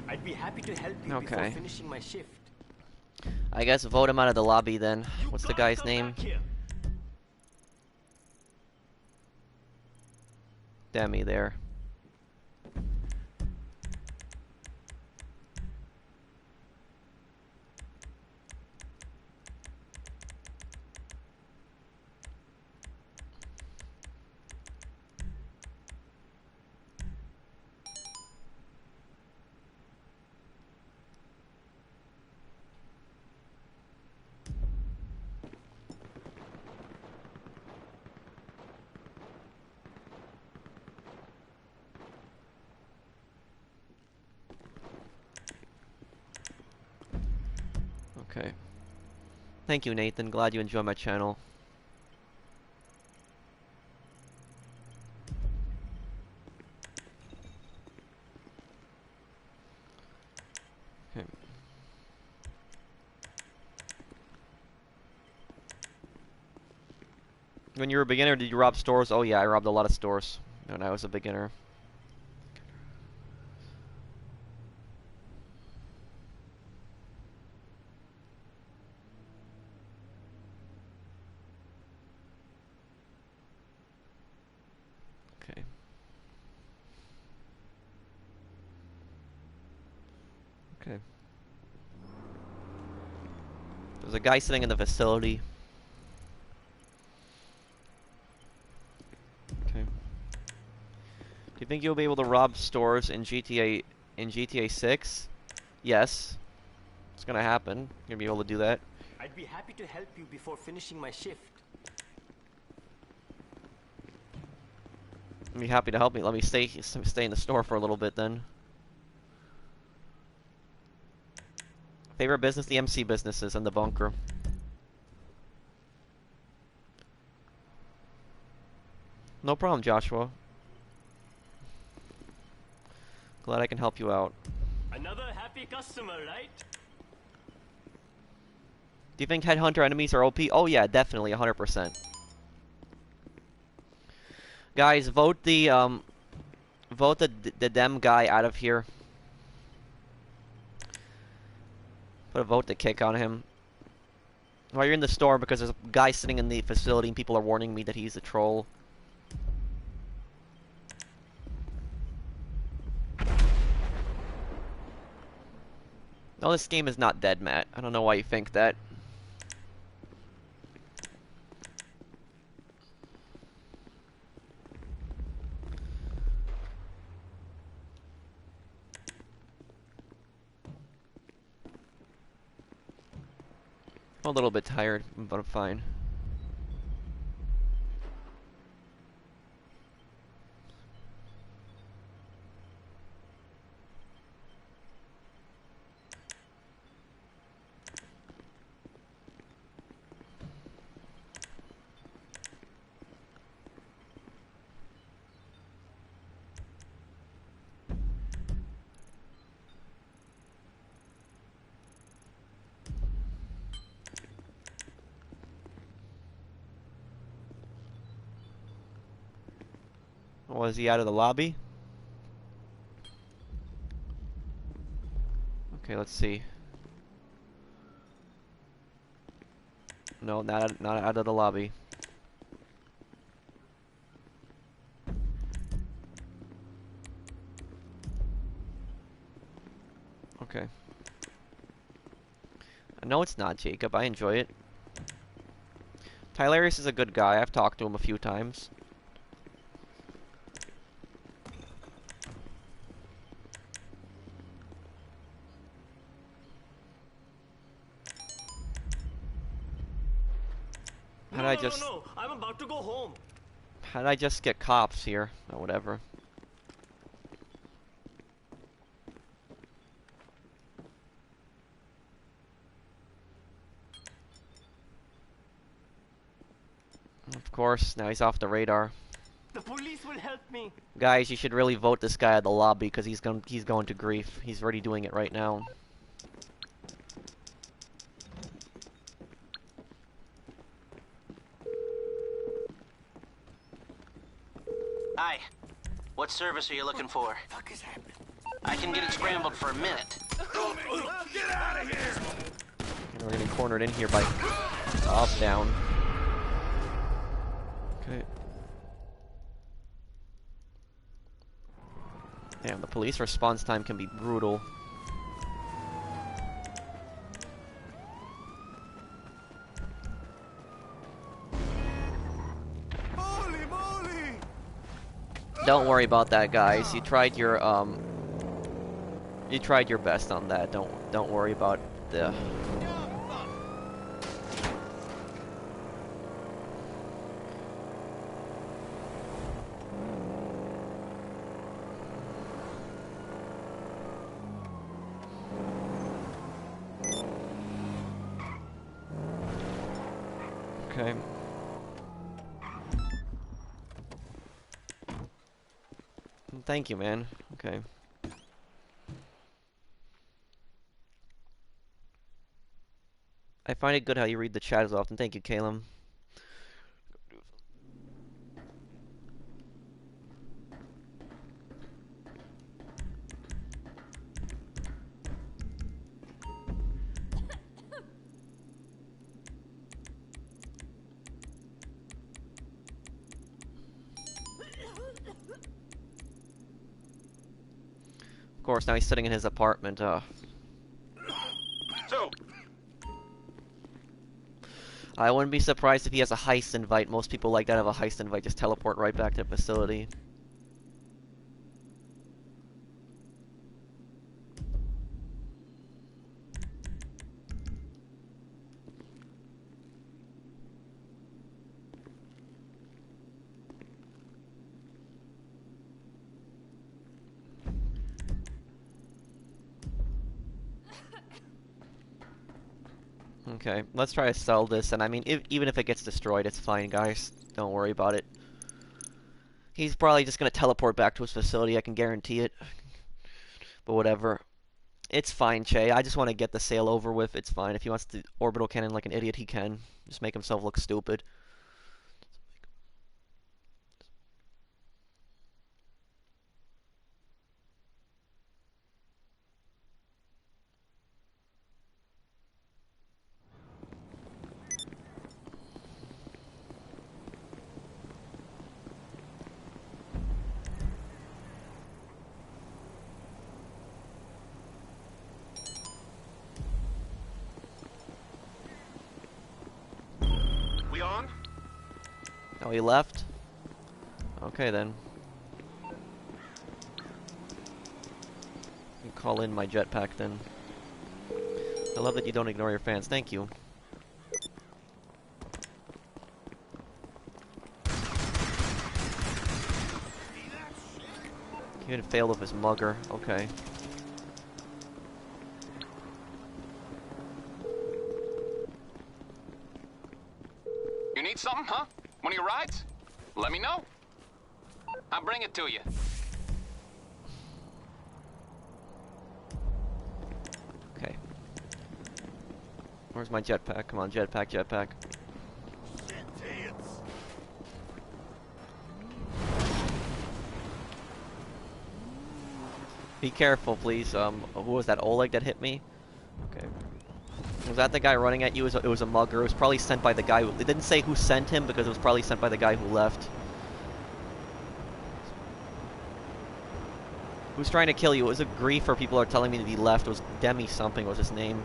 Speaker 8: I'd be happy to help you before
Speaker 1: Okay.
Speaker 8: finishing my shift.
Speaker 1: I guess vote him out of the lobby then. What's the guy's name? Demi there. Okay. Thank you, Nathan. Glad you enjoy my channel. Okay. When you were a beginner, did you rob stores? Oh yeah, I robbed a lot of stores when I was a beginner. Okay. Okay. There's a guy sitting in the facility. Okay. Do you think you'll be able to rob stores in GTA 6? Yes. It's gonna happen. You're gonna be able to do that.
Speaker 8: I'd be happy to help you before finishing my shift.
Speaker 1: I'd be happy to help me. Let me stay in the store for a little bit then. Favorite business? The MC businesses and the bunker. No problem, Joshua. Glad I can help you out.
Speaker 8: Another happy customer, right?
Speaker 1: Do you think headhunter enemies are OP? Oh yeah, definitely, 100%. Guys, vote the dem guy out of here. Put a vote to kick on him. While you're in the store, because there's a guy sitting in the facility and people are warning me that he's a troll. No, this game is not dead, Matt. I don't know why you think that. I'm a little bit tired, but I'm fine. Was he out of the lobby? Okay, let's see. No, not out of the lobby. Okay. No, it's not Jacob. I enjoy it. Tylarius is a good guy. I've talked to him a few times.
Speaker 8: No, I'm about to go home.
Speaker 1: How did I just get cops here? Or whatever. Of course, now he's off the radar.
Speaker 8: The police will help me.
Speaker 1: Guys, you should really vote this guy out of the lobby because he's going to grief. He's already doing it right now.
Speaker 3: Hi. What service are you looking for?
Speaker 8: What the fuck is happening?
Speaker 3: I can get it scrambled for a minute.
Speaker 8: Get out of here!
Speaker 1: And we're getting cornered in here by up down. Okay. Damn, the police response time can be brutal.
Speaker 8: Holy moly!
Speaker 1: Don't worry about that, guys. You tried your best on that. Don't worry about the. Okay. Thank you, man. Okay. I find it good how you read the chat as often. Thank you, Caleb. Of course, now he's sitting in his apartment.
Speaker 2: So,
Speaker 1: I wouldn't be surprised if he has a heist invite. Most people like that have a heist invite. Just teleport right back to the facility. Okay, let's try to sell this, and I mean, even if it gets destroyed, it's fine, guys. Don't worry about it. He's probably just gonna teleport back to his facility, I can guarantee it. But whatever. It's fine, Che. I just want to get the sale over with. It's fine. If he wants to orbital cannon like an idiot, he can. Just make himself look stupid.
Speaker 2: we on?
Speaker 1: Oh, he left? Okay, then. You call in my jetpack, then. I love that you don't ignore your fans. Thank you. He even failed with his mugger. Okay.
Speaker 6: You need something, huh? One of your rides? Let me know. I'll bring it to you.
Speaker 1: Okay. Where's my jetpack? Come on, jetpack, jetpack. Be careful, please. Who was that, Oleg, that hit me? Okay. Was that the guy running at you? It was a mugger. It was probably sent by the guy who... It didn't say who sent him, because it was probably sent by the guy who left. Who's trying to kill you? It was a griefer. People are telling me that he left. It was Demi something was his name.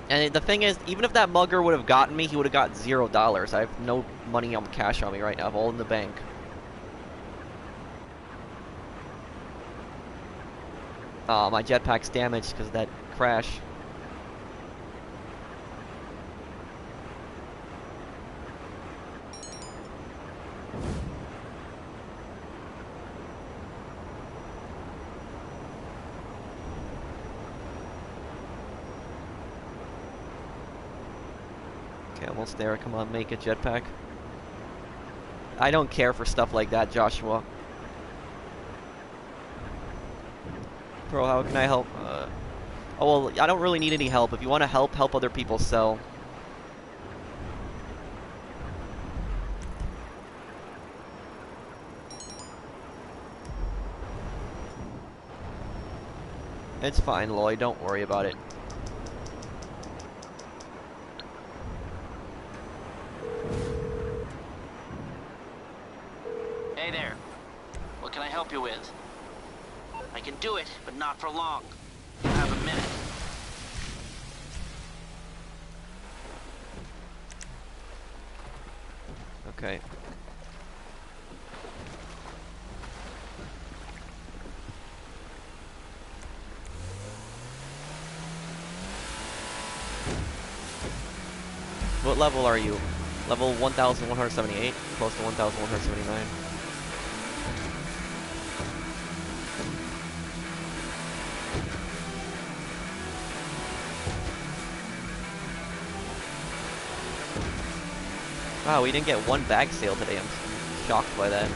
Speaker 1: And the thing is, even if that mugger would have gotten me, he would have got $0. I have no money on cash on me right now. I have all in the bank. Oh, my jetpack's damaged because of that crash. Okay, almost there. Come on, make it, jetpack. I don't care for stuff like that, Joshua. Bro, how can I help? Oh, well, I don't really need any help. If you want to help other people sell. It's fine, Lloyd. Don't worry about it.
Speaker 3: Hey there. What can I help you with? I can do it, but not for long. You have a minute.
Speaker 1: Okay. What level are you? Level 1178? Close to 1179. Wow, we didn't get one bag sale today. I'm shocked by that.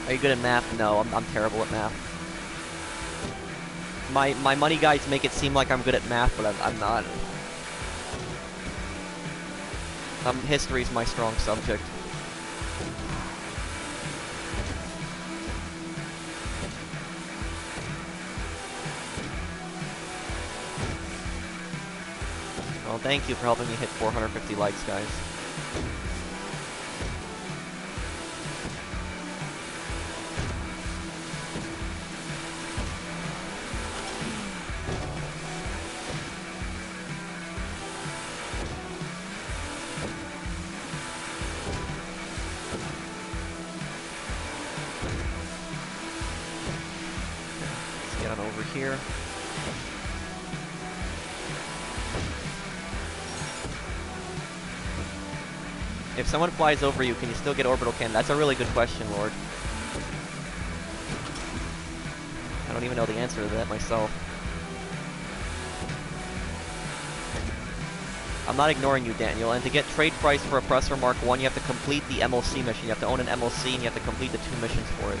Speaker 1: Are you good at math? No, I'm terrible at math. My money guys make it seem like I'm good at math, but I'm not. History's my strong subject. Well, thank you for helping me hit 450 likes, guys. Let's get on over here. If someone flies over you, can you still get orbital cannon? That's a really good question, Lord. I don't even know the answer to that myself. I'm not ignoring you, Daniel. And to get trade price for Oppressor Mark 1, you have to complete the MLC mission. You have to own an MLC and you have to complete the 2 missions for it.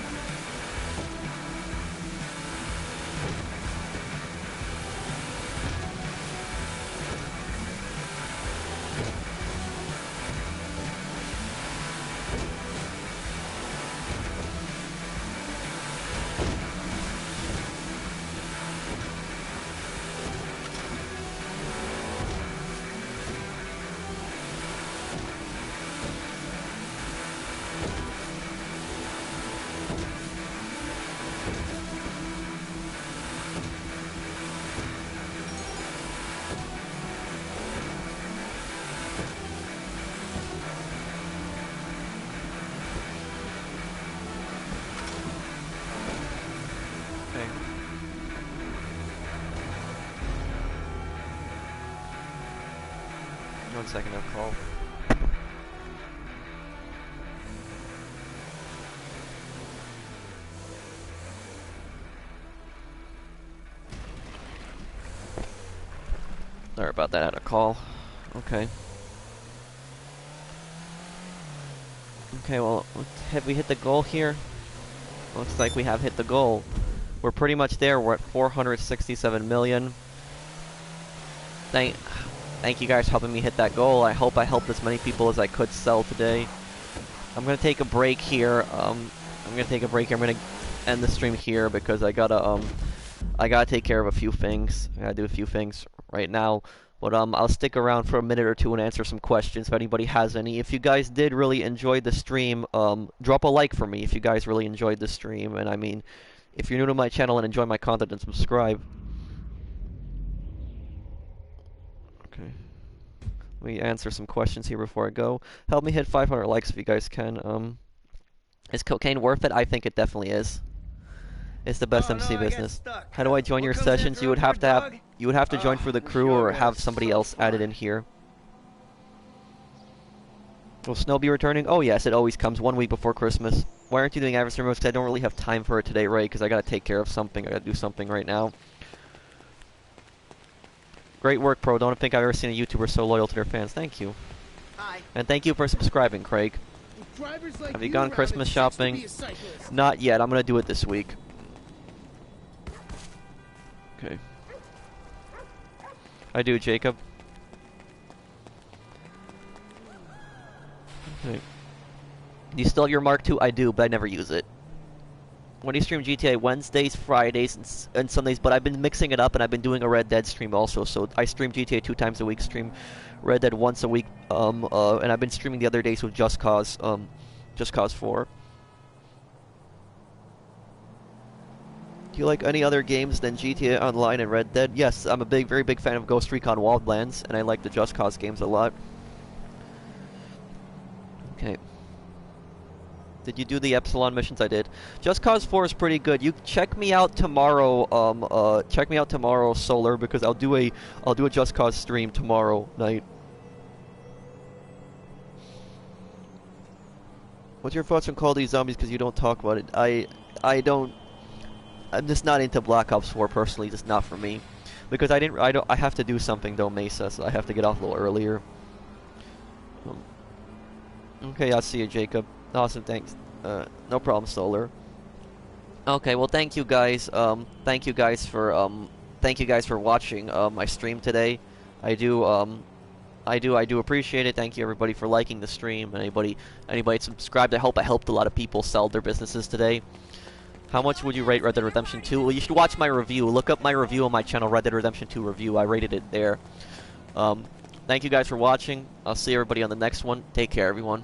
Speaker 1: Okay. 1 second, I'll call. Sorry about that, I had a call. Okay. Okay, well, have we hit the goal here? Looks like we have hit the goal. We're pretty much there. We're at 467 million. Thank you guys for helping me hit that goal. I hope I helped as many people as I could sell today. I'm gonna take a break here. I'm gonna take a break here. I'm gonna end the stream here because I gotta take care of a few things. I gotta do a few things right now. But I'll stick around for a minute or two and answer some questions if anybody has any. If you guys did really enjoy the stream, drop a like for me if you guys really enjoyed the stream. And I mean, if you're new to my channel and enjoy my content, then subscribe. Okay. Let me answer some questions here before I go. Help me hit 500 likes if you guys can. Is cocaine worth it? I think it definitely is. It's the best MC business. How do I join your sessions? You would have to join through the crew or have somebody else added in here. Will Snow be returning? Oh yes, it always comes 1 week before Christmas. Why aren't you doing adversary modes? Because I don't really have time for it today, Ray, because I gotta take care of something. I gotta do something right now. Great work, Pro. Don't think I've ever seen a YouTuber so loyal to their fans. Thank you.
Speaker 8: Hi.
Speaker 1: And thank you for subscribing, Craig.
Speaker 8: Like
Speaker 1: have you gone Christmas shopping? Not yet. I'm gonna do it this week. Okay. I do, Jacob. Okay. You still have your Mark II? I do, but I never use it. When do you stream GTA? Wednesdays, Fridays, and Sundays, but I've been mixing it up, and I've been doing a Red Dead stream also, so I stream GTA 2 times a week, stream Red Dead once a week, and I've been streaming the other days with Just Cause 4. Do you like any other games than GTA Online and Red Dead? Yes, I'm a very big fan of Ghost Recon Wildlands, and I like the Just Cause games a lot. Okay. Did you do the Epsilon missions? I did. Just Cause 4 is pretty good. You check me out tomorrow. Check me out tomorrow, Solar, because I'll do a Just Cause stream tomorrow night. What's your thoughts on Call of Duty Zombies? Because you don't talk about it. I don't. I'm just not into Black Ops 4 personally. Just not for me. Because I have to do something though, Mesa. So I have to get off a little earlier. Okay, I'll see you, Jacob. Awesome, thanks. No problem, Solar. Okay, well, thank you guys. Thank you guys for watching my stream today. I do appreciate it. Thank you everybody for liking the stream. And anybody subscribed. I helped a lot of people sell their businesses today. How much would you rate Red Dead Redemption 2? Well, you should watch my review. Look up my review on my channel, Red Dead Redemption 2 review. I rated it there. Thank you guys for watching. I'll see everybody on the next one. Take care, everyone.